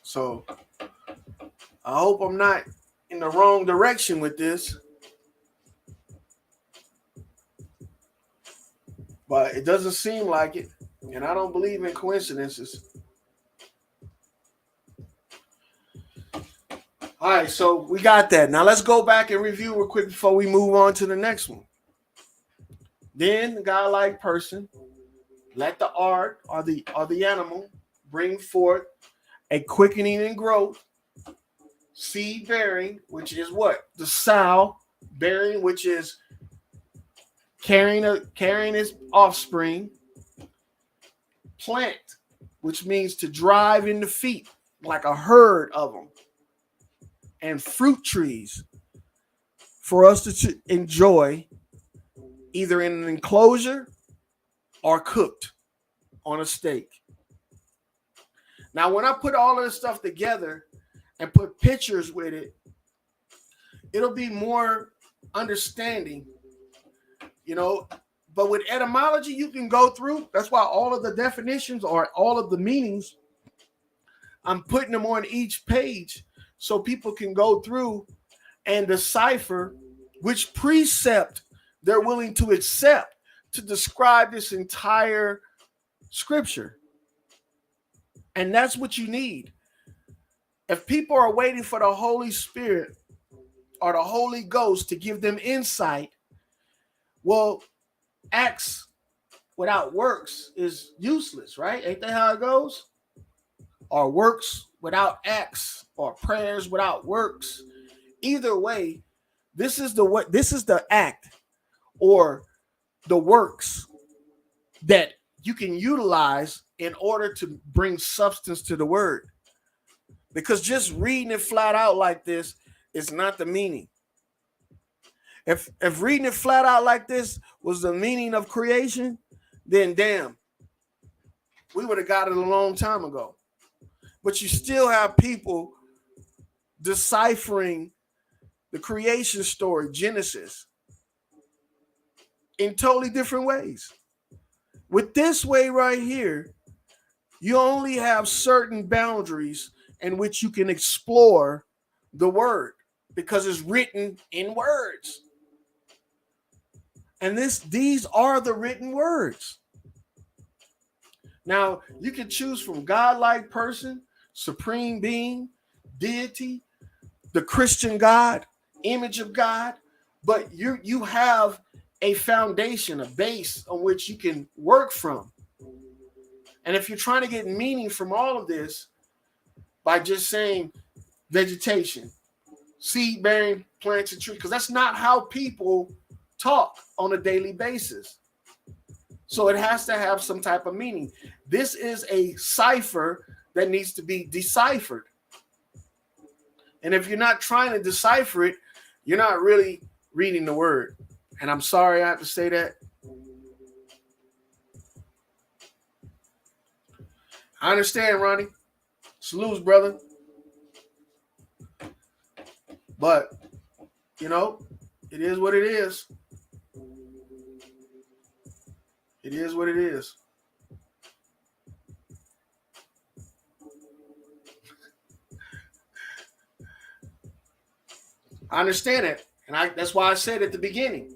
So I hope I'm not in the wrong direction with this. But it doesn't seem like it. And I don't believe in coincidences. All right, so we got that. Now let's go back and review real quick before we move on to the next one. Then the godlike person, let the art or the animal bring forth a quickening and growth, seed bearing, which is what? The sow bearing, which is carrying its offspring, plant, which means to drive in the feet, like a herd of them, and fruit trees for us to enjoy either in an enclosure or cooked on a steak. Now, when I put all of this stuff together and put pictures with it, it'll be more understanding, you know. But with etymology, you can go through. That's why all of the definitions or all of the meanings, I'm putting them on each page so people can go through and decipher which precept they're willing to accept to describe this entire scripture. And that's what you need. If people are waiting for the Holy Spirit or the Holy Ghost to give them insight, well, acts without works is useless, right? Ain't that how it goes? Or works without acts, or prayers without works. Either way, this is the act or the works that you can utilize in order to bring substance to the word. Because just reading it flat out like this is not the meaning. If reading it flat out like this was the meaning of creation, then damn, we would have got it a long time ago. But you still have people deciphering the creation story, Genesis, in totally different ways. With this way right here, you only have certain boundaries in which you can explore the word because it's written in words. And these are the written words. Now, you can choose from God-like person, supreme being, deity, the Christian God, image of God, but you have a foundation, a base on which you can work from. And if you're trying to get meaning from all of this by just saying vegetation, seed-bearing plants and trees, because that's not how people talk on a daily basis. So it has to have some type of meaning. This is a cipher that needs to be deciphered. And if you're not trying to decipher it, you're not really reading the word. And I'm sorry I have to say that. I understand, Ronnie. Salutes, brother. But, you know, it is what it is. It is what it is. I understand it. And that's why I said at the beginning,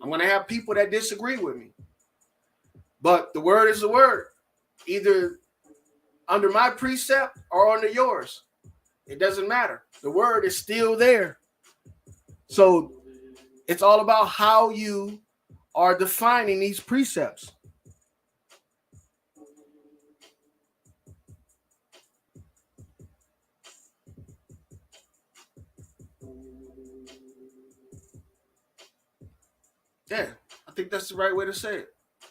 I'm going to have people that disagree with me. But the word is the word. Either under my precept or under yours. It doesn't matter. The word is still there. So it's all about how you are defining these precepts. Yeah, I think that's the right way to say it.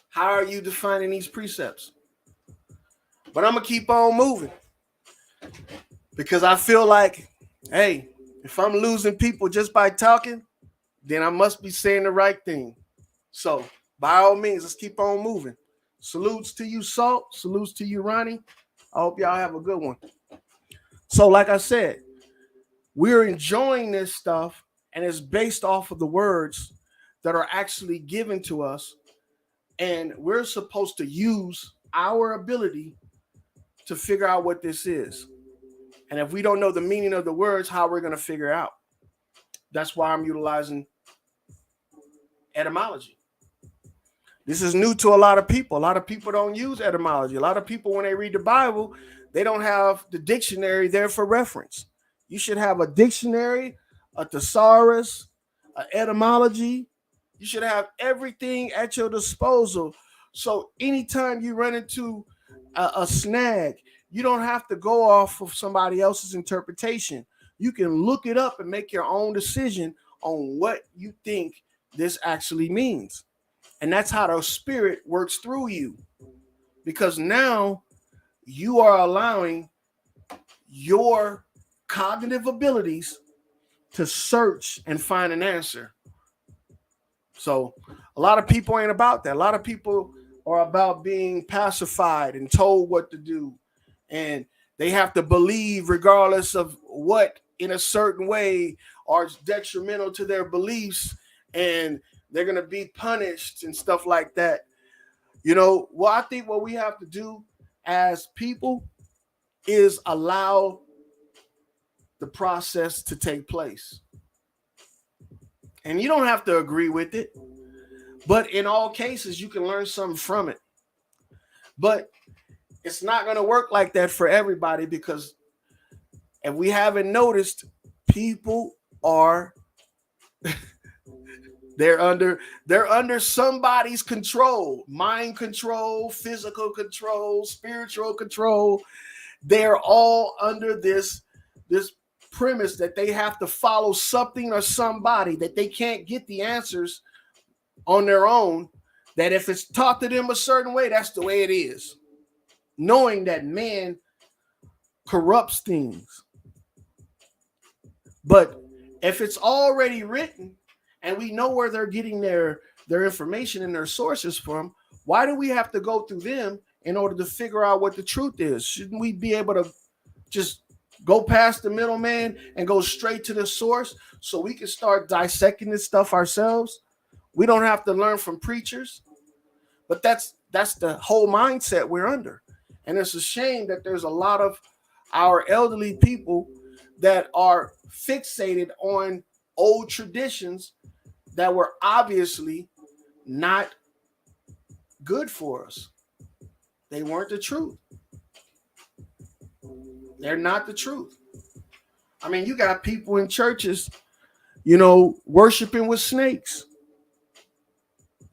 How are you defining these precepts? But I'm going to keep on moving. Because I feel like, hey, if I'm losing people just by talking, then I must be saying the right thing. So, by all means, let's keep on moving. Salutes to you, Salt. Salutes to you, Ronnie. I hope y'all have a good one. So, like I said, we're enjoying this stuff, and it's based off of the words that are actually given to us. And we're supposed to use our ability to figure out what this is. And if we don't know the meaning of the words, how we're going to figure out. That's why I'm utilizing etymology. This is new to a lot of people. A lot of people don't use etymology. A lot of people, when they read the Bible, they don't have the dictionary there for reference. You should have a dictionary, a thesaurus, an etymology. You should have everything at your disposal. So anytime you run into a snag, you don't have to go off of somebody else's interpretation. You can look it up and make your own decision on what you think this actually means. And that's how the Spirit works through you. Because now you are allowing your cognitive abilities to search and find an answer. So a lot of people ain't about that. A lot of people are about being pacified and told what to do. And they have to believe regardless of what in a certain way are detrimental to their beliefs, and they're going to be punished and stuff like that. Well, I think what we have to do as people is allow the process to take place. And you don't have to agree with it, but in all cases, you can learn something from it. But it's not going to work like that for everybody, because if we haven't noticed, people are they're under somebody's control, mind control, physical control, spiritual control. They're all under this premise that they have to follow something or somebody, that they can't get the answers on their own, that if it's taught to them a certain way, that's the way it is, knowing that man corrupts things. But if it's already written and we know where they're getting their information and their sources from, why do we have to go through them in order to figure out what the truth is? Shouldn't we be able to just go past the middleman and go straight to the source so we can start dissecting this stuff ourselves? We don't have to learn from preachers. But that's the whole mindset we're under. And it's a shame that there's a lot of our elderly people that are fixated on old traditions that were obviously not good for us. They weren't the truth. They're not the truth. I mean, you got people in churches, worshiping with snakes.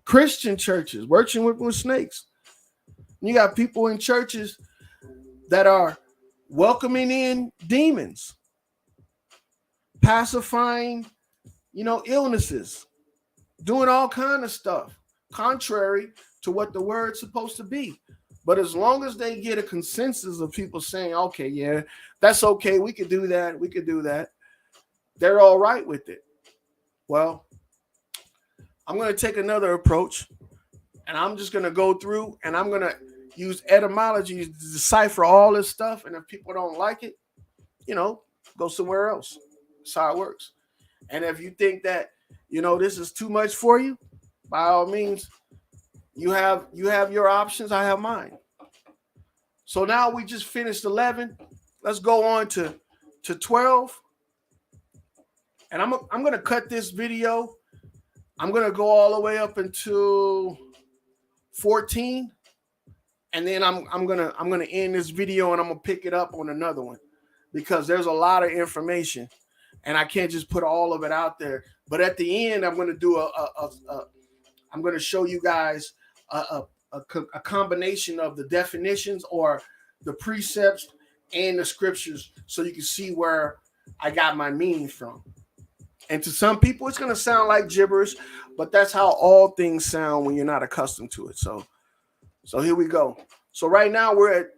Christian churches worshiping with snakes. You got people in churches that are welcoming in demons, pacifying, illnesses, doing all kind of stuff contrary to what the word's supposed to be. But as long as they get a consensus of people saying, okay, yeah, that's okay, we could do that, they're all right with it. Well, I'm going to take another approach, and I'm just going to go through and I'm going to use etymology to decipher all this stuff. And if people don't like it, go somewhere else. That's how it works. And if you think that, this is too much for you, by all means, you have your options. I have mine. So now we just finished 11. Let's go on to 12. And I'm going to cut this video. I'm going to go all the way up until 14. And then I'm going to end this video, and I'm going to pick it up on another one, because there's a lot of information and I can't just put all of it out there. But at the end, I'm going to do I'm going to show you guys a combination of the definitions or the precepts and the scriptures, so you can see where I got my meaning from. And to some people, it's going to sound like gibberish, but that's how all things sound when you're not accustomed to it. So here we go. So right now we're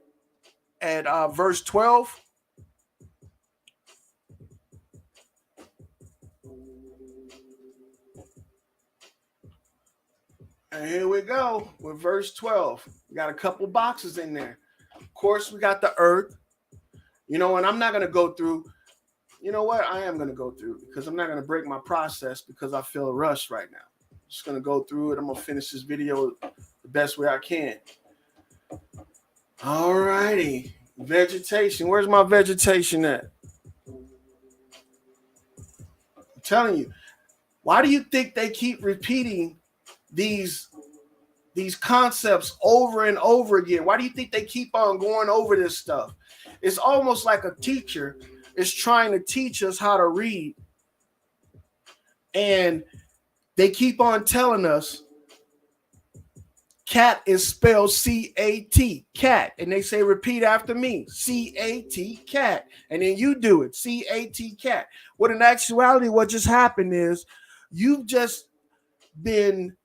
at verse 12. And here we go with verse 12. We got a couple boxes in there. Of course, we got the earth. And I'm not going to go through. You know what? I am going to go through, because I'm not going to break my process, because I feel rushed right now. I'm just going to go through it. I'm going to finish this video the best way I can. All righty. Vegetation. Where's my vegetation at? I'm telling you. Why do you think they keep repeating these concepts over and over again? Why do you think they keep on going over this stuff? It's almost like a teacher is trying to teach us how to read, and they keep on telling us cat is spelled C-A-T, cat, and they say repeat after me, C-A-T, cat, and then you do it, C-A-T, cat. What in actuality, what just happened is you've just been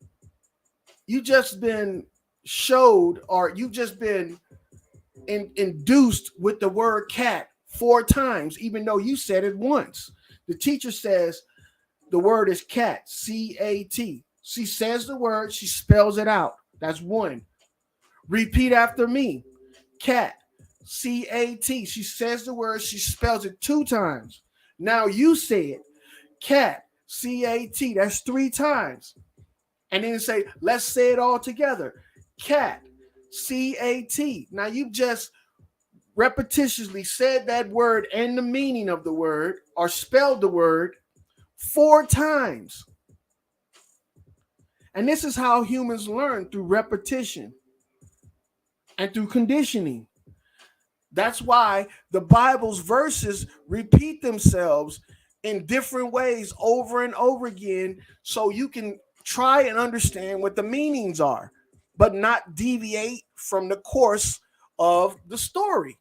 showed, or you've just been induced with the word cat 4 times, even though you said it once. The teacher says the word is cat, C-A-T. She says the word, she spells it out. That's 1. Repeat after me. Cat, C-A-T. She says the word, she spells it 2 times. Now you say it. Cat, C-A-T. That's 3 times. And then say, let's say it all together. Cat, C-A-T. Now you just repetitiously said that word and the meaning of the word, or spelled the word 4 times. And this is how humans learn, through repetition and through conditioning. That's why the Bible's verses repeat themselves in different ways over and over again, so you can try and understand what the meanings are, but not deviate from the course of the story.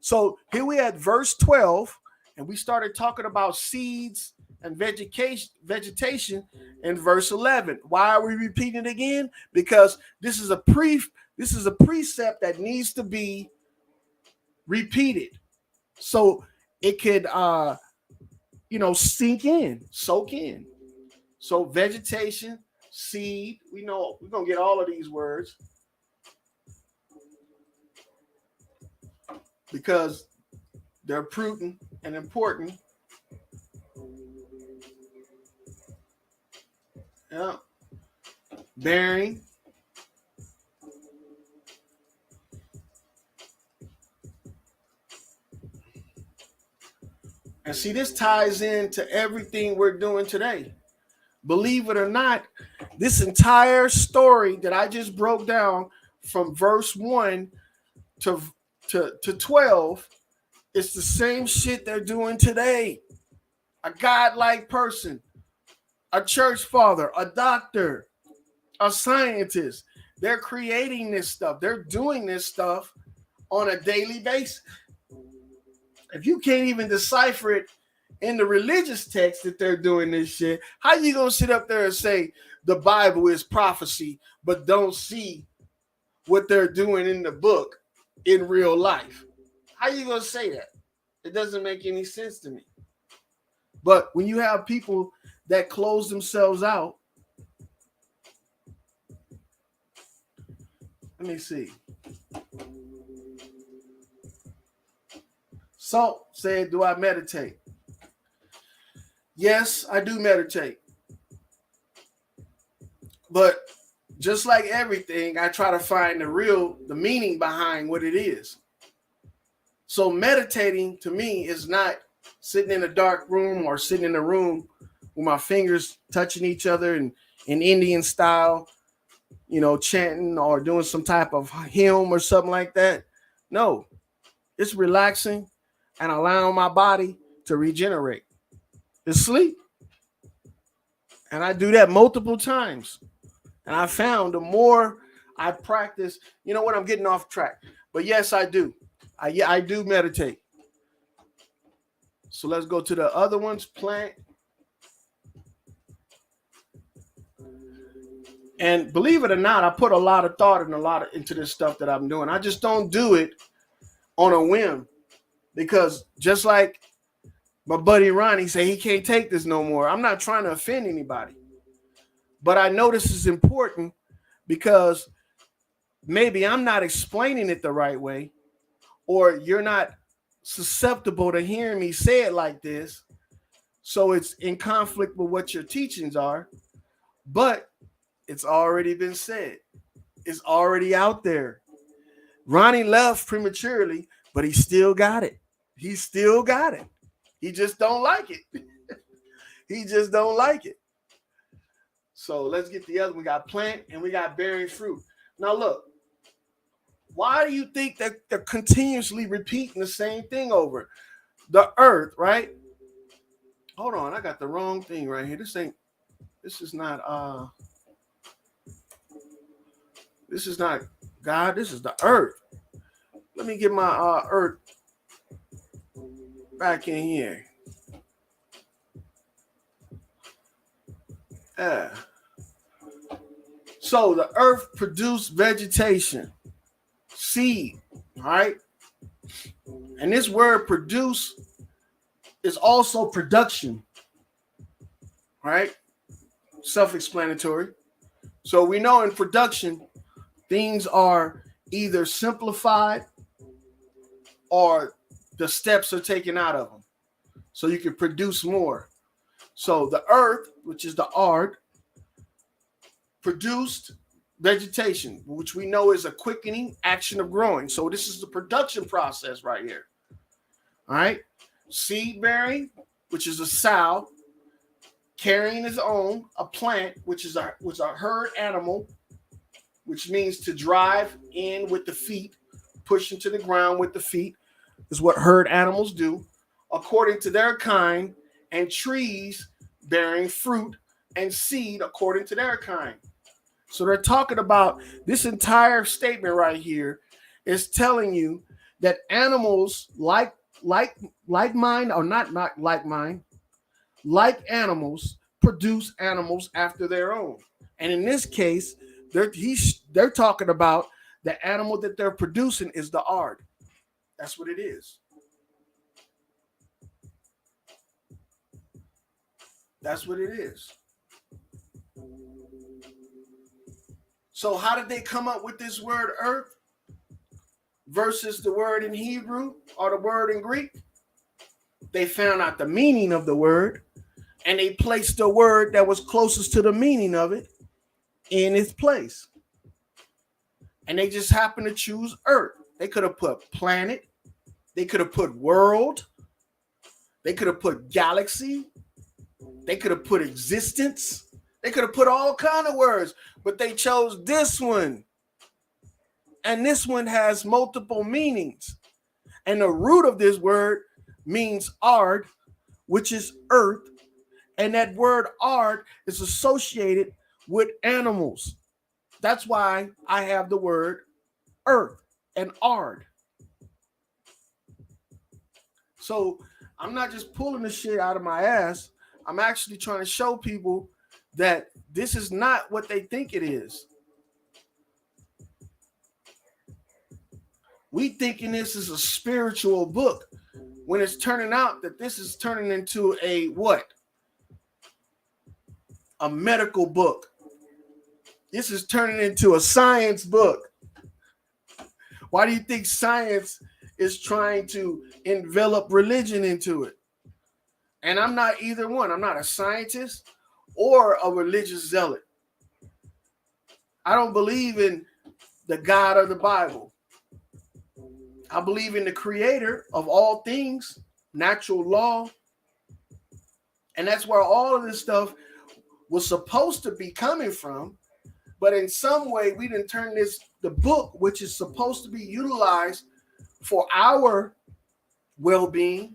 So here we had verse 12, and we started talking about seeds and vegetation in verse 11. Why are we repeating it again? Because this is a precept that needs to be repeated, so it could sink in, soak in. So vegetation, seed, we know we're gonna get all of these words because they're prudent and important. Yeah. Bearing. And see, this ties into everything we're doing today. Believe it or not, this entire story that I just broke down from verse 1 to 12, it's the same shit they're doing today. A godlike person, a church father, a doctor, a scientist. They're creating this stuff. They're doing this stuff on a daily basis. If you can't even decipher it in the religious text that they're doing this shit, how you gonna sit up there and say the Bible is prophecy, but don't see what they're doing in the book in real life? How you gonna say that? It doesn't make any sense to me. But when you have people that close themselves out, let me see. Salt said, do I meditate? Yes, I do meditate. But just like everything, I try to find the meaning behind what it is. So meditating to me is not sitting in a dark room or sitting in a room with my fingers touching each other and in Indian style, chanting or doing some type of hymn or something like that. No, it's relaxing and allowing my body to regenerate. It's sleep. And I do that multiple times. And I found the more I practice, you know what, I'm getting off track. But yes, I do. I do meditate. So let's go to the other ones. Plant. And believe it or not, I put a lot of thought and into this stuff that I'm doing. I just don't do it on a whim, because just like my buddy Ronnie said, he can't take this no more. I'm not trying to offend anybody, but I know this is important because maybe I'm not explaining it the right way, or you're not susceptible to hearing me say it like this. So it's in conflict with what your teachings are, but it's already been said. It's already out there. Ronnie left prematurely, but he still got it. He still got it. He just don't like it. He just don't like it. So let's get the other. We got plant and we got bearing fruit. Now look, why do you think that they're continuously repeating the same thing over? The earth, right? Hold on, I got the wrong thing right here. This is not God, this is the earth. Let me get my earth back in here. So the earth produced vegetation, seed, right? And this word produce is also production, right? Self-explanatory. So we know in production, things are either simplified or the steps are taken out of them. So you can produce more. So the earth, which is the ard, produced vegetation, which we know is a quickening action of growing. So this is the production process right here. All right. Seed bearing, which is a sow, carrying its own, a plant, which is a herd animal, which means to drive in with the feet, push into the ground with the feet, is what herd animals do, according to their kind, and trees bearing fruit and seed according to their kind. So they're talking about this entire statement right here is telling you that animals like mind or not like mind, like animals produce animals after their own. And in this case, they're talking about the animal that they're producing is the ard. That's what it is. That's what it is. So how did they come up with this word earth versus the word in Hebrew or the word in Greek? They found out the meaning of the word and they placed the word that was closest to the meaning of it in its place. And they just happened to choose earth. They could have put planet. They could have put world. They could have put galaxy. They could have put existence. They could have put all kind of words, but they chose this one. And this one has multiple meanings. And the root of this word means ard, which is earth. And that word ard is associated with animals. That's why I have the word earth and ard. So I'm not just pulling the shit out of my ass. I'm actually trying to show people that this is not what they think it is. We thinking this is a spiritual book when it's turning out that this is turning into a what? A medical book. This is turning into a science book. Why do you think science is trying to envelop religion into it? And I'm not either one. I'm not a scientist or a religious zealot. I don't believe in the God of the Bible. I believe in the creator of all things, natural law. And that's where all of this stuff was supposed to be coming from. But in some way, we didn't turn the book, which is supposed to be utilized for our well-being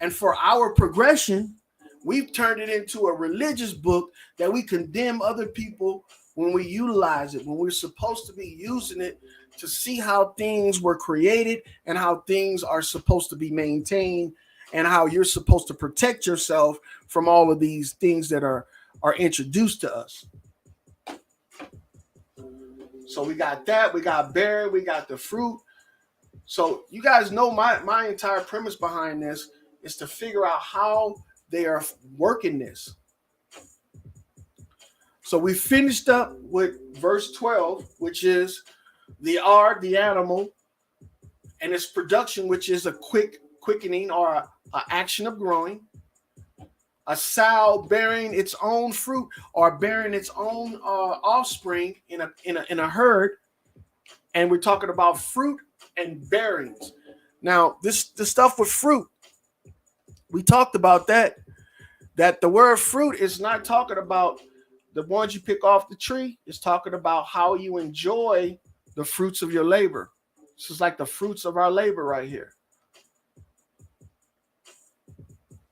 and for our progression, we've turned it into a religious book that we condemn other people when we utilize it, when we're supposed to be using it to see how things were created and how things are supposed to be maintained and how you're supposed to protect yourself from all of these things that are introduced to us. So we got that, we got berry, we got the fruit. So you guys know my entire premise behind this is to figure out how they are working this. So we finished up with verse 12, which is the ard, the animal, and its production, which is a quickening or an action of growing. A sow bearing its own fruit or bearing its own offspring in a herd, and we're talking about fruit and bearings. Now, the stuff with fruit, we talked about that the word fruit is not talking about the ones you pick off the tree. It's talking about how you enjoy the fruits of your labor. This is like the fruits of our labor right here.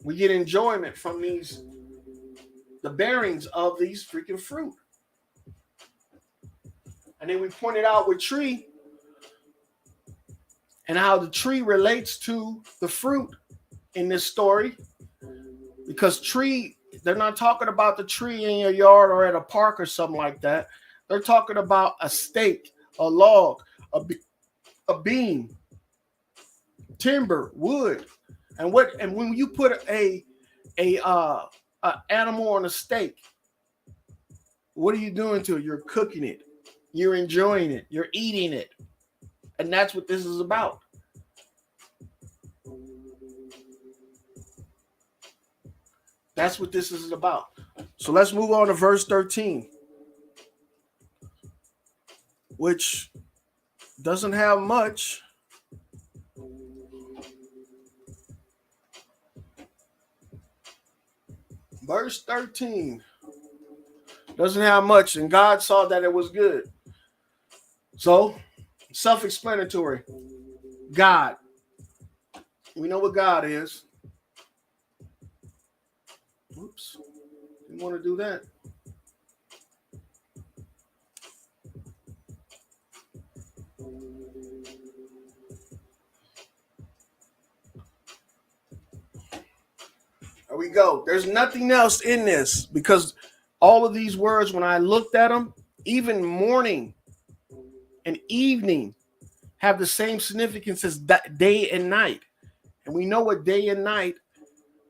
We get enjoyment from the bearings of these freaking fruit. And then we pointed out with tree and how the tree relates to the fruit in this story. Because tree, they're not talking about the tree in your yard or at a park or something like that. They're talking about a stake, a log, a beam. timber, wood. And when you put a animal on a steak, what are you doing to it? You're cooking it. You're enjoying it. You're eating it. And that's what this is about. That's what this is about. So let's move on to verse 13, which doesn't have much. Verse 13 doesn't have much, and God saw that it was good. So, self-explanatory. God. We know what God is. Oops. Didn't want to do that. There we go. There's nothing else in this because all of these words, when I looked at them, even morning and evening have the same significance as day and night. And we know what day and night,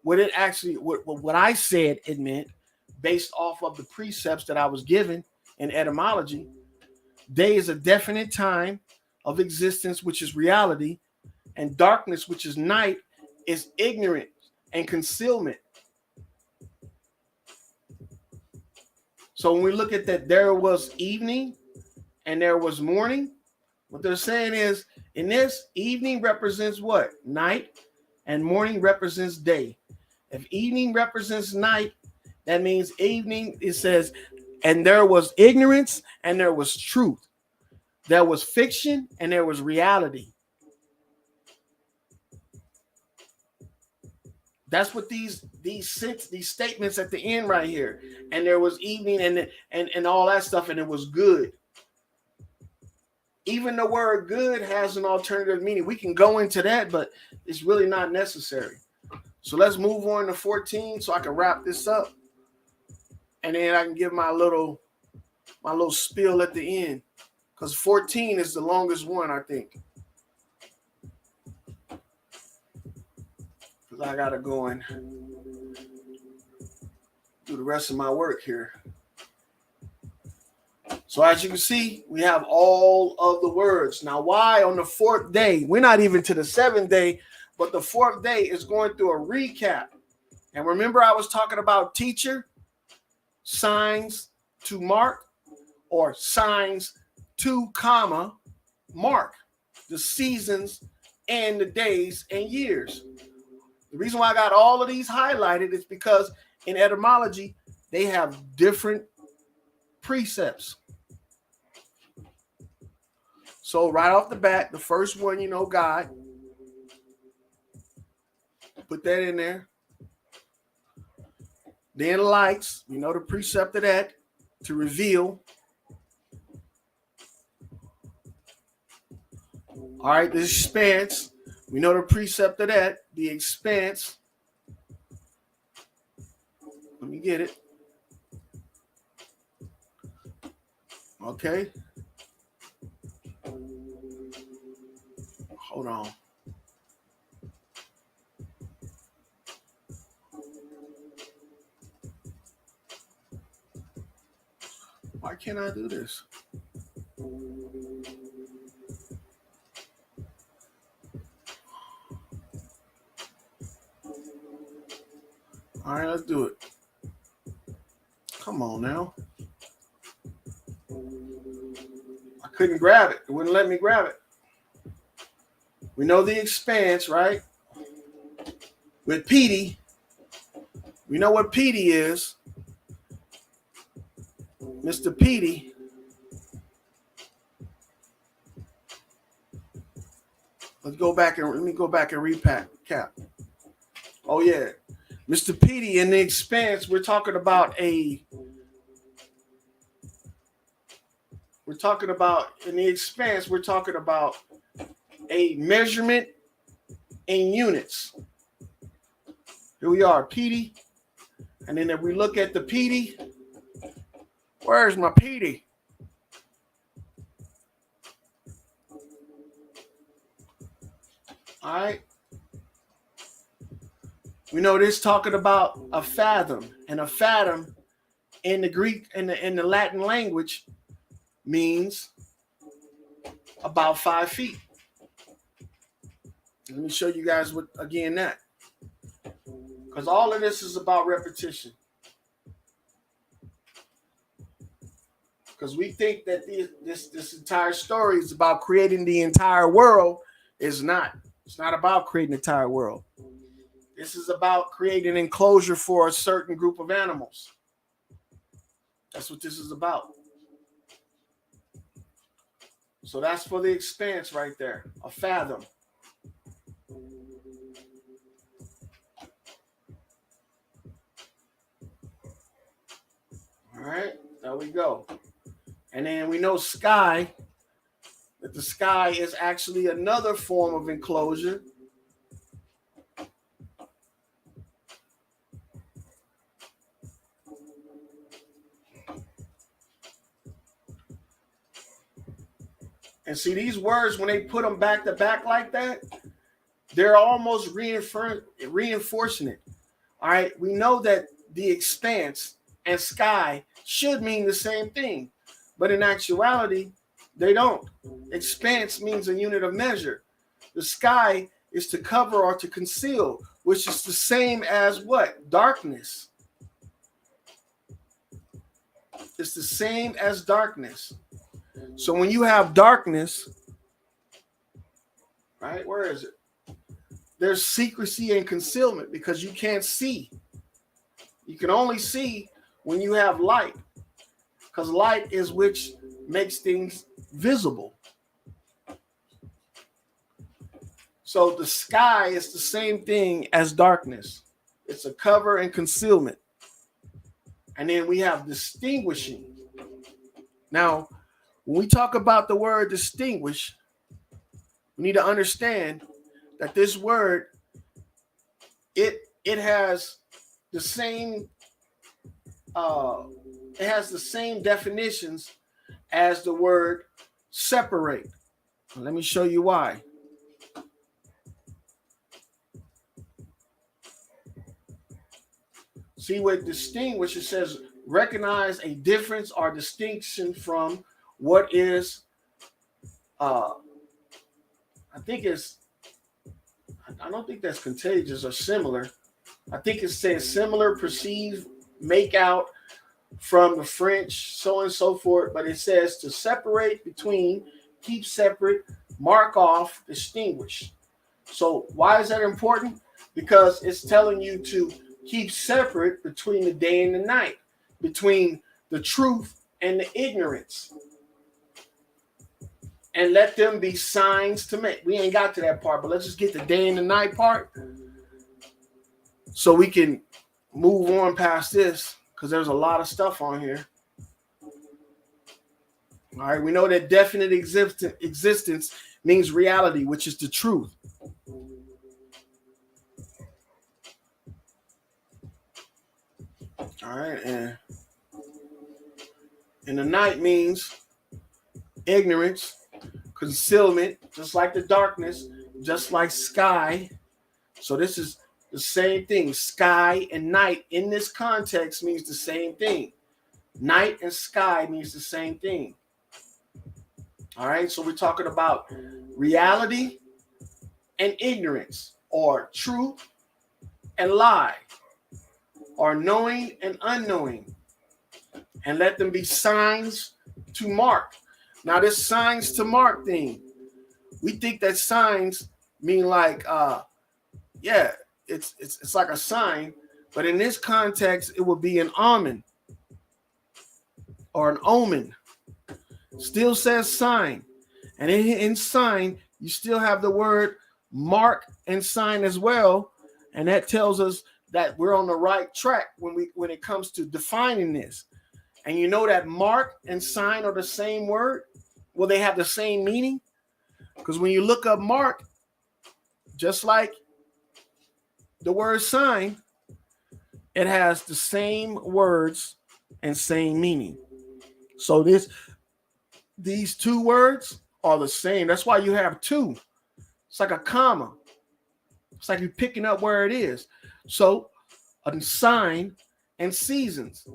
what I said it meant based off of the precepts that I was given in etymology. Day is a definite time of existence, which is reality, and darkness, which is night, is ignorance and concealment. So when we look at that, there was evening and there was morning. What they're saying is, in this, evening represents what? Night, and morning represents day. If evening represents night, that means evening, it says, and there was ignorance and there was truth. There was fiction and there was reality. That's what these statements at the end right here. And there was evening and all that stuff, and it was good. Even the word good has an alternative meaning. We can go into that, but it's really not necessary. So let's move on to 14 so I can wrap this up. And then I can give my little spiel at the end. Because 14 is the longest one, I think. Because I got to go and do the rest of my work here. So as you can see, we have all of the words. Now, why on the fourth day? We're not even to the seventh day, but the fourth day is going through a recap. And remember, I was talking about teacher, signs to mark, or signs to comma mark, the seasons and the days and years. The reason why I got all of these highlighted is because in etymology, they have different precepts. So right off the bat, the first one, God. Put that in there. Then lights, the precept of that, to reveal. All right, the expanse. We know the precept of that, the expanse. Let me get it. Okay. Hold on. Why can't I do this? All right, let's do it. Come on now. I couldn't grab it. It wouldn't let me grab it. We know the expanse, right? With PD, we know what PD is. Mr. PD. Let me go back and recap. Oh yeah, Mr. PD in the expanse. We're talking about in the expanse. We're talking about a measurement in units. Here we are, PD. And then if we look at the PD, where's my PD? All right. We know this talking about a fathom, and a fathom in the Greek in the Latin language means about 5 feet. Let me show you guys what again that, because all of this is about repetition. Because we think that this entire story is about creating the entire world. It's not. It's not about creating the entire world. This is about creating enclosure for a certain group of animals. That's what this is about. So that's for the expanse right there, a fathom. All right, there we go. And then we know sky, that the sky is actually another form of enclosure. And see, these words, when they put them back to back like that, they're almost reinforcing it. All right, we know that the expanse and sky should mean the same thing, but in actuality, they don't. Expanse means a unit of measure. The sky is to cover or to conceal, which is the same as what? Darkness. It's the same as darkness. So when you have darkness, right, where is it? There's secrecy and concealment because you can't see. You can only see when you have light, because light is which makes things visible. So the sky is the same thing as darkness. It's a cover and concealment. And then we have distinguishing. Now, when we talk about the word distinguish, we need to understand that this word, it has the same definitions as the word separate. Let me show you why. See, with distinguish, it says recognize a difference or distinction from what is, I don't think that's contagious or similar. I think it says similar, perceive, make out from the French, so on and so forth. But it says to separate between, keep separate, mark off, distinguish. So why is that important? Because it's telling you to keep separate between the day and the night, between the truth and the ignorance. And let them be signs to make. We ain't got to that part, but let's just get the day and the night part so we can move on past this, because there's a lot of stuff on here. All right, we know that definite existence means reality, which is the truth. All right, and the night means ignorance, concealment, just like the darkness, just like sky. So this is the same thing. Sky and night in this context means the same thing. Night and sky means the same thing. All right, so we're talking about reality and ignorance, or truth and lie, or knowing and unknowing. And let them be signs to mark. Now, this signs to mark thing, we think that signs mean like, it's like a sign, but in this context, it would be an omen or an omen. Still says sign, and in sign, you still have the word mark and sign as well, and that tells us that we're on the right track when it comes to defining this. And you know that mark and sign are the same word. Well, they have the same meaning, because when you look up mark, just like the word sign, it has the same words and same meaning. So these two words are the same. That's why you have two. It's like a comma. It's like you're picking up where it is. So a sign and seasons.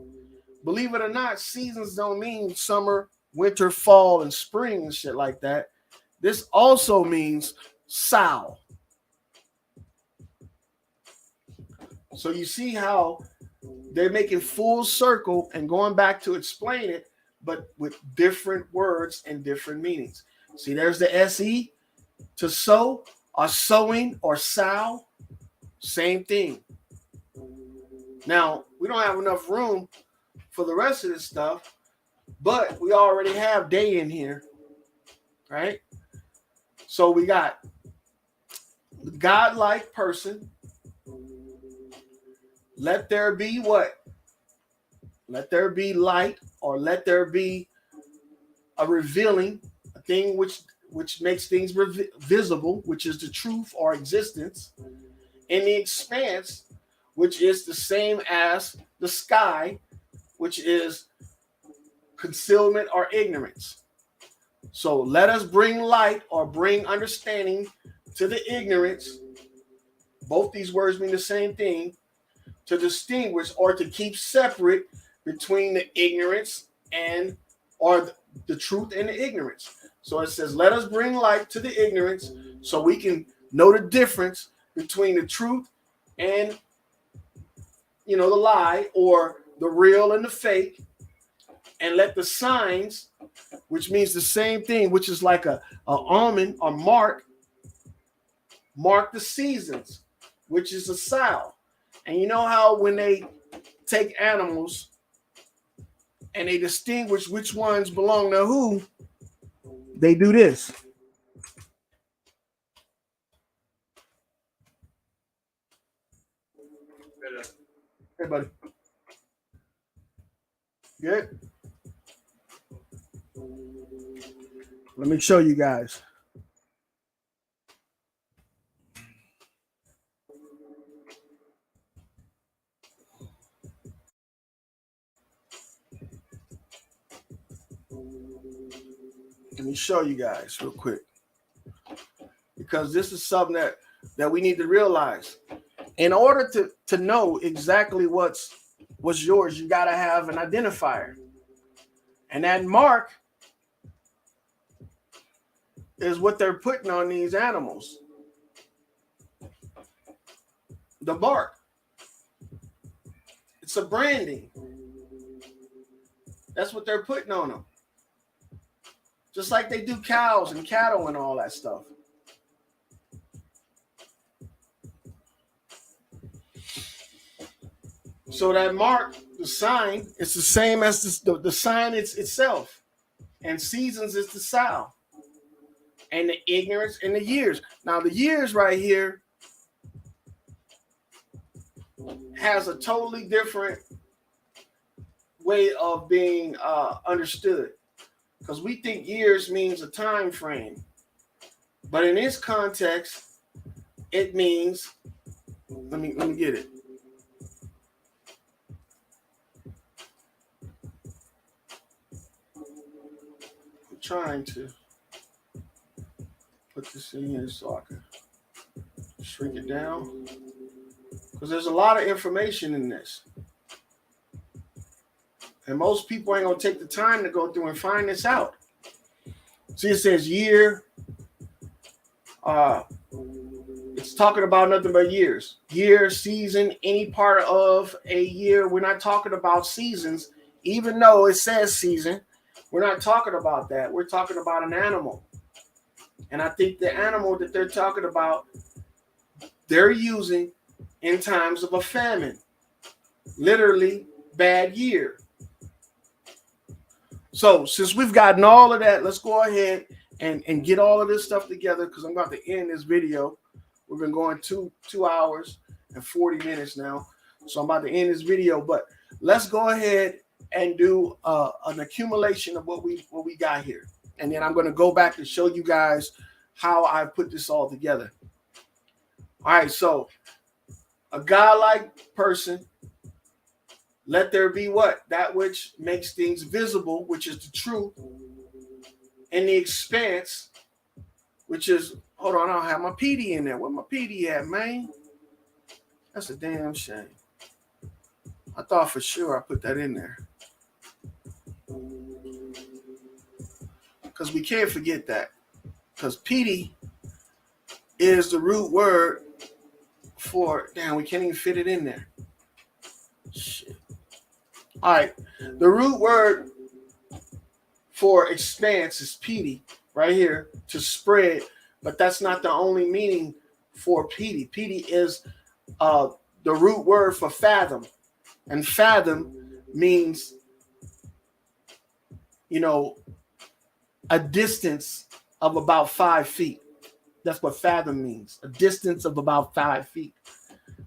Believe it or not, seasons don't mean summer, winter, fall, and spring and shit like that. This also means sow. So you see how they're making full circle and going back to explain it, but with different words and different meanings. See, there's the SE to sow or sowing or sow. Same thing. Now, we don't have enough room for the rest of this stuff, but we already have day in here, right? So we got godlike person. Let there be what? Let there be light, or let there be a revealing, a thing which makes things visible, which is the truth or existence, in the expanse, which is the same as the sky, which is concealment or ignorance. So let us bring light or bring understanding to the ignorance. Both these words mean the same thing. To distinguish or to keep separate between the ignorance and or the truth and the ignorance. So it says, let us bring light to the ignorance so we can know the difference between the truth and, the lie, or the real and the fake. And let the signs, which means the same thing, which is like a almond or mark the seasons, which is a sow. And you know how when they take animals and they distinguish which ones belong to who, they do this. Hey, buddy. Good? Let me show you guys. Let me show you guys real quick, because this is something that we need to realize. In order to know exactly what's yours, you got to have an identifier. And that mark is what they're putting on these animals. The mark. It's a branding. That's what they're putting on them. Just like they do cows and cattle and all that stuff. So that mark, the sign, it's the same as the sign itself. And seasons is the sow. And the ignorance and the years. Now the years right here has a totally different way of being understood. Because we think years means a time frame. But in this context, it means, let me get it. I'm trying to put this in here so I can shrink it down. Because there's a lot of information in this. And most people ain't going to take the time to go through and find this out. See, it says year. It's talking about nothing but years. Year, season, any part of a year. We're not talking about seasons, even though it says season. We're not talking about that. We're talking about an animal. And I think the animal that they're talking about, they're using in times of a famine. Literally, bad year. So since we've gotten all of that, let's go ahead and get all of this stuff together, because I'm about to end this video. We've been going two hours and 40 minutes now. So I'm about to end this video, but let's go ahead and do an accumulation of what we got here. And then I'm going to go back and show you guys how I put this all together. All right, so a godlike person, let there be what? That which makes things visible, which is the truth, and the expanse, which is Hold on, I don't have my PD in there. Where my PD at, man? That's a damn shame. I thought for sure I put that in there. Because we can't forget that. Because PD is the root word for, damn, we can't even fit it in there. Shit. All right. The root word for expanse is PD, right here, to spread. But that's not the only meaning for PD. PD is the root word for fathom. And fathom means, a distance of about 5 feet. That's what fathom means, a distance of about 5 feet.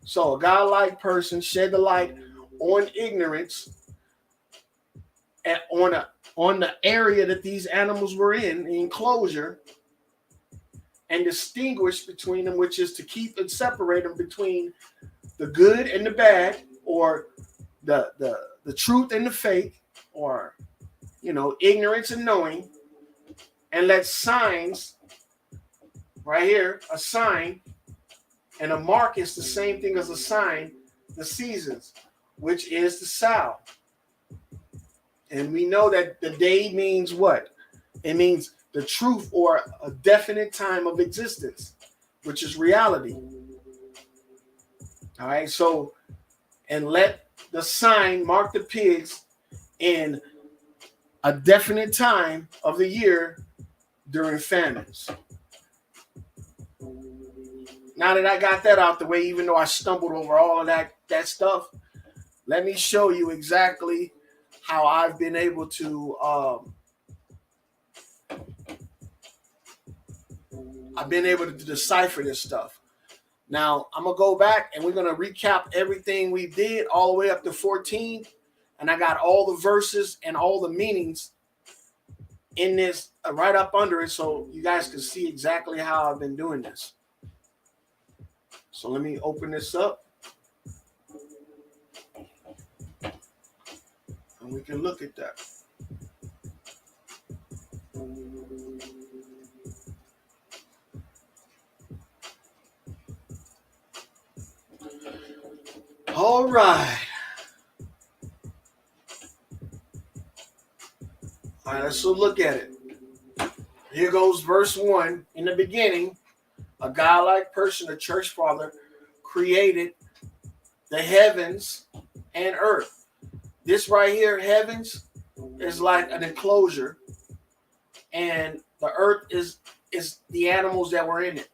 So a godlike person shed the light on ignorance and on the area that these animals were in, the enclosure, and distinguish between them, which is to keep and separate them between the good and the bad, or the truth and the fake, or ignorance and knowing, and let signs, right here, a sign, and a mark is the same thing as a sign, the seasons, which is the sow. And we know that the day means what? It means the truth, or a definite time of existence, which is reality. All right, so, and let the sign mark the pigs in a definite time of the year during famines. Now that I got that out the way, even though I stumbled over all of that stuff, let me show you exactly how I've been able to decipher this stuff. Now I'm gonna go back and we're gonna recap everything we did all the way up to 14, and I got all the verses and all the meanings in this right up under it, so you guys can see exactly how I've been doing this. So let me open this up, and we can look at that. All right. All right, let's look at it. Here goes verse 1. In the beginning, a godlike person, a church father, created the heavens and earth. This right here, heavens, is like an enclosure, and the earth is the animals that were in it.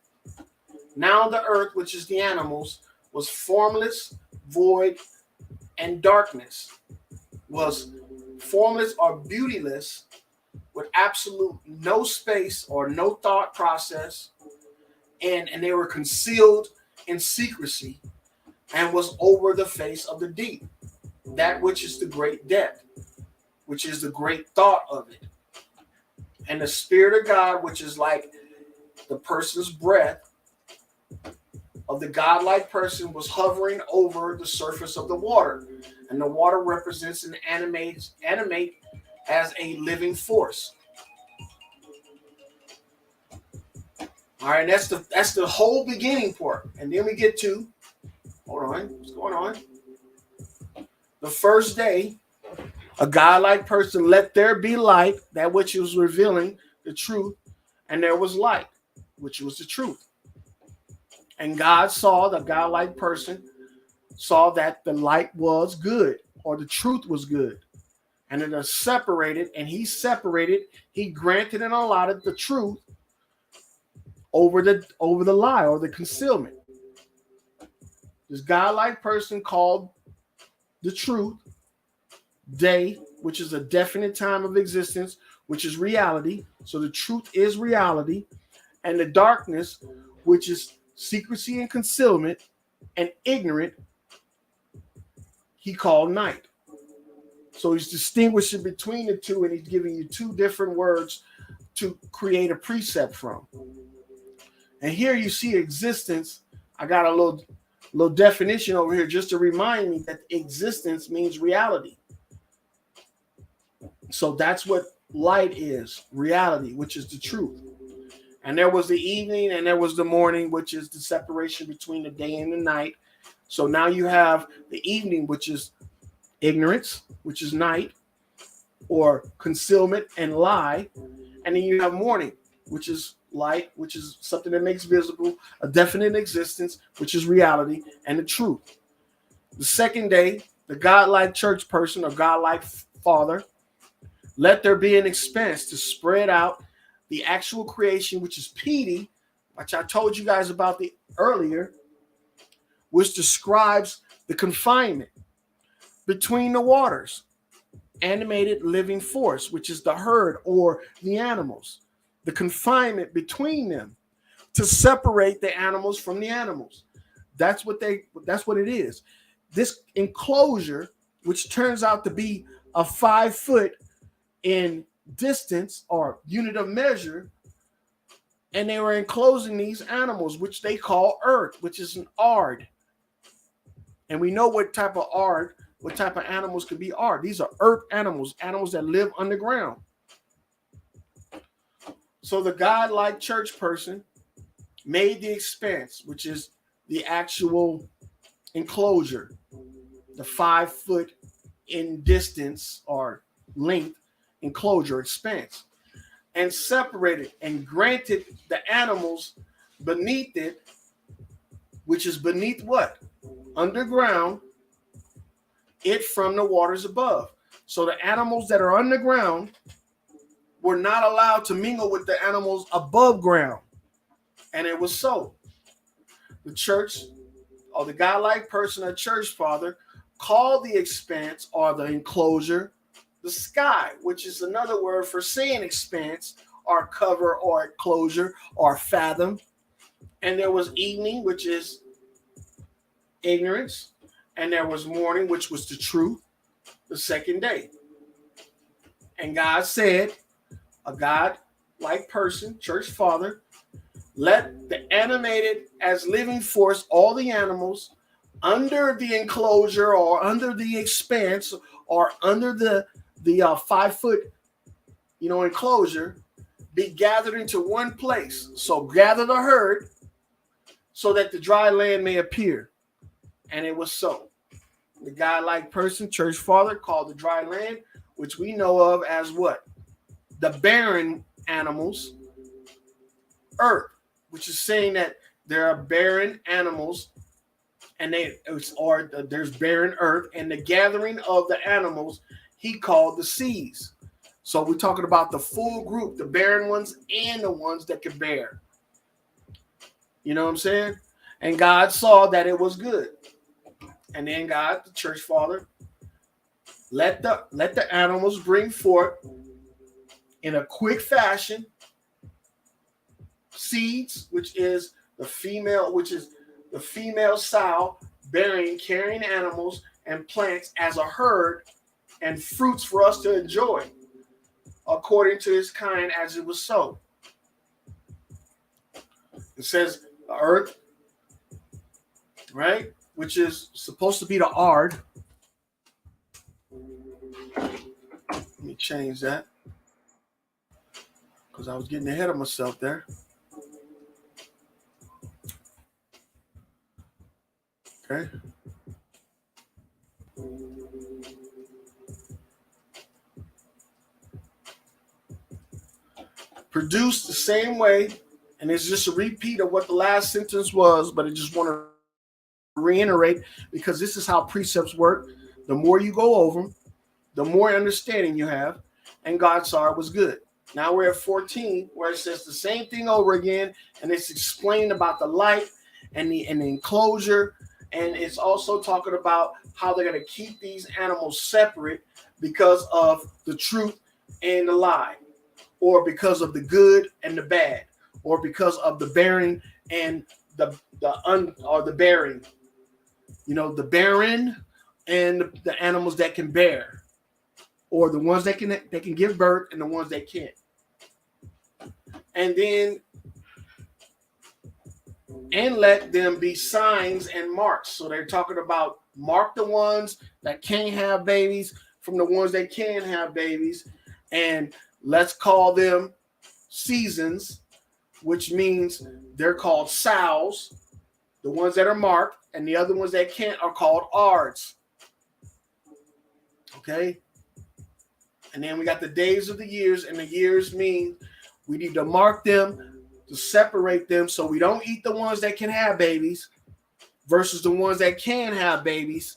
Now the earth, which is the animals, was formless, void, and darkness. Was formless or beautyless, with absolute no space or no thought process, and they were concealed in secrecy, and was over the face of the deep, that which is the great depth, which is the great thought of it. And the Spirit of God, which is like the person's breath of the godlike person, was hovering over the surface of the water. And the water represents and animate as a living force. All right, that's the whole beginning part. And then we get to, hold on, what's going on? The first day, a godlike person, let there be light, that which was revealing the truth, and there was light, which was the truth. And God saw, the godlike person saw that the light was good, or the truth was good. And it is separated, and he granted and allotted the truth over the lie or the concealment. This godlike person called the truth day, which is a definite time of existence, which is reality. So the truth is reality. And the darkness, which is secrecy and concealment and ignorant, he called night. So he's distinguishing between the two, and he's giving you two different words to create a precept from. And here you see existence. I got a little definition over here just to remind me that existence means reality. So that's what light is, reality, which is the truth. And there was the evening and there was the morning, which is the separation between the day and the night. So now you have the evening, which is ignorance, which is night, or concealment and lie. And then you have morning, which is light, which is something that makes visible, a definite existence, which is reality and the truth. The second day, the godlike church person or godlike father, let there be an expanse to spread out the actual creation, which is PD, which I told you guys about the earlier, which describes the confinement between the waters, animated living force, which is the herd or the animals, the confinement between them to separate the animals from the animals. That's what it is. This enclosure, which turns out to be a 5 foot in distance or unit of measure, and they were enclosing these animals, which they call earth, which is an ard. And we know what type of ard, what type of animals could be ard. These are earth animals, animals that live underground. So the godlike church person made the expanse, which is the actual enclosure, the 5 foot in distance or length enclosure expanse, and separated and granted the animals beneath it, which is beneath what? Underground, it from the waters above. So the animals that are underground were not allowed to mingle with the animals above ground. And it was so. The church or the godlike person, a church father, called the expanse or the enclosure the sky, which is another word for saying expanse or cover or enclosure or fathom. And there was evening, which is ignorance. And there was morning, which was the truth, the second day. And God said, a God-like person, church father, let the animated as living force, all the animals under the enclosure or under the expanse or under the 5 foot, enclosure, be gathered into one place. So gather the herd so that the dry land may appear. And it was so. The godlike person, church father, called the dry land, which we know of as what? The barren animals, earth, which is saying that there are barren animals and there's barren earth, and the gathering of the animals he called the seas. So we're talking about the full group, the barren ones and the ones that can bear. You know what I'm saying? And God saw that it was good. And then God, the church father, let the animals bring forth in a quick fashion seeds, which is the female sow carrying animals and plants as a herd, and fruits for us to enjoy according to his kind as it was so. It says the earth, right, which is supposed to be the ard. Let me change that because I was getting ahead of myself there. Okay. Produced the same way, and it's just a repeat of what the last sentence was, but I just want to reiterate because this is how precepts work. The more you go over them, the more understanding you have, and God saw it was good. Now we're at 14, where it says the same thing over again, and it's explained about the light and the enclosure, and it's also talking about how they're going to keep these animals separate because of the truth and the lie, or because of the good and the bad, or because of the bearing and the bearing. The barren and the animals that can bear, or the ones that can give birth and the ones that can't. And then, and let them be signs and marks. So they're talking about mark the ones that can't have babies from the ones that can have babies, and let's call them seasons which means they're called sows, the ones that are marked, and the other ones that can't are called ards. Okay? And then we got the days of the years, and the years mean we need to mark them to separate them so we don't eat the ones that can have babies versus the ones that can have babies,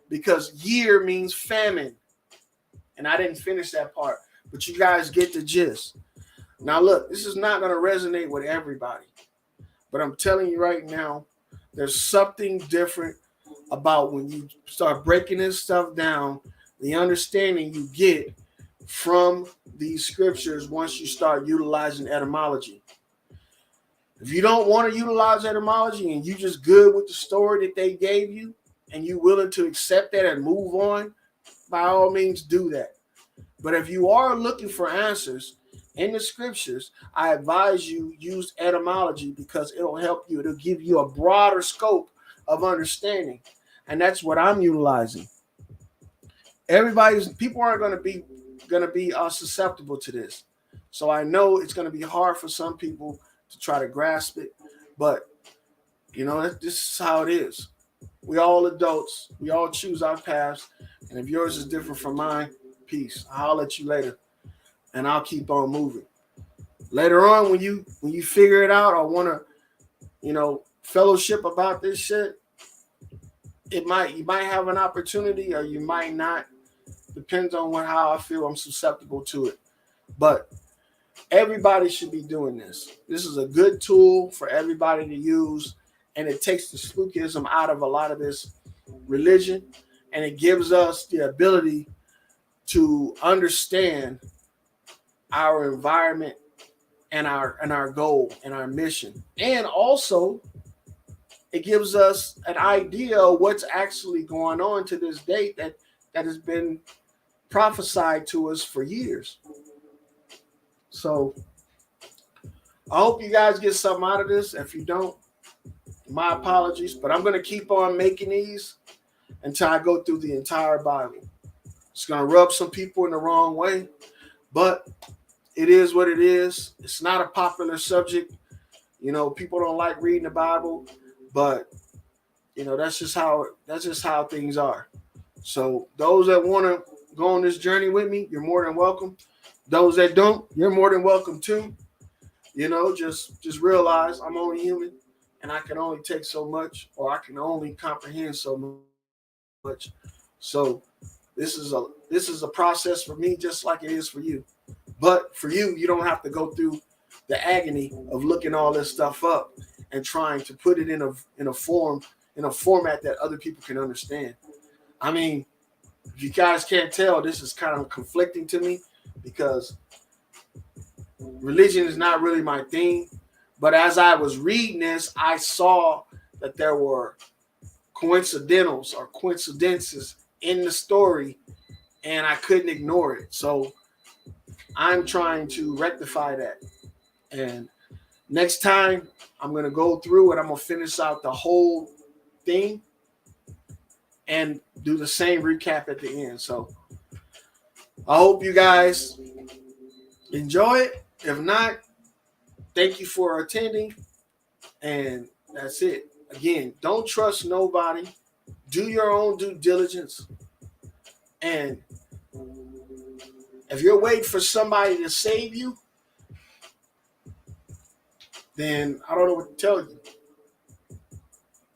because year means famine. And I didn't finish that part, but you guys get the gist. Now, look, this is not going to resonate with everybody, but I'm telling you right now, there's something different about when you start breaking this stuff down, the understanding you get from these scriptures once you start utilizing etymology. If you don't want to utilize etymology and you just good with the story that they gave you and you willing to accept that and move on, by all means do that. But if you are looking for answers in the scriptures, I advise you use etymology because it'll help you. It'll give you a broader scope of understanding. And that's what I'm utilizing. People aren't going to be susceptible to this. So I know it's going to be hard for some people to try to grasp it, but this is how it is. We all adults. We all choose our paths, and if yours is different from mine, peace. I'll let you later, and I'll keep on moving. Later on, when you figure it out or want to, fellowship about this shit, you might have an opportunity or you might not. Depends on how I feel I'm susceptible to it. But everybody should be doing this. This is a good tool for everybody to use, and it takes the spookism out of a lot of this religion, and it gives us the ability to understand our environment and our goal and our mission. And also, it gives us an idea of what's actually going on to this date that has been prophesied to us for years. So I hope you guys get something out of this. If you don't, my apologies, but I'm going to keep on making these until I go through the entire Bible. It's going to rub some people in the wrong way, but it is what it is. It's not a popular subject. People don't like reading the Bible, but that's just how things are. So those that want to go on this journey with me, you're more than welcome. Those that don't, you're more than welcome too. Just realize I'm only human, and I can only take so much, or I can only comprehend so much. So this is a process for me, just like it is for you. But for you, you don't have to go through the agony of looking all this stuff up and trying to put it in a format that other people can understand. I mean, if you guys can't tell, this is kind of conflicting to me because religion is not really my thing. But as I was reading this, I saw that there were coincidentals or coincidences in the story, and I couldn't ignore it. So I'm trying to rectify that. And next time, I'm going to go through and I'm going to finish out the whole thing and do the same recap at the end. So I hope you guys enjoy it. If not, thank you for attending. And that's it. Again, don't trust nobody. Do your own due diligence. And if you're waiting for somebody to save you, then I don't know what to tell you.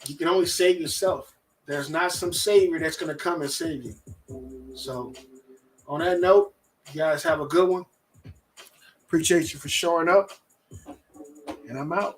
You can only save yourself. There's not some savior that's going to come and save you. So on that note, you guys have a good one. Appreciate you for showing up. And I'm out.